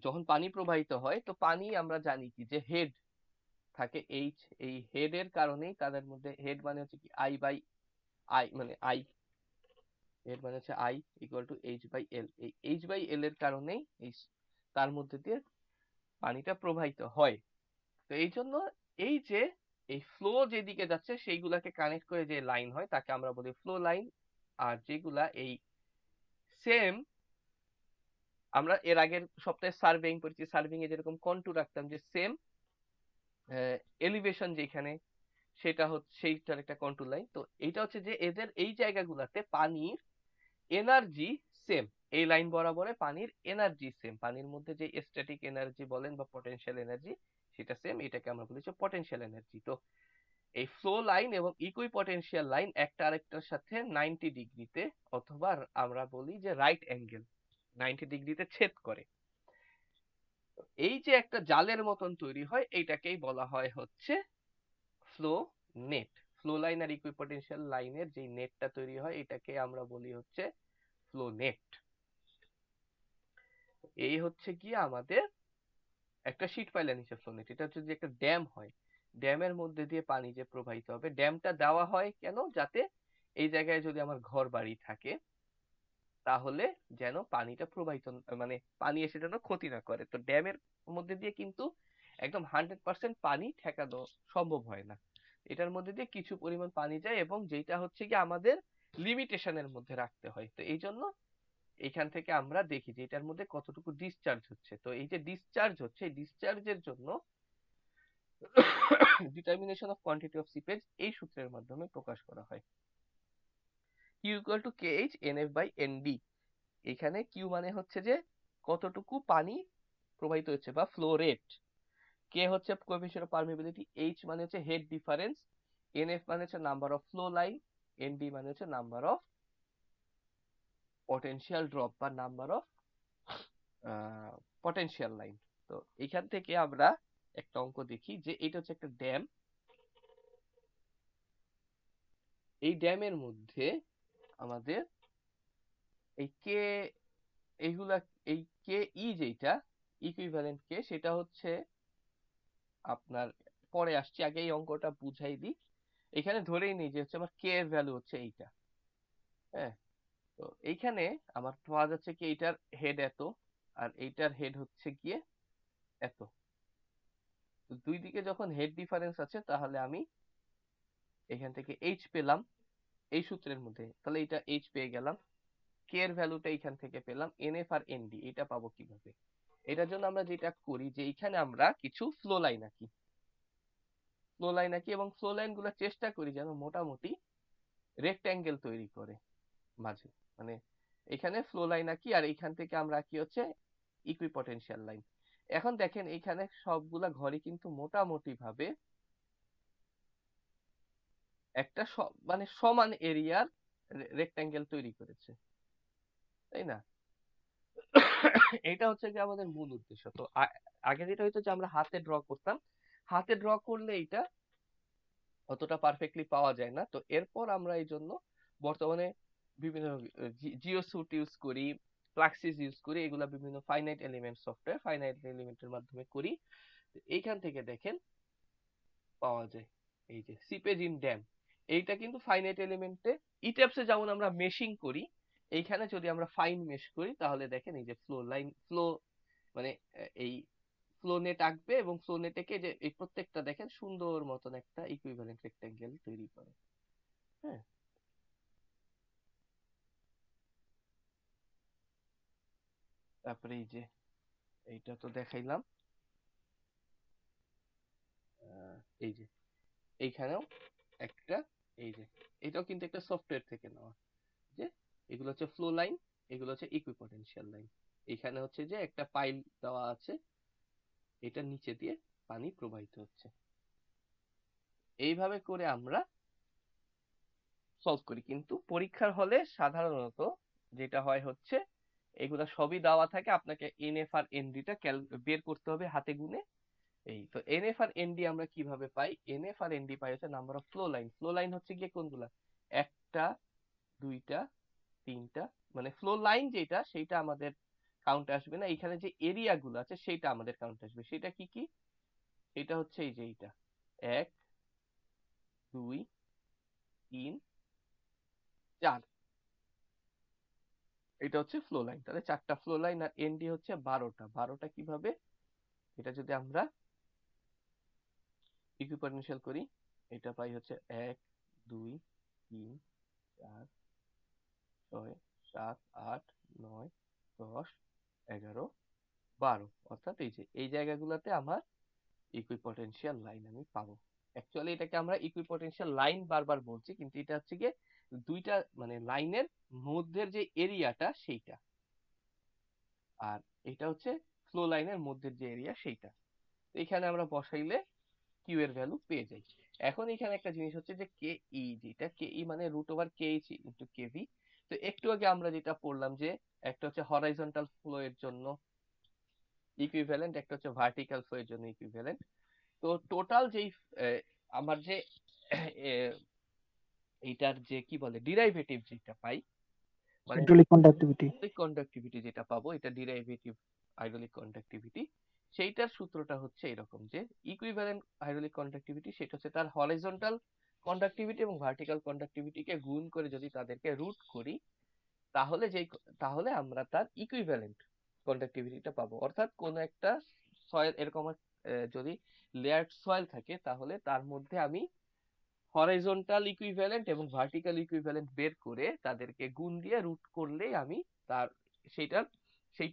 যখন পানি প্রবাহিত হয়, তো পানি আমরা জানি কি, যে হেড থাকে এইচ। এই হেড এর কারণেই তাদের মধ্যে, হেড মানে হচ্ছে কি আই বাই আই, মানে আই, হেড মানে হচ্ছে I equal to H by L. এই এইচ বাই এল এর কারণেই এই তার মধ্যে দিয়ে পানিটা প্রবাহিত হয়। তো এই জন্য এই যে এই ফ্লো যেদিকে যাচ্ছে সেইগুলাকে কানেক্ট করে যে লাইন হয়, তাকে আমরা বলি ফ্লো লাইন। আর যেগুলা এই সেম, আমরা এর আগের সপ্তাহে সার্ভেইং করেছি, সার্ভেইং এ যেরকম কন্টুর রাখতাম, যে সেম এলিভেশন যেখানে, সেটা হচ্ছে সেইটার একটা কন্ট্রোল লাইন। তো এইটা হচ্ছে যে এদের এই জায়গাগুলোতে পানির এনার্জি সেম, এই লাইন বরাবরে পানির এনার্জি সেম, পানির মধ্যে যে স্ট্যাটিক এনার্জি বলেন বা পটেনশিয়াল এনার্জি, সেটা সেম। এটাকে আমরা বলি পটেনশিয়াল এনার্জি। তো এই ফ্লো লাইন এবং ইকুই পটেনশিয়াল লাইন একটা আরেকটার সাথে 90 ডিগ্রিতে, অথবা আমরা বলি যে রাইট অ্যাঙ্গেল, 90 ডিগ্রিতে ছেদ করে। এই যে একটা জালের মতন তৈরি হয়, এইটাকেই বলা হয় হচ্ছে ফ্লো নেট। ফ্লো লাইন আর ইকুইপোটেনশিয়াল লাইনের যে নেটটা তৈরি হয়, এটাকে আমরা বলি হচ্ছে ফ্লো নেট। এই হচ্ছে কি আমাদের একটা শীট পাইলের নিচে ফ্লো নেট। এটা হচ্ছে যে একটা ড্যাম হয়, ড্যামের মধ্যে দিয়ে পানি যে প্রবাহিত হবে, ড্যামটা দেওয়া হয় কেন? যাতে এই জায়গায় যদি আমার ঘর বাড়ি থাকে, তাহলে যেন পানিটা প্রবাহিত, মানে পানি এসে যেন ক্ষতি না করে। তো ড্যামের মধ্যে দিয়ে কিন্তু একদম 100% পানি ঠেকানো সম্ভব হয় না, এটার মধ্যে দিয়ে কিছু পরিমাণ পানি যায়, এবং যেটা হচ্ছে কি আমাদের লিমিটেশনের মধ্যে রাখতে হয়। তো এই জন্য এখান থেকে আমরা দেখি যে এটার মধ্যে কতটুকু ডিসচার্জ হচ্ছে। তো এই যে ডিসচার্জ হচ্ছে, এই ডিসচার্জের জন্য determination of quantity of seepage এই সূত্রের মাধ্যমে প্রকাশ করা হয়। Q equal to K H N F by N D. এখানে কিউ মানে হচ্ছে যে কতটুকু পানি প্রবাহিত হচ্ছে বা ফ্লো রেট, কে হচ্ছে কোএফিসিয়েন্ট অফ পারমিবিলিটি, এইচ মানে হচ্ছে হেড ডিফারেন্স, এনএফ মানে হচ্ছে number of flow line, ND মানে হচ্ছে নাম্বার অফ পটেনশিয়াল ড্রপ বা নাম্বার অফ পটেনশিয়াল লাইন। তো এখান থেকে আমরা একটা অঙ্ক দেখি, যে এটা হচ্ছে একটা ড্যাম। এই ড্যামের মধ্যে আমাদের এই কে, এইগুলা, এই কে ই যেটা, ইকুইভ্যালেন্ট কে সেটা হচ্ছে আপনার পরে আসছি, আগে এই অঙ্কটা বুঝাই দিই। এখানে ধরেই নিই যে হচ্ছে আমার কে এর ভ্যালু হচ্ছে এইটা। হ্যাঁ, তো এইখানে আমার পাওয়া যাচ্ছে কি এইটার হেড এত আর এইটার হেড হচ্ছে গিয়ে এত। তো দুই দিকে যখন হেড ডিফারেন্স আছে তাহলে আমি এখান থেকে এইচ পেলাম এই সূত্রের মধ্যে, তাহলে এটা এইচ পেয়ে গেলাম। কে এর ভ্যালুটা এইখান থেকে পেলাম, এনএফ আর এনডি এটা পাবো কিভাবে? এটার জন্য আমরা যেটা করি যে এইখানে আমরা কিছু ফ্লো লাইন আঁকি, ফ্লো লাইন আঁকি এবং ফ্লো লাইন গুলো চেষ্টা করি যেন মোটামুটি রেক্ট্যাঙ্গেল তৈরি করে মাঝে, মানে এখানে ফ্লো লাইন আঁকি আর এইখান থেকে আমরা আঁকি হচ্ছে ইকুইপটেনশিয়াল লাইন। এখন দেখেন এইখানে সবগুলা ঘরই কিন্তু মোটামুটি ভাবে একটা মানে সমান এরিয়ার রেক্ট্যাঙ্গেল তৈরি করেছে, তাই না? এটা হচ্ছে যে আমাদের মূল উদ্দেশ্য। তো আগে যেটা হইতো যে আমরা হাতে ড্র করতাম, হাতে ড্র করলে এটা অতটা পারফেক্টলি পাওয়া যায় না। তো এরপর আমরা এই জন্য বর্তমানে বিভিন্ন জিওস্যুট ইউজ করি, প্লাক্সিস ইউজ করি, এগুলা বিভিন্ন ফাইনাইট এলিমেন্ট সফটওয়্যার, ফাইনাইট এলিমেন্টের মাধ্যমে করি। এইখান থেকে দেখেন পাওয়া যায় এই যে সিপেজ ইন ড্যাম, এইটা কিন্তু ফাইনাইট এলিমেন্টে ইট্যাপসে যেমন আমরা মেশিং করি, এইখানে যদি আমরা ফাইন মেশ করি তাহলে দেখেন এই যে ফ্লো লাইন, ফ্লো মানে এই ফ্লো নেট আঁকবে এবং ফ্লো নেটে যে এই প্রত্যেকটা দেখেন সুন্দর মতন একটা ইকুইভ্যালেন্ট রেক্ট্যাঙ্গেল তৈরি করে। হ্যাঁ, তারপরে এই যে এইটা তো দেখাইলাম, এই যে এইখানেও একটা, এই যে এটাও কিন্তু একটা সফটওয়্যার থেকে নেওয়া, যে এগুলো হচ্ছে ফ্লো লাইন, এগুলো হচ্ছে ইকুইপটেনশিয়াল লাইন। এখানে হচ্ছে যে একটা পাইল দেওয়া আছে, এটা নিচে দিয়ে পানি প্রবাহিত হচ্ছে। এইভাবে করে আমরা সলভ করি, কিন্তু পরীক্ষার হলে সাধারণত যেটা হয় হচ্ছে এগুলা সবই দেওয়া থাকে, আপনাকে এনএফ আর এনডি টা বের করতে হবে হাতে গুনে। এই তো এনএফ আর এনডি আমরা কিভাবে পাই? এনএফ আর এনডি পাই হচ্ছে number of flow line. Flow line হচ্ছে গিয়ে কোনগুলা? একটা, দুইটা, তিনটা, মানে ফ্লো লাইন যেটা সেইটা আমাদের কাউন্টে আসবে না, এখানে যে এরিয়া গুলো আছে সেইটা আমাদের কাউন্টে আসবে। সেটা কি কি? এটা হচ্ছে এই যে এইটা 1 2 3 4, এটা হচ্ছে ফ্লো লাইন। তাহলে 4টা ফ্লো লাইন আর এনডি হচ্ছে 12টা। 12টা কিভাবে? এটা যদি আমরা ইকুইপটেনশিয়াল করি এটা পাই হচ্ছে 1 2 3 4 6 7 8 9 10 11 12, অর্থাৎ এই যে এই জায়গাগুলোতে আমার ইকুইপটেনশিয়াল লাইন আমি পাবো। অ্যাকচুয়ালি এটাকে আমরা ইকুইপটেনশিয়াল লাইন বারবার বলছি, কিন্তু এটা হচ্ছে গিয়ে দুইটা মানে লাইনের মধ্যের যে এরিয়াটা সেইটা, আর এটা হচ্ছে ফ্লো লাইনের মধ্যের যে এরিয়া সেইটা। এখানে আমরা বসাইলে কিউ এর ভ্যালু পেয়ে যাই। এখন এখানে একটা জিনিস হচ্ছে যে কে ই, যেটা কে ই মানে root over K H into KV. তো একটু আগে আমরা যেটা পড়লাম যে একটা হচ্ছে হরাইজন্টাল ফ্লো এর জন্য ইকুইভ্যালেন্ট, একটা হচ্ছে ভার্টিক্যাল ফ্লো এর জন্য ইকুইভ্যালেন্ট। তো টোটাল যেই আমার যে এইটার যে কি বলে ডিরাইভেটিভ যেটা পাই, মানে হাইড্রোলিক কন্ডাক্টিভিটি, কন্ডাক্টিভিটি যেটা পাবো, এটা ডিরাইভেটিভ হাইড্রোলিক কন্ডাক্টিভিটি, সেইটার সূত্রটা হচ্ছে এরকম যে ইকুইভ্যালেন্ট হাইড্রোলিক কন্ডাক্টিভিটি সেটা হচ্ছে তার হরাইজন্টাল কন্ডাক্টিভিটি এবং ভার্টিক্যাল কন্ডাক্টিভিটিকে গুণ করে যদি তাদেরকে রুট করি তাহলে তাহলে আমরা তার ইকুইভ্যালেন্ট কন্ডাক্টিভিটিটা পাবো। অর্থাৎ কোন একটা সয়েল এরকম যদি লেয়ার্ড সয়েল থাকে তাহলে তার মধ্যে আমি হরাইজন্টাল ইকুইভ্যালেন্ট এবং ভার্টিক্যাল ইকুইভ্যালেন্ট বের করে তাদেরকে গুণ দিয়ে রুট করলেই আমি তার সেইটার সেই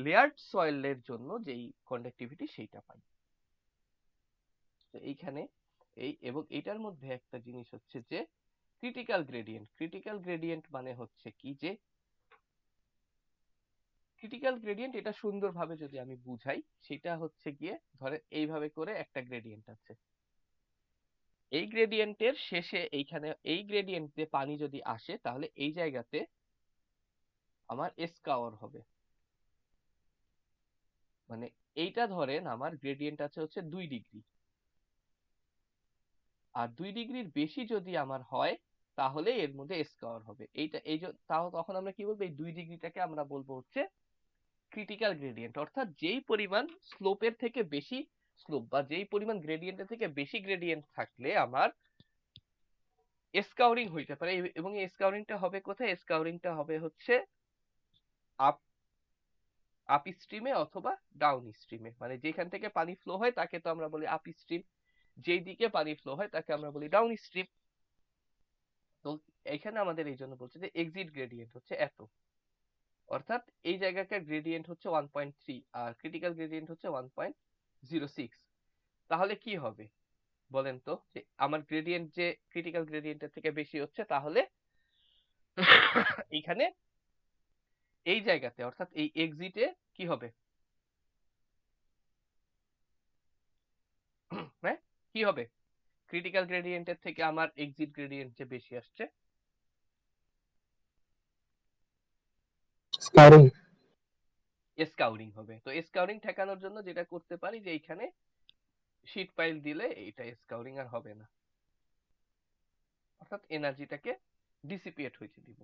লেয়ার্ড সয়েলের জন্য যেই কন্ডাক্টিভিটি সেইটা পাই। তো এইখানে এই এবং এটার মধ্যে একটা জিনিস হচ্ছে যে ক্রিটিক্যাল গ্রেডিয়েন্ট। ক্রিটিক্যাল গ্রেডিয়েন্ট মানে হচ্ছে কি যে ক্রিটিক্যাল গ্রেডিয়েন্ট এটা সুন্দরভাবে যদি আমি বুঝাই সেটা হচ্ছে গিয়ে ধরেন এইভাবে করে একটা গ্রেডিয়েন্ট আছে, এই গ্রেডিয়েন্টের শেষে এইখানে এই গ্রেডিয়েন্ট দিয়ে পানি যদি আসে তাহলে এই জায়গাতে আমার এসকাওয়ার হবে, মানে এইটা ধরেন আমার গ্রেডিয়েন্ট আছে হচ্ছে 2 ডিগ্রি, আর 2 ডিগ্রির বেশি যদি আমার হয় তাহলে এর মধ্যে এসকাওয়ার হবে। এইটা তাও তখন আমরা কি বলবো, এই 2 ডিগ্রিটাকে আমরা বলবো হচ্ছে ক্রিটিক্যাল গ্রেডিয়েন্ট, অর্থাৎ যেই পরিমাণ স্লোপের থেকে বেশি স্লোপ বা যেই পরিমাণ গ্রেডিয়েন্টের থেকে বেশি গ্রেডিয়েন্ট থাকলে আমার স্কাউরিং হইতে পারে। এবং এই স্কাউরিংটা হবে কোথায়? স্কাউরিংটা হবে হচ্ছে আপ আপ স্ট্রিমে অথবা ডাউন স্ট্রিমে, মানে যেখান থেকে পানি ফ্লো হয় তাকে তো আমরা বলি আপ স্ট্রিম, যেই দিকে পানি ফ্লো হয় তাকে আমরা বলি ডাউন স্ট্রিম। তো এখানে আমাদের এই জন্য বলছে যে এক্সিট গ্রেডিয়েন্ট হচ্ছে এত, অর্থাৎ এই জায়গাকার গ্রেডিয়েন্ট হচ্ছে 1.3 আর ক্রিটিক্যাল গ্রেডিয়েন্ট হচ্ছে 1.06। তাহলে কি হবে বলেন তো? যে আমার গ্রেডিয়েন্ট যে ক্রিটিক্যাল গ্রেডিয়েন্টের থেকে বেশি হচ্ছে, তাহলে এইখানে এই জায়গাতে অর্থাৎ এই এক্সিটে কি হবে? হ্যাঁ, কি হবে? ক্রিটিক্যাল গ্রেডিয়েন্টের থেকে আমার এক্সিট গ্রেডিয়েন্ট যে বেশি আসছে, স্কারিং। স্কাউরিং হবে। তো স্কাউরিং ঠেকানোর জন্য যেটা করতে পারি যে এইখানে শীট পাইল দিলে এইটা স্কাউরিং আর হবে না, অর্থাৎ এনার্জিটাকে ডিসিপিয়েট হইতে দিব।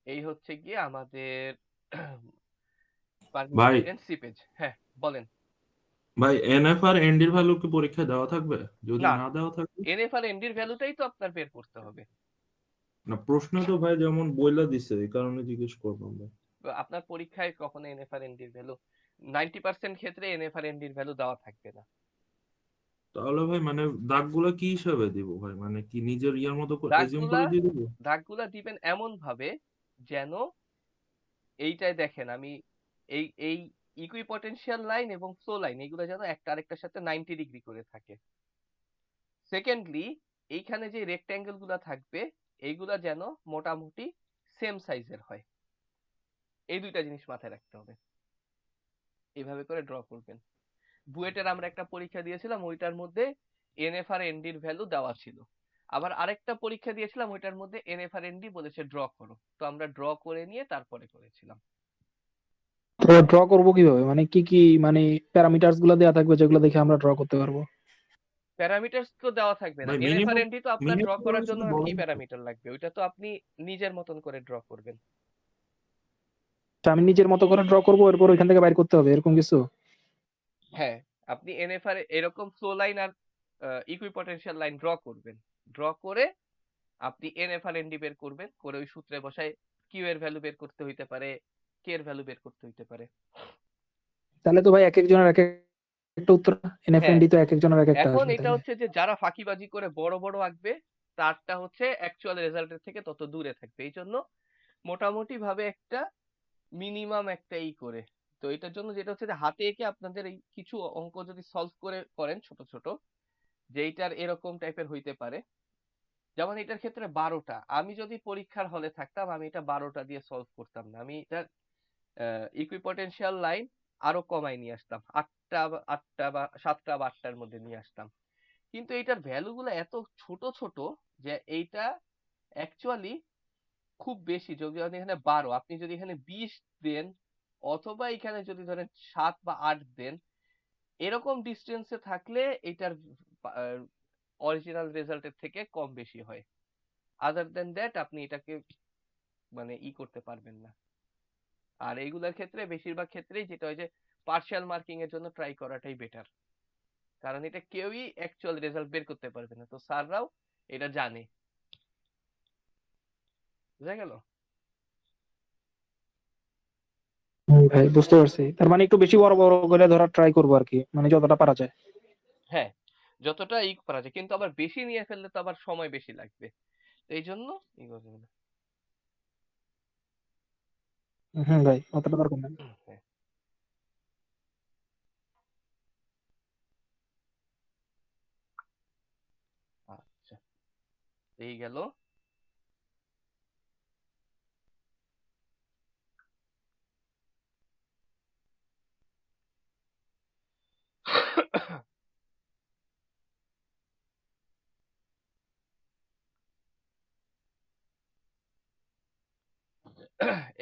এই হচ্ছে গিয়ে আমাদের ভাই পারমিটেন্ট সিপেজ। হ্যাঁ বলেন। ভাই এনএফ আর এনডির ভ্যালু কি পরীক্ষায় দেওয়া থাকবে? যদি না, না দেওয়া থাকে এনএফ আর এনডির ভ্যালুটাই তো আপনার বের করতে হবে। না, প্রশ্ন তো ভাই যেমন বইলা দিছে, এই কারণে জিজ্ঞেস করলাম ভাই। আপনার পরীক্ষায় কখনো এনএফ আর এনডির ভ্যালু 90% ক্ষেত্রে এনএফ আর এনডির ভ্যালু দেওয়া থাকবে না। তাহলে ভাই মানে দাগগুলা কি হিসাবে দিব ভাই? মানে কি নিজের ইয়ার মতো এজিউম দাগগুলা করে দিয়ে দিব? দাগগুলা দিবেন এমন ভাবে যেন এইটাই দেখেন, আমি এই এই ইকুইপটেনশিয়াল লাইন এবং ফ্লো লাইন এগুলো যেন একটা আরেকটার সাথে 90 ডিগ্রি করে থাকে। সেকেন্ডলি, এইখানে যে রেক্ট্যাঙ্গেল গুলা থাকবে এইগুলা যেন মোটামুটি সেম সাইজের হয়। এই দুইটা জিনিস মাথায় রাখতে হবে। এইভাবে করে ড্র করবেন। বুয়েটের আমরা একটা পরীক্ষা দিয়েছিলাম, ওইটার মধ্যে এনএফ আর এনডির ভ্যালু দেওয়া ছিল। আবার আরেকটা পরীক্ষা দিয়েছিলাম, ওইটার মধ্যে এনএফ আর এনডি বলেছে ড্র করো, তো আমরা ড্র করে নিয়ে তারপরে করেছিলাম। তো ড্র করব কিভাবে? মানে কি কি মানে প্যারামিটারস গুলো দেয়া থাকবে যেগুলো দেখে আমরা ড্র করতে পারবো? প্যারামিটারস তো দেওয়া থাকবে না। ভাই এনএফ আর মিনিমাম এনডি তো আপনার ড্র মিনিমাম করার জন্য শুধু আর কি বলেন তো। প্যারামিটার লাগবে? ওইটা তো আপনি নিজের মতন করে ড্র করবেন। তা আমি নিজের মতো করে ড্র করবো, এরপর ওইখান থেকে বাইর করতে হবে এরকম কিছু? হ্যাঁ, আপনি এনএফ আর এরকম ফ্লো লাইন আর ইকুইপটেনশিয়াল লাইন ড্র করবেন। ড্র করে আপনি এনএফ আর এনডি বের করবেন, করে ওই সূত্রে বসায় কিউ এর ভ্যালু বের করতে হইতে পারে, কে এর ভ্যালু বের করতে হইতে পারে। তাহলে তো ভাই এক একজনের এক একটা উত্তর, হ্যাঁ, এনএফএনডি তো এক একজনের এক একটা এখন আসবে এটা তাইলে। হচ্ছে যে যারা ফাঁকিবাজি করে বড় বড় আঁকবে তারটা হচ্ছে অ্যাকচুয়াল রেজাল্টের থেকে তত দূরে থাকবে। এই জন্য মোটামুটি ভাবে একটা মিনিমাম একটা ই করে, তো এটার জন্য যেটা হচ্ছে যে হাতে এঁকে আপনাদের এই কিছু অঙ্ক যদি সলভ করে করেন ছোট ছোট, যে এইটার এরকম টাইপের হইতে পারে। যেমন এটার ক্ষেত্রে 12টা, আমি যদি পরীক্ষার হলে থাকতাম আমি এটা 12টা দিয়ে সলভ করতাম না, আমি এটার ইকুইপটেনশিয়াল লাইন আরো কমায় নিয়ে আসতাম, 8টা বা 7টা বা 8টার মধ্যে নিয়ে আসতাম। কিন্তু এইটার ভ্যালু গুলো এত ছোট ছোট যে এইটা অ্যাকচুয়ালি খুব বেশি। যদি আপনি এখানে 12, আপনি যদি এখানে 20 দেন অথবা এখানে যদি ধরেন 7 বা 8 দেন, এরকম ডিস্টেন্সে থাকলে এটার অরিজিনাল রেজাল্টের থেকে কম বেশি হয়। আদার দেন দ্যাট আপনি এটাকে মানে ই করতে পারবেন না। আর এইগুলোর ক্ষেত্রে বেশিরভাগ ক্ষেত্রেই যেটা হয় যে পার্শিয়াল মার্কিং এর জন্য ট্রাই করাটাই বেটার, কারণ এটা কেউই অ্যাকচুয়াল রেজাল্ট বের করতে পারবে না, তো স্যাররাও এটা জানে। বুঝা গেল? ভাই বুঝতে পারছি, তার মানে একটু বেশি বড় বড় করে ধরার ট্রাই করবো আর কি, মানে যতটা পারা যায়। হ্যাঁ, যতটা ই করা যায়, কিন্তু আবার বেশি নিয়ে ফেললে তো আবার সময় বেশি লাগবে, তো এই জন্য ই করবেন না। ভাই অতটা দরকার নেই। হ্যাঁ, আচ্ছা, এই গেল।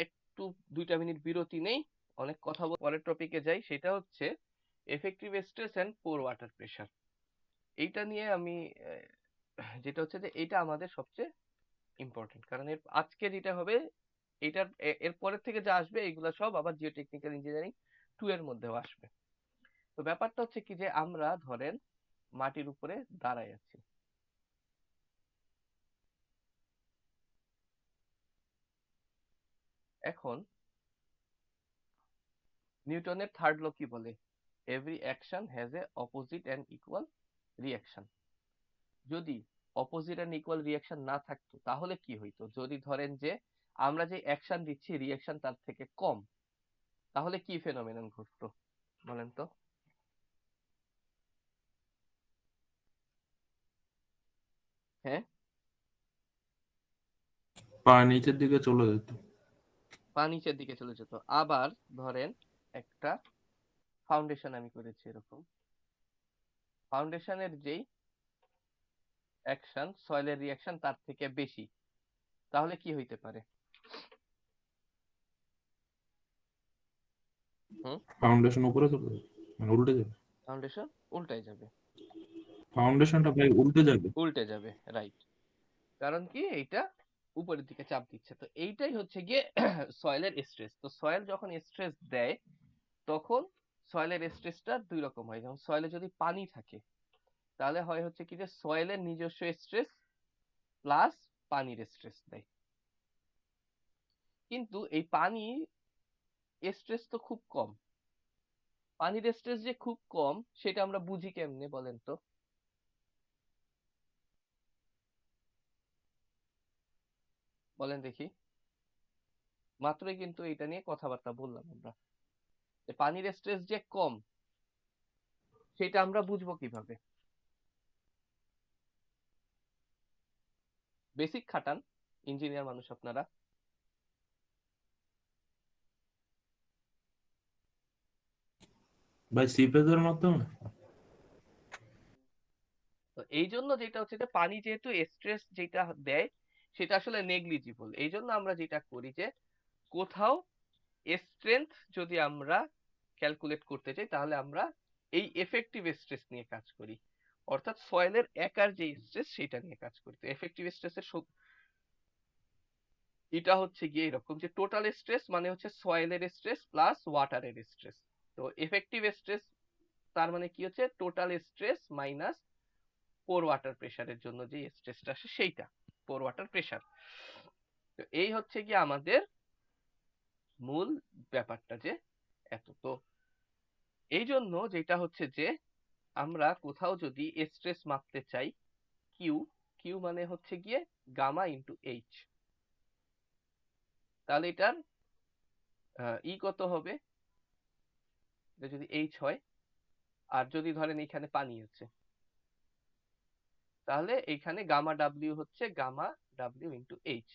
একটু 2টা মিনিট বিরতি নেই, অনেক কথা পরের টপিকে যাই, সেটা হচ্ছে effective stress and pore water pressure. এইটা নিয়ে আমি যেটা হচ্ছে যে এটা আমাদের সবচেয়ে ইম্পর্টেন্ট, কারণ এর আজকে যেটা হবে এটার এর পরের থেকে যা আসবে এগুলা সব আবার জিওটেকনিক্যাল ইঞ্জিনিয়ারিং 2 এর মধ্যেও আসবে। তো ব্যাপারটা হচ্ছে কি যে আমরা ধরেন মাটির উপরে দাঁড়ায় আছি, এখন নিউটনের থার্ড ল কি বলে? Every action has a opposite and equal reaction. যদি অপোজিট অ্যান্ড ইকুয়াল রিয়াকশন না থাকতো তাহলে কি হইতো? যদি ধরেন যে আমরা যে অ্যাকশন দিচ্ছি রিয়াকশন তার থেকে কম, তাহলে কি ফেনোমেনন ঘটতো বলেন তো? হ্যাঁ, পা নিচের দিকে চলে যেত। পা নিচের দিকে চলে যেত। আবার ধরেন একটা ফাউন্ডেশন আমি করেছি এরকম, ফাউন্ডেশনের যেই অ্যাকশন সয়েলের রিয়াকশন তার থেকে বেশি, তাহলে কি হইতে পারে? ফাউন্ডেশন উপরে চলে যাবে, মানে উল্টে যাবে। ফাউন্ডেশন উল্টাই যাবে, ফাউন্ডেশনটা ভাই উল্টে যাবে। উল্টে যাবে, রাইট। কারণ কি এইটা উপরের দিকে চাপ দিচ্ছে। তো এইটাই হচ্ছে গিয়ে সয়েলের স্ট্রেস। তো সয়েল যখন স্ট্রেস দেয় তখন সয়েলের স্ট্রেসটা দুই রকম হয়। যেমন সয়েলে যদি পানি থাকে তাহলে হয় হচ্ছে কি যে সয়েলের নিজস্ব স্ট্রেস প্লাস পানির স্ট্রেস দেয়। কিন্তু এই পানি স্ট্রেস তো খুব কম, পানির স্ট্রেস যে খুব কম সেটা আমরা বুঝি কেমনে বলেন তো? বলেন দেখি। মাত্রই কিন্তু এটা নিয়ে কথাবার্তা বললাম আমরা, যে পানির স্ট্রেস যে কম সেটা আমরা বুঝবো কিভাবে? বেসিক খাটান, ইঞ্জিনিয়ার মানুষ আপনারা। ভাই সিপেজের মাধ্যমে। তো এই জন্য যেটা হচ্ছে যে পানি যেহেতু স্ট্রেস যেটা দেয় সেটা আসলে নেগলিজিবল, এই জন্য আমরা যেটা করি যে কোথাও স্ট্রেংথ যদি আমরা ক্যালকুলেট করতে চাই তাহলে আমরা এই এফেক্টিভ স্ট্রেস নিয়ে কাজ করি, অর্থাৎ সয়েলের একার যে স্ট্রেস সেটা নিয়ে কাজ করি। তো এফেক্টিভ স্ট্রেসের এটা হচ্ছে গিয়ে এরকম যে টোটাল স্ট্রেস মানে হচ্ছে সয়েলের স্ট্রেস প্লাস ওয়াটারের স্ট্রেস। তো এফেক্টিভ স্ট্রেস তার মানে কি হচ্ছে টোটাল স্ট্রেস মাইনাস পোর ওয়াটার প্রেসারের জন্য যে স্ট্রেসটা আসে সেইটা, পোর ওয়াটার প্রেসার। তো এই হচ্ছে কি আমাদের মূল ব্যাপারটা যে এত। তো এই জন্য যেটা হচ্ছে যে আমরা কোথাও যদি স্ট্রেস মাপতে চাই, কিউ, কিউ মানে হচ্ছে গিয়ে গামা ইন্টু এইচ, তাহলে এটার ই কত হবে? এটা যদি এইচ হয় আর যদি ধরেন এখানে পানি আছে তাহলে এখানে গামা ডাব্লিউ হচ্ছে গামা ডাব্লিউ ইন্টু এইচ।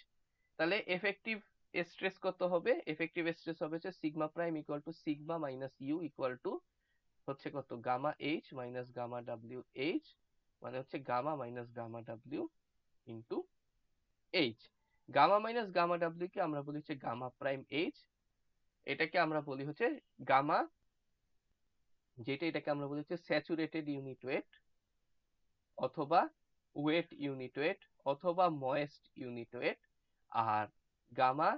তাহলে এফেক্টিভ স্ট্রেস কত হবে? এফেক্টিভ স্ট্রেস হবে হচ্ছে sigma prime equal to sigma minus U equal to হচ্ছে কত? Gamma H minus gamma W H, মানে হচ্ছে gamma minus gamma W into H. Gamma minus gamma W কে আমরা বলি হচ্ছে গামা প্রাইম এইচ, এটাকে আমরা বলি হচ্ছে গামা, যেটা এটাকে আমরা বলি হচ্ছে স্যাচুরেটেড ইউনিট ওয়েট অথবা ওয়েট ইউনিট ওয়েট অথবা ময়েস্ট ইউনিট ওয়েট। আর গামা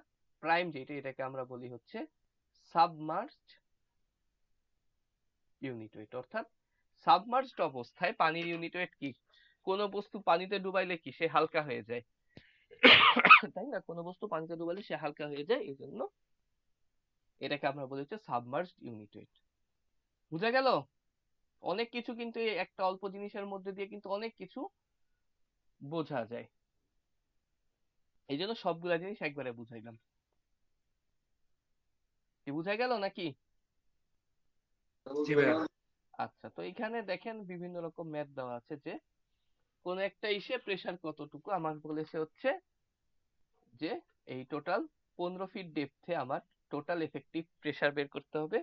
প্রাইম যেটা এটাকে আমরা বলি হচ্ছে সাবমার্জড ইউনিট ওয়েট। অর্থাৎ সাবমার্জড অবস্থায় পানির ইউনিট ওয়েট কি? কোন বস্তু পানিতে ডুবাইলে কি সে হালকা হয়ে যায়, তাই না? কোন বস্তু পানিতে ডুবাইলে সে হালকা হয়ে যায়, এই জন্য এটাকে আমরা বলি হচ্ছে সাবমার্জড ইউনিট ওয়েট। বুঝা গেল? অনেক কিছু কিন্তু এই একটা অল্প জিনিসের মধ্যে দিয়ে কিন্তু অনেক কিছু বোঝা যায়, এই জন্য সবগুলা জিনিস একবারে বুঝাইলাম। কি বুঝা গেল নাকি? আচ্ছা, তো এখানে দেখেন বিভিন্ন রকম ম্যাথ দেওয়া আছে যে কোন একটা ইসে প্রেসার কতটুকু আমার বলেছে হচ্ছে যে এই টোটাল 15 ফিট ডেপথে আমার টোটাল এফেক্টিভ প্রেসার বের করতে হবে,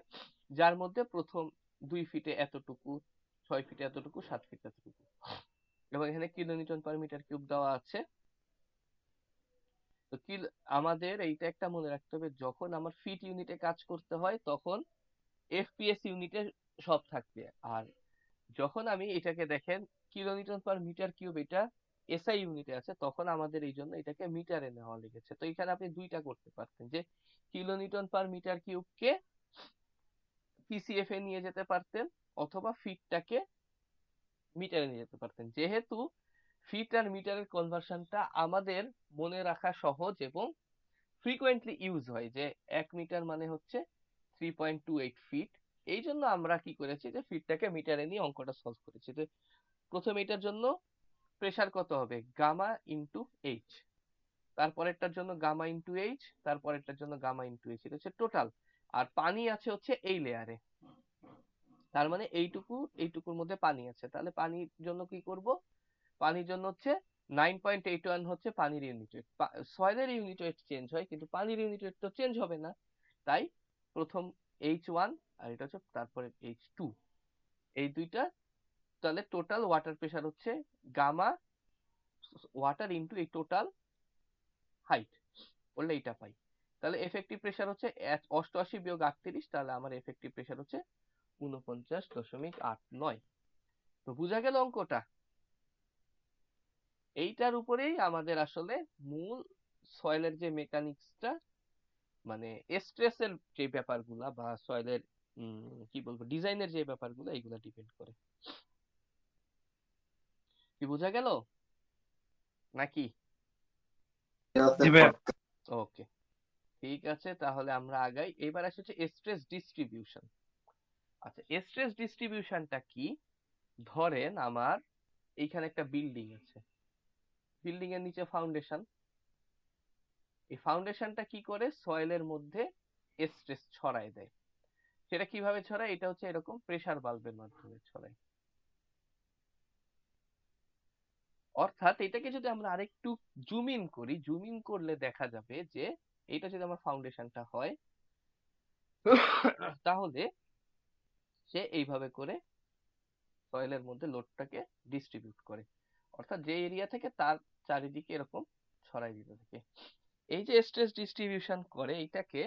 যার মধ্যে প্রথম 2 ফিটে এতটুকু, 6 ফিটে এতটুকু, 7 ফিটে এতটুকু, এবং এখানে কিলোনিউটন পার মিটার কিউব দেওয়া আছে। তো আমাদের এইটা একটা মনে রাখতে হবে, যখন আমার ফিট ইউনিটে কাজ করতে হয় তখন এফপিএস ইউনিটে সব থাকবে, আর যখন আমি এটাকে দেখেন কিলোনিউটন পার মিটার কিউব, এটা এসআই ইউনিটে আছে তখন আমাদের এই জন্য এটাকে মিটারে নেওয়া লেগেছে। তো এখানে আপনি দুইটা করতে পারতেন, যে কিলোনিউটন পার মিটার কিউবকে পিসিএফ এ নিয়ে যেতে পারতেন, অথবা ফিটটাকে মিটারে নিয়ে যেতে পারতেন। যেহেতু ফিট আর মিটারের কনভার্সনটা আমাদের মনে রাখা সহজ এবং ফ্রিকোয়েন্টলি ইউজ হয়, যে 1 মিটার মানে হচ্ছে 3.28 ফিট, এই জন্য আমরা কি করেছি যে ফিটটাকে মিটারে নিয়ে অঙ্কটা সলভ করেছি। তো প্রথম এটার জন্য প্রেসার কত হবে, গামা ইন্টু এইচ, তারপরেরটার জন্য গামা ইন্টু এইচ, তারপরেরটার জন্য গামা ইন্টু এইচ, এটা হচ্ছে টোটাল। আর পানি আছে হচ্ছে এই লেয়ারে, তার মানে এইটুকুর মধ্যে পানি আছে। তাহলে পানির জন্য কি করব, পানির জন্য হচ্ছে 9.81 হচ্ছে পানির ইউনিট ওয়েট। সয়েলের ইউনিট ওয়েট চেঞ্জ হয় কিন্তু পানির ইউনিট ওয়েট তো চেঞ্জ হবে না, তাই প্রথম H1 আর এটা হচ্ছে তারপরে H2, এই দুইটা, তাহলে টোটাল ওয়াটার প্রেসার হচ্ছে গামা ওয়াটার ইনটু এই টোটাল হাইট বললে এইটা পাই। তাহলে এফেক্টিভ প্রেসার হচ্ছে 88 বিয়োগ 38, তাহলে আমার এফেক্টিভ প্রেসার হচ্ছে 49.89। তো বোঝা গেল অঙ্কটা। এইটার উপরেই আমাদের আসলে মূল সয়েলের যে মেকানিক্সটা, মানে স্ট্রেসের যে ব্যাপারগুলা বা সয়েলের কি বলবো ডিজাইনের যে ব্যাপারগুলো, এইগুলা ডিপেন্ড করে। কি বোঝা গেল নাকি? ওকে, ঠিক আছে, তাহলে আমরা আগাই। এবার আসে হচ্ছে স্ট্রেস ডিস্ট্রিবিউশন। আচ্ছা, স্ট্রেস ডিস্ট্রিবিউশনটা কি, ধরেন আমার এইখানে একটা বিল্ডিং আছে, বিল্ডিং এর নিচে ফাউন্ডেশন, এই ফাউন্ডেশনটা কি করে সয়েলের মধ্যে স্ট্রেস ছড়ায় দেয়। সেটা কিভাবে ছড়ায়, এটা হচ্ছে এরকম প্রেসার বাল্বের মাধ্যমে ছড়ায়। অর্থাৎ এটাকে যদি আমরা আরেকটু জুম ইন করি, জুম ইন করলে দেখা যাবে যে এটা যদি আমার ফাউন্ডেশনটা হয় তাহলে সে এইভাবে করে সয়েলের মধ্যে লোডটাকে ডিস্ট্রিবিউট করে, অর্থাৎ যে এরিয়া থেকে তার চারিদিকে এরকম ছড়াই দিতে থাকে। এই যে স্ট্রেস ডিস্ট্রিবিউশন করে, এইটাকে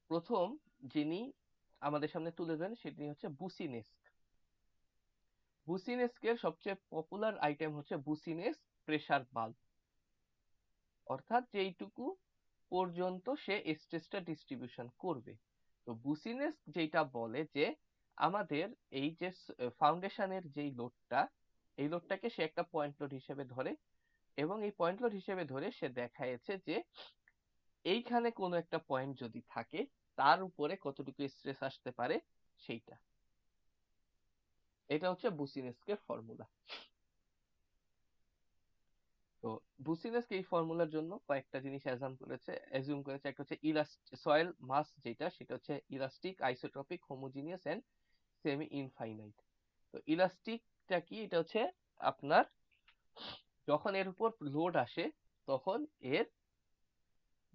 প্রথম যিনি আমাদের সামনে তুলে দেন সেটি হচ্ছে বুসিনেস্ক। বুসিনেস্কের সবচেয়ে পপুলার আইটেম হচ্ছে বুসিনেস্ক প্রেসার বাল্ব, অর্থাৎ যেইটুকু পর্যন্ত সে স্ট্রেসটা ডিস্ট্রিবিউশন করবে। তো বুসিনেস্ক যেটা বলে যে আমাদের এই যে ফাউন্ডেশনের যেই লোডটা, এই লোডটাকে সে একটা পয়েন্ট লোড হিসেবে ধরে, এবং এই পয়েন্ট লোড হিসেবে ধরে সে দেখাইছে যে এইখানে কোনো একটা পয়েন্ট যদি থাকে তার উপরে কতটুকু স্ট্রেস আসতে পারে সেইটা। এটা হচ্ছে বুসিনেস্কের ফর্মুলা। তো বুসিনেস্ক এই ফর্মুলার জন্য কয়েকটা জিনিস অ্যাজিউম করেছে। একটা হচ্ছে সয়েল মাস, যেটা সেটা হচ্ছে elastic, isotropic, homogeneous and semi infinite. তো ইলাস্টিকটা কি, এটা হচ্ছে আপনার যখন এর উপর লোড আসে তখন এর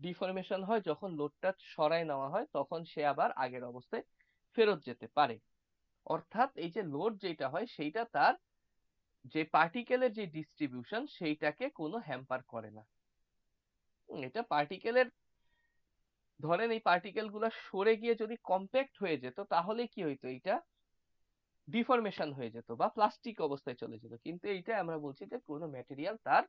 ডিফরমেশন হয়, যখন লোডটা সরায় নেওয়া হয় তখন সে আবার আগের অবস্থায় ফেরত যেতে পারে। অর্থাৎ এই যে লোড যেটা হয় সেইটা তার যে পার্টিকেলের যে ডিস্ট্রিবিউশন সেইটাকে কোনো হ্যাম্পার করে না। এটা পার্টিকেলের, ধরেন এই পার্টিকেল গুলা সরে গিয়ে যদি কম্প্যাক্ট হয়ে যেত তাহলে কি হইতো, এটা ডিফরমেশন হয়ে যেত বা প্লাস্টিক অবস্থায় চলে যেত। কিন্তু এইটা আমরা বলছি যে কোনো ম্যাটেরিয়াল তার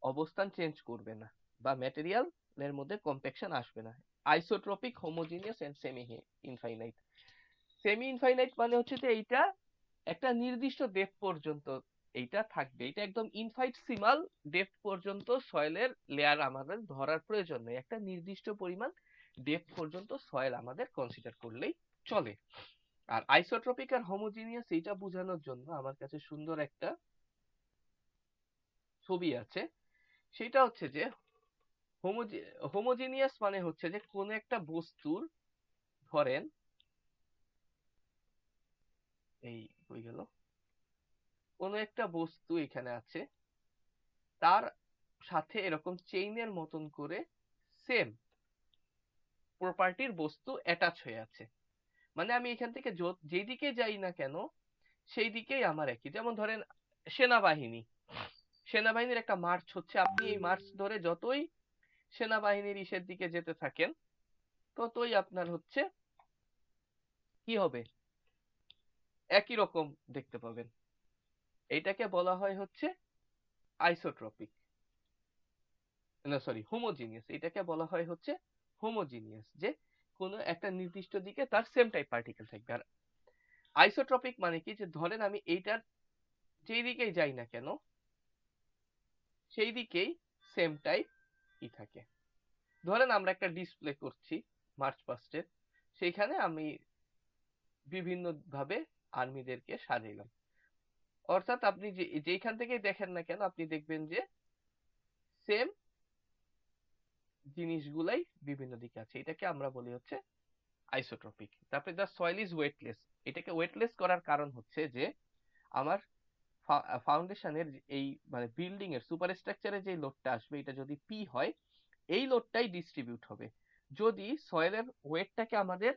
অবস্থান চেঞ্জ করবে না বা ম্যাটেরিয়াল এর মধ্যে কম্প্যাকশন আসবে না। Isotropic, homogeneous and semi infinite. Semi infinite মানে হচ্ছে যে এইটা একটা নির্দিষ্ট ডেপথ পর্যন্ত এইটা থাকবে, এটা একদম ইনফাইনিটেসিমাল ডেপথ পর্যন্ত সয়েলের লেয়ার আমাদের ধরার প্রয়োজন নেই, একটা নির্দিষ্ট পরিমাণ ডেপথ পর্যন্ত সয়েল আমাদের কনসিডার করলেই চলে। আর আইসোট্রপিক আর হোমোজিনিয়াস এইটা বোঝানোর জন্য আমার কাছে সুন্দর একটা ছবি আছে। সেটা হচ্ছে যে হোমোজিনিয়াস মানে হচ্ছে যে কোন একটা বস্তুর, ধরেন এই হয়ে গেল, কোন একটা বস্তু এখানে আছে, তার সাথে এরকম চেইনের মতন করে সেম প্রপার্টির বস্তু অ্যাটাচ হয়ে আছে। মানে আমি এখান থেকে যেদিকে যাই না কেন সেই দিকেই আমার একই। যেমন ধরেন সেনাবাহিনী, সেনাবাহিনীর একটা মার্চ হচ্ছে, আপনি এই মার্চ ধরে যতই সেনাবাহিনীর ইসের দিকে যেতে থাকেন ততই আপনার হচ্ছে কি হবে, একই রকম দেখতে পাবেন। এইটাকে বলা হয় হচ্ছে আইসোট্রপিক, না সরি হোমোজিনিয়াস। এটাকে বলা হয় হচ্ছে হোমোজিনিয়াস, যে কোনো একটা নির্দিষ্ট দিকে তার সেম টাইপ পার্টিকেল থাকবে। আর আইসোট্রপিক মানে কি, যে ধরেন আমি এইটার যেই দিকেই যাই না কেন সেই দিকেই সেম টাইপ ই থাকে। ধরেন আমরা একটা ডিসপ্লে করছি মার্চ পাস্টের, সেইখানে আমি বিভিন্ন ভাবে আর্মিদেরকে সাজাইলাম, অর্থাৎ আপনি যেইখান থেকেই দেখেন না কেন আপনি দেখবেন যে সেম জিনিসগুলাই বিভিন্ন দিকে আছে। এটাকে আমরা বলি হচ্ছে আইসোট্রপিক। তারপরে দ্য সয়েল ইজ ওয়েটলেস। এটাকে ওয়েটলেস করার কারণ হচ্ছে যে আমার ফাউন্ডেশনের এই মানে বিল্ডিং এর সুপারস্ট্রাকচারে যে লোডটা আসবে এটা যদি পি হয়, এই লোডটাই ডিস্ট্রিবিউট হবে। যদি সয়েলের ওয়েটটাকে আমাদের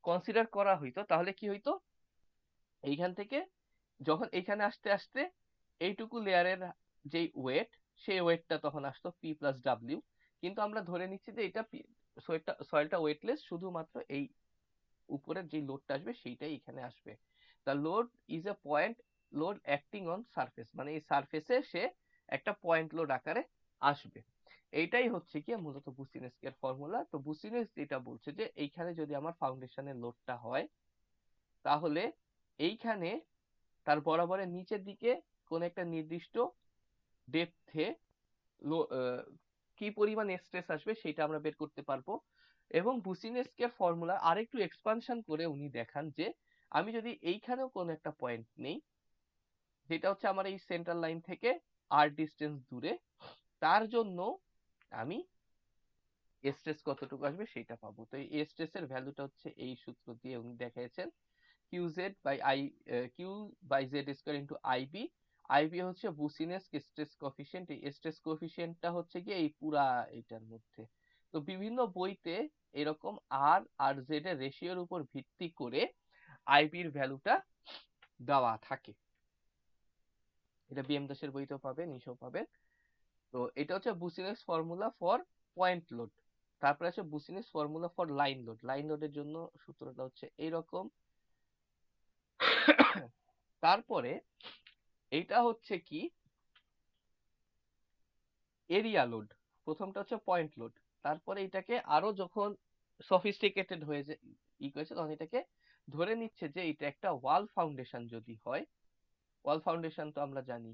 কনসিডার করা হইতো তাহলে কি হইতো, এইখান থেকে যখন এইখানে আসতে আসতে এইটুকু লেয়ারের যে ওয়েট, সেই ওয়েটটা তখন আসতো পি প্লাস ডাব্লিউ। কিন্তু আমরা ধরে নিচ্ছি যে এটা সয়েলটা ওয়েটলেস, শুধুমাত্র এই উপরের যে লোডটা আসবে সেইটাই এখানে আসবে। The load is a point load acting on surface, মানে এই সারফেসে সে একটা পয়েন্ট লোড আকারে আসবে। এইটাই হচ্ছে কি মূলত বুসিনেস্কের ফর্মুলা। তো বুসিনেস যেটা বলছে যে এইখানে যদি আমার ফাউন্ডেশনের লোডটা হয় তাহলে এইখানে তার বরাবরের নিচের দিকে কোন একটা নির্দিষ্ট ডেপথে কি পরিমাণ স্ট্রেস আসবে সেটা আমরা বের করতে পারবো। এবং বুসিনেস্কের ফর্মুলা আরেকটু এক্সপানশন করে উনি দেখান যে আমি যদি এইখানেও কোন একটা পয়েন্ট নেই, যেটা হচ্ছে আমার এই সেন্ট্রাল লাইন থেকে আর ডিস্টেন্স দূরে, তার জন্য আমি স্ট্রেস কতটুকু আসবে সেটা পাবো। তো এই স্ট্রেস এর ভ্যালুটা হচ্ছে এই সূত্র দিয়ে উনি দেখিয়েছেন, QZ by I Q by Z square into IB. IB হচ্ছে বুসিনেস্ক স্ট্রেস কোএফিসিয়েন্ট। এই স্ট্রেস কোএফিসিয়েন্টটা হচ্ছে কি এই পুরা এটার মধ্যে। তো বিভিন্ন বইতে এরকম আর আর জেড এর রেশিওর উপর ভিত্তি করে আইবির ভ্যালুটা দেওয়া থাকে। এটা বিএম দাসের বইতেও পাবেন, নিশও পাবেন। তো এটা হচ্ছে Boussinesq formula for point load. তারপরে আছে Boussinesq formula for line load. Line লোডের জন্য সূত্রটা হচ্ছে এইরকম। তারপরে এইটা হচ্ছে কি এরিয়া লোড। প্রথমটা হচ্ছে পয়েন্ট লোড, তারপরে এটাকে আরো যখন সফিস্টিকেটেড হয়ে যায় করেছে তখন এটাকে ধরে নিচ্ছে যে এটা একটা ওয়াল ফাউন্ডেশন যদি হয়, ওয়াল ফাউন্ডেশন তো আমরা জানি,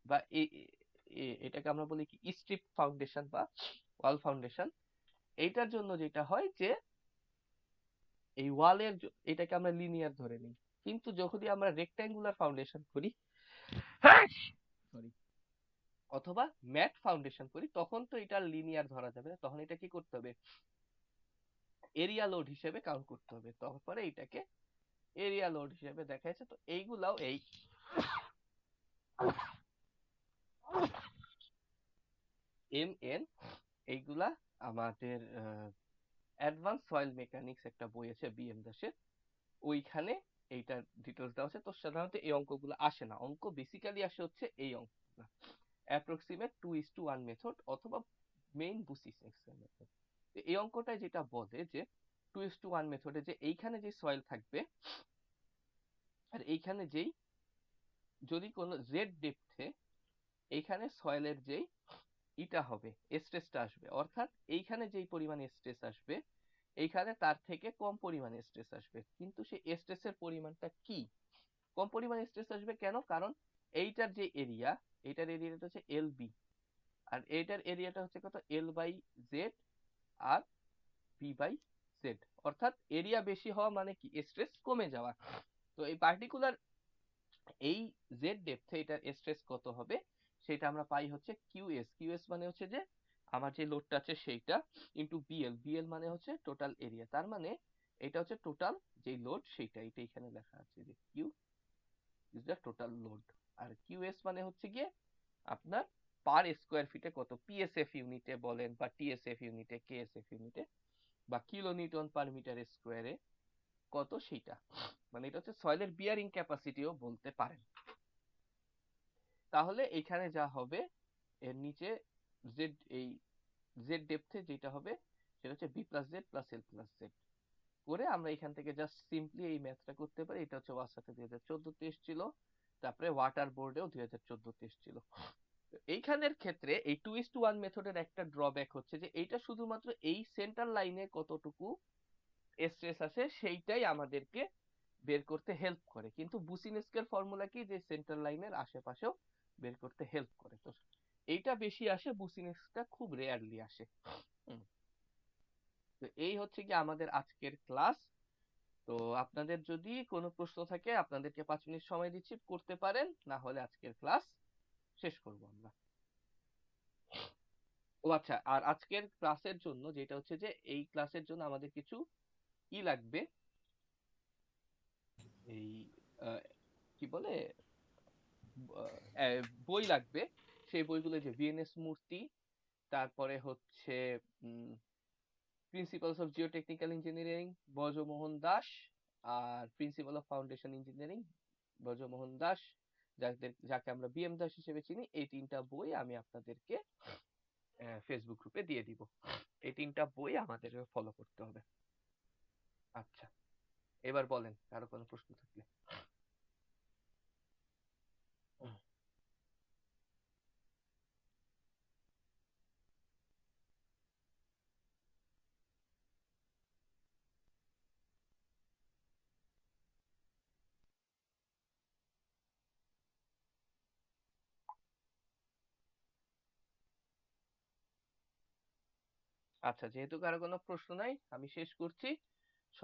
বা এটাকে আমরা বলি কি স্ট্রিপ ফাউন্ডেশন বা ওয়াল ফাউন্ডেশন। এইটার জন্য যেটা হয় যে এই ওয়ালের এটাকে আমরা লিনিয়ার ধরে নিই, কিন্তু যখন আমরা রেক্ট্যাঙ্গুলার ফাউন্ডেশন করি সরি অথবা ম্যাট ফাউন্ডেশন করি তখন তো এটা লিনিয়ার ধরা যাবে না, তখন এটা কি করতে হবে এরিয়া লোড হিসেবে কাউন্ট করতে হবে। তারপরে এটাকে এরিয়া লোড হিসেবে দেখা যাচ্ছে। তো এইগুলাও এই MN এইগুলা আমাদের অ্যাডভান্স সয়েল মেকানিক্স একটা বই আছে বিএম দাসের, ওইখানে এইটার ডিটেলস দেওয়া আছে। তো সাধারণত এই অঙ্কগুলো আসে না, অঙ্ক বেসিক্যালি আসে হচ্ছে এই অঙ্কগুলো অ্যাপ্রক্সিমেট 2:1 মেথড অথবা মেইন বুসিনেস্কের মেথড। এই অঙ্কটায় যেটা বলে যে 2:1 মেথডে যে এইখানে যে সয়েল থাকবে আর এইখানে যেই যদি কোনো জেড ডেপথে এইখানে সয়েলের যেই ইটা হবে স্ট্রেসটা আসবে, অর্থাৎ এইখানে যেই পরিমাণ স্ট্রেস আসবে এইখানে তার থেকে কম পরিমাণে স্ট্রেস আসবে। কিন্তু সেই স্ট্রেসের পরিমাণটা কি কম পরিমাণে স্ট্রেস আসবে কেন, কারণ এইটার যে এরিয়া, এইটার এরিয়াটা হচ্ছে LB আর এইটার এরিয়াটা হচ্ছে কত L/Z আর B/Z, অর্থাৎ এরিয়া বেশি হওয়া মানে কি স্ট্রেস কমে যাওয়া। তো এই পার্টিকুলার এই জেড ডেপথে এটার স্ট্রেস কত হবে সেটা আমরা পাই হচ্ছে QS। QS মানে হচ্ছে যে আমার যে লোডটা আছে সেইটা ইনটু BL। BL মানে হচ্ছে টোটাল এরিয়া, তার মানে এটা হচ্ছে টোটাল যে লোড সেইটা, এটা এখানে লেখা আছে যে Q is the total load. আর QS মানে হচ্ছে গিয়ে আপনার পার স্কয়ার ফিটে কত PSF ইউনিটে বলেন বা TSF ইউনিটে KSF ইউনিটে বা কিলো নিউটন পার মিটার স্কয়ারে কত সেইটা, মানে এটা হচ্ছে সয়েলের বিয়ারিং ক্যাপাসিটিও বলতে পারেন। তাহলে এখানে যা হবে এর নিচে জেড এই জেড ডেপথে যেটা হবে সেটা হচ্ছে B+Z + L+Z করে আমরা এখান থেকে জাস্ট সিম্পলি এই ম্যাথটা করতে পারি। এটা হচ্ছে ওয়াসাতে 2014 তে এসেছিল। তারপরে ওয়াটার বোর্ডেও 2014-তে এসেছিল। তো এইখানের ক্ষেত্রে এই 2:1 মেথডের একটা ড্রব্যাক হচ্ছে যে এইটা শুধুমাত্র এই সেন্টার লাইনে কতটুকু স্ট্রেস আছে সেইটাই আমাদেরকে বের করতে হেল্প করে, কিন্তু বুসিনেস্কের ফর্মুলা কি যে সেন্টার লাইনের আশেপাশেও বের করতে হেল্প করে। তো এইটা বেশি আসে, বুসিনেস্কটা খুব রেয়ারলি আসে। তো এই হচ্ছে কি আমাদের আজকের ক্লাস। তো আপনাদের যদি কোনো প্রশ্ন থাকে আপনাদেরকে 5 মিনিট সময় দিচ্ছি, করতে পারেন, না হলে আজকের ক্লাস শেষ করব আমরা। ও আচ্ছা, আর আজকের ক্লাসের জন্য যেটা হচ্ছে যে এই ক্লাসের জন্য আমাদের কিছু ই লাগবে, এই কি বলে বই লাগবে। সেই বইগুলো যে ভিএনএস মূর্তি, তারপরে হচ্ছে principles of geotechnical engineering Brajmohan Das, আর principle of foundation engineering Brajmohan Das, যাকে আমরা বিএম দাস হিসেবে চিনি। এই 3টা বই আমি আপনাদেরকে ফেসবুক গ্রুপে দিয়ে দিব। এই 3টা বই আমাদের ফলো করতে হবে। আচ্ছা, এবার বলেন কারো কোনো প্রশ্ন থাকলে। আচ্ছা, যেহেতু কারো কোনো প্রশ্ন নাই আমি শেষ করছি।